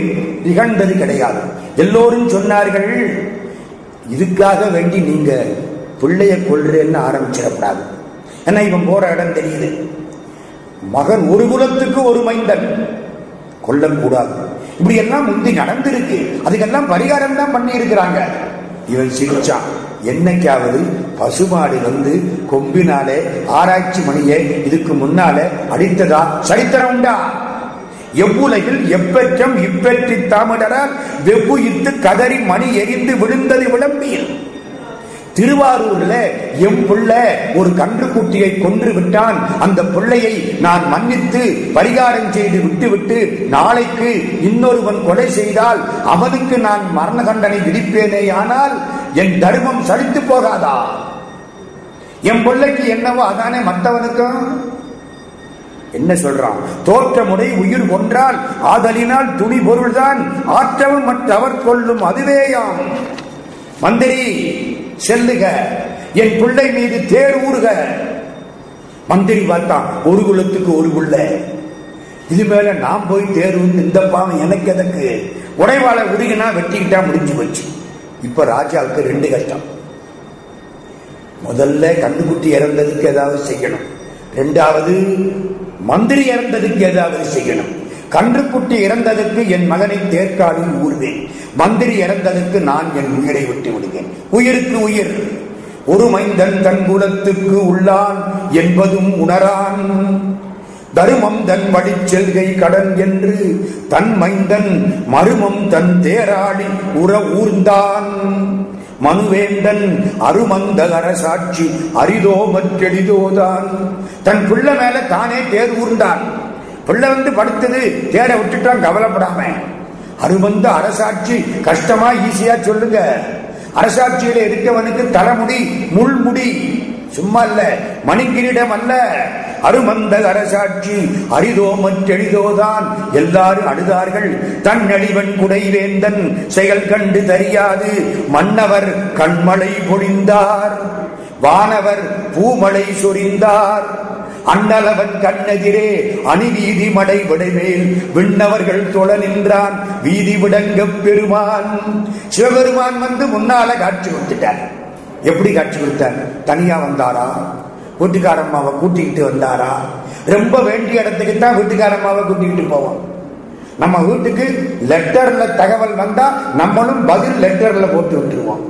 நிகழ்ந்தது கிடையாது. எல்லோரும் சொன்னார்கள், இதுக்காக வேண்டி நீங்க பிள்ளைய கொள்றேன்னு ஆரம்பிச்சிடக்கூடாது. ஏன்னா இவன் போற இடம் தெரியுது. மகன் ஒரு குலத்துக்கு ஒரு மைந்தன், கொல்லக்கூடாது. இப்படி எல்லாம் முந்தி நடந்திருக்கு. அதுக்கெல்லாம் பரிகாரம் தான் பண்ணி இருக்கிறாங்க. இவன் சிரிச்சான். என்னைக்காவது பசுமாடு வந்து கொம்பினாலே ஆராய்ச்சி மணியே இதுக்கு முன்னாலே அடித்ததா சரித்திரம் உண்டா? எவ்வுலகில் எப்பெற்றம் இப்பெற்றி தாமிடரால் வெவ்வுயித்து கதறி மணி எரிந்து விழுந்தது விளம்பியில். திருவாரூர்ல எம் பிள்ளை ஒரு கன்றுக்குட்டியை கொன்று விட்டான். அந்த பிள்ளையை நான் மன்னித்து பரிகாரம் செய்து விட்டுவிட்டு நாளைக்கு இன்னொருவன் கொலை செய்தால் அவனுக்கு நான் மரண தண்டனை விதிப்பேனே. ஆனால் என் தர்மம் சலித்து போகாதா? என் பிள்ளைக்கு என்னவோ அதானே மற்றவனுக்கும். என்ன சொல்றான்? தோற்றமுறை உயிர் கொன்றால் ஆதலினால் துணி பொருள்தான் ஆற்றவும் மற்றவர் கொள்ளும் அதுவேயாம். மந்திரி செல்லுக, என் பிள்ளை மீது தேர் ஊறுக. மந்திரி பார்த்தான், ஒரு குலத்துக்கு ஒரு பிள்ளை, இது மேல நான் போய் தேர் ஊர்ந்து இந்த பாவம் எனக்கு எதற்கு? உடைவாளை உருகினா வெட்டிக்கிட்டா முடிஞ்சு போச்சு. இப்ப ராஜாவுக்கு ரெண்டு கஷ்டம். முதல்ல கண்ணுக்குட்டி இறந்ததுக்கு ஏதாவது செய்யணும், ரெண்டாவது மந்திரி இறந்ததுக்கு ஏதாவது செய்யணும். கன்றுக்குட்டி இறந்ததுக்கு என் மகனை தேர்காலில் ஊர்வேன், மந்திரி இறந்ததுக்கு நான் என் உயிரை விட்டு விடுவேன். உயிருக்கு உயிர். ஒரு மைந்தன் தன் குலத்துக்கு உள்ளான் என்பதும் உணரான். தருமம் தன் வழி செல்கை கடன் என்று தன் மைந்தன் மருமம் தன் தேராளி உற ஊர்ந்தான். மனுவேந்தன் அருமந்த அரசாட்சி அரிதோ மற்றெளிதோதான். தன் பிள்ளை மேல தானே தேர் ஊர்ந்தான். பிள்ளை வந்து படுத்தது, தேரை விட்டுட்டான், கவலைப்படாம. அருமந்த அரசாட்சி கஷ்டமா ஈஸியா சொல்லுங்க. அரசாட்சியில இருக்கவனுக்கு தலைமுடி முள்முடி, சும்மா இல்ல, மணிக்கிரீடம் அல்ல. அருமந்த அரசாட்சி அரிதோ மற்றெளிதோதான். எல்லாரும் அழுதார்கள். தன் அடிவன் குடைவேந்தன் செயல் கண்டு தெரியாது மன்னவர் கண்மழை பொழிந்தார், வானவர் பூமழை சொரிந்தார். அண்ணலவன் கண்ணெதிரே அணிவீதி மடை விடைமேல் விண்ணவர்கள் தொழ நின்றான் வீதி விடங்க பெருமான். சிவபெருமான் வந்து முன்னால காட்சி கொடுத்துட்டார். எப்படி காட்சி கொடுத்தார்? தனியா வந்தாரா? வீட்டுக்காரம்மாவை கூட்டிக்கிட்டு வந்தாரா? ரொம்ப வேண்டிய இடத்துக்கு தான் வீட்டுக்காரம்மாவை கூட்டிக்கிட்டு போவோம். நம்ம வீட்டுக்கு லெட்டர்ல தகவல் வந்தா நம்மளும் பதில் லெட்டர்ல போட்டு விட்டுருவோம்.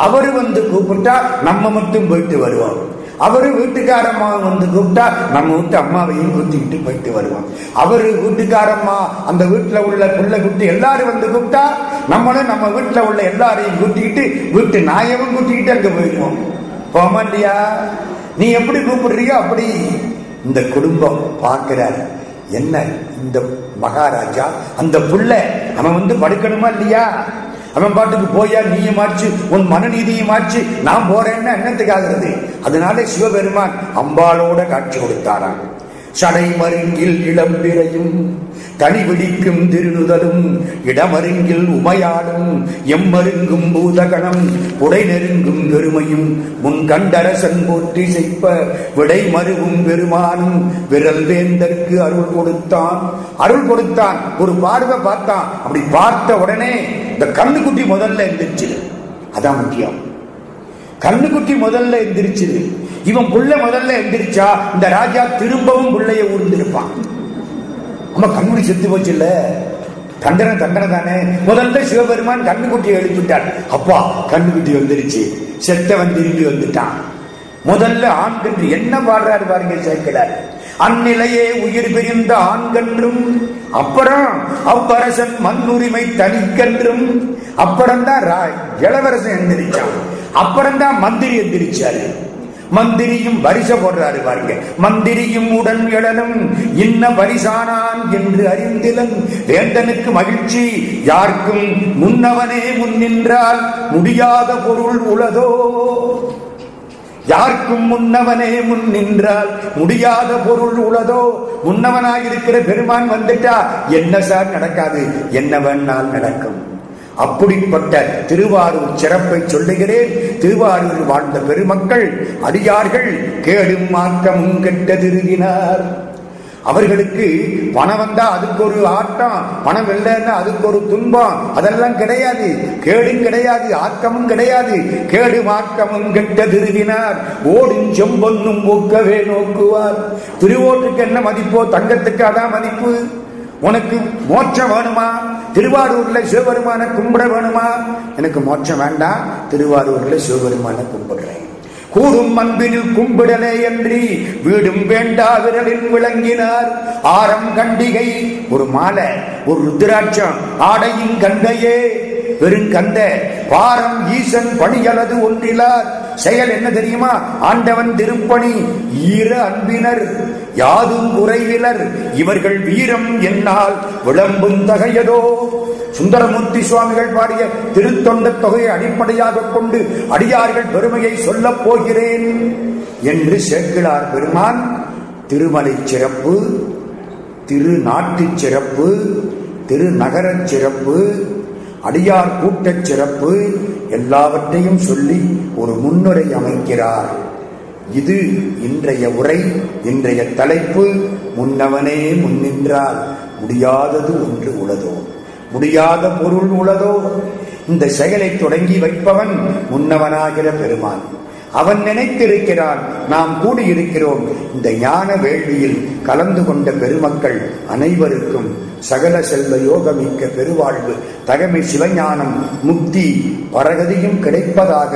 அவரு வந்து கூப்பிட்டா நம்ம மட்டும் போயிட்டு வருவோம். அவரு வீட்டுக்காரம்மா வந்து கூப்பிட்டா நம்ம வீட்டு அம்மாவையும் கூட்டிக்கிட்டு போயிட்டு வருவோம். அவரு வீட்டுக்காரம்மா அந்த வீட்டுல உள்ள பிள்ளை குட்டி எல்லாரும் வந்து கூப்பிட்டா நம்மளும் நம்ம வீட்டுல உள்ள எல்லாரையும் கூட்டிக்கிட்டு வீட்டு நாயவும் கூட்டிக்கிட்டு அங்க போயிடுவோம். போமா இல்லையா? நீ எப்படி கூப்பிடுறியோ அப்படி. இந்த குடும்பம் பார்க்கிறார். என்ன இந்த மகாராஜா அந்த பிள்ளை அவன் வந்து படுக்கணுமா இல்லையா? அவன் பாட்டுக்கு போயா நீயும் ஆச்சு, உன் மனநீதியும் ஆச்சு, நான் போறேன்னா என்னத்துக்கு ஆகிறது? அதனால சிவபெருமான் அம்பாளோட காட்சி கொடுத்தாராம். சடை மருங்கில் இளம்பிரையும் தனி விடிக்கும் திருநுதலும் இடமருங்கில் உமையாடும் எம்மருங்கும் பூதகணம் உடை நெருங்கும் பெருமையும் முன் கண்டரசன் போற்றி செய்ப்ப விடை மருவும் பெருமானும் விரல் வேந்தற்கு அருள் கொடுத்தான். அருள் கொடுத்தான். ஒரு பார்வை பார்த்தான். அப்படி பார்த்த உடனே இந்த கண்ணுக்குட்டி முதல்ல எந்திரிச்சு. அதான் முக்கியம். கண்ணுக்குட்டி முதல்ல எந்திரிச்சு. இவன் புள்ள முதல்ல எந்திரிச்சா இந்த ராஜா திரும்பவும் புள்ளைய ஊர்ந்திருப்பான். நம்ம கண்ணுக்குட்டி செத்து போச்சு இல்ல, தண்டனை தானே. முதல்ல சிவபெருமான் கண்ணுக்குட்டியை எழுப்பிட்டார். அப்பா கண்ணுக்குட்டி வந்துருச்சு, செத்தவன் திரும்பி வந்துட்டான். முதல்ல ஆண்கன்று என்ன பாடுறாரு பாருங்க சேர்க்கிறார். அந்நிலையே உயிர் பிரிந்த ஆண்கன்றும் அப்புறம் அவ்வரசன் மண்ணுரிமை தனிக்கன்றும். அப்புறம்தான் இளவரசன் எந்திரிச்சான். அப்புறம்தான் மந்திரி எந்திரிச்சாரு. மந்திரியும் பரிச போடுறாரு பாருங்க. மந்திரியும் உடன் எழலும் இன்ன பரிசானான் என்று அறிந்திலன் வேந்தனுக்கு மகிழ்ச்சி யாருக்கும் முன்னவனே முன்னின்றால் முடியாத பொருள் உளதோ. யாருக்கும் முன்னவனே முன் நின்றால் முடியாத பொருள் உளதோ. முன்னவனாக இருக்கிற பெருமான் வந்துட்டா என்ன சார் நடக்காது? என்ன வேணால் நடக்கும். அப்படிப்பட்ட திருவாரூர் சிறப்பை சொல்லுகிறேன். திருவாரூர் வாழ்ந்த பெருமக்கள் அடியார்கள் கேடும் மாற்றமும் கெட்ட திருவினார். அவர்களுக்கு பணம் வந்தா அதுக்கு ஒரு ஆட்டம், பணம் இல்லைன்னா அதுக்கு ஒரு துன்பம். அதெல்லாம் கிடையாது. கேடும் கிடையாது, ஆக்கமும் கிடையாது. கேடு மாற்றமும் கெட்ட திருவினார் ஓடும் செம்பொன்னும் போக்கவே நோக்குவார். திருவோட்டுக்கு என்ன மதிப்போ தங்கத்துக்கு அதான் மதிப்பு. உனக்கு மோட்சம் வேணுமா? திருவாரூர்ல சிவபெருமான கும்பிட வேணுமா? எனக்கு மோட்சம் வேண்டாம், திருவாரூர்ல சிவபெருமான கும்பிடுறேன். கூடும் அன்பினில் கும்பிடலே என்று வீடும் வேண்டா விரலில் விளங்கினார். ஆரம் கண்டிகை, ஒரு மாலை, ஒரு ருத்ராட்சம், ஆடையின் கந்தையே பெருங்கந்த வாரம் ஈசன் பணியலது ஒன்றிலார். செயல் என்ன தெரியுமா? ஆண்டவன் திருப்பணி. ஈர அன்பினர் யாதும் குறைவிலர், இவர்கள் வீரம் என்னால் விளம்பும் தகையதோ. சுந்தரமூர்த்தி சுவாமிகள் பாடிய திருத்தொண்ட தொகையை அடிப்படையாக கொண்டு அடியார்கள் பெருமையை சொல்லப் போகிறேன் என்று சேக்கிழார் பெருமான் திருமலை சிறப்பு, திருநாட்டு சிறப்பு, திருநகர சிறப்பு, அடியார் கூட்டச் சிறப்பு எல்லாவற்றையும் சொல்லி ஒரு முன்னுரை அமைக்கிறார். இது இன்றைய உரை, இன்றைய தலைப்பு. முன்னவனே முன்னின்றால் முடியாதது ஒன்று உளதோ, முடியாத பொருள் உளதோ. இந்த செயலை தொடங்கி வைப்பவன் முன்னவனாகிற பெருமான். அவன் நினைத்திருக்கிறான், நாம் கூடியிருக்கிறோம். இந்த ஞான வேள்வியில் கலந்து கொண்ட பெருமக்கள் அனைவருக்கும் சகல செல்வ யோகமிக்க பெருவாழ்வு, தகமை, சிவஞானம், முக்தி, பரகதியும் கிடைப்பதாக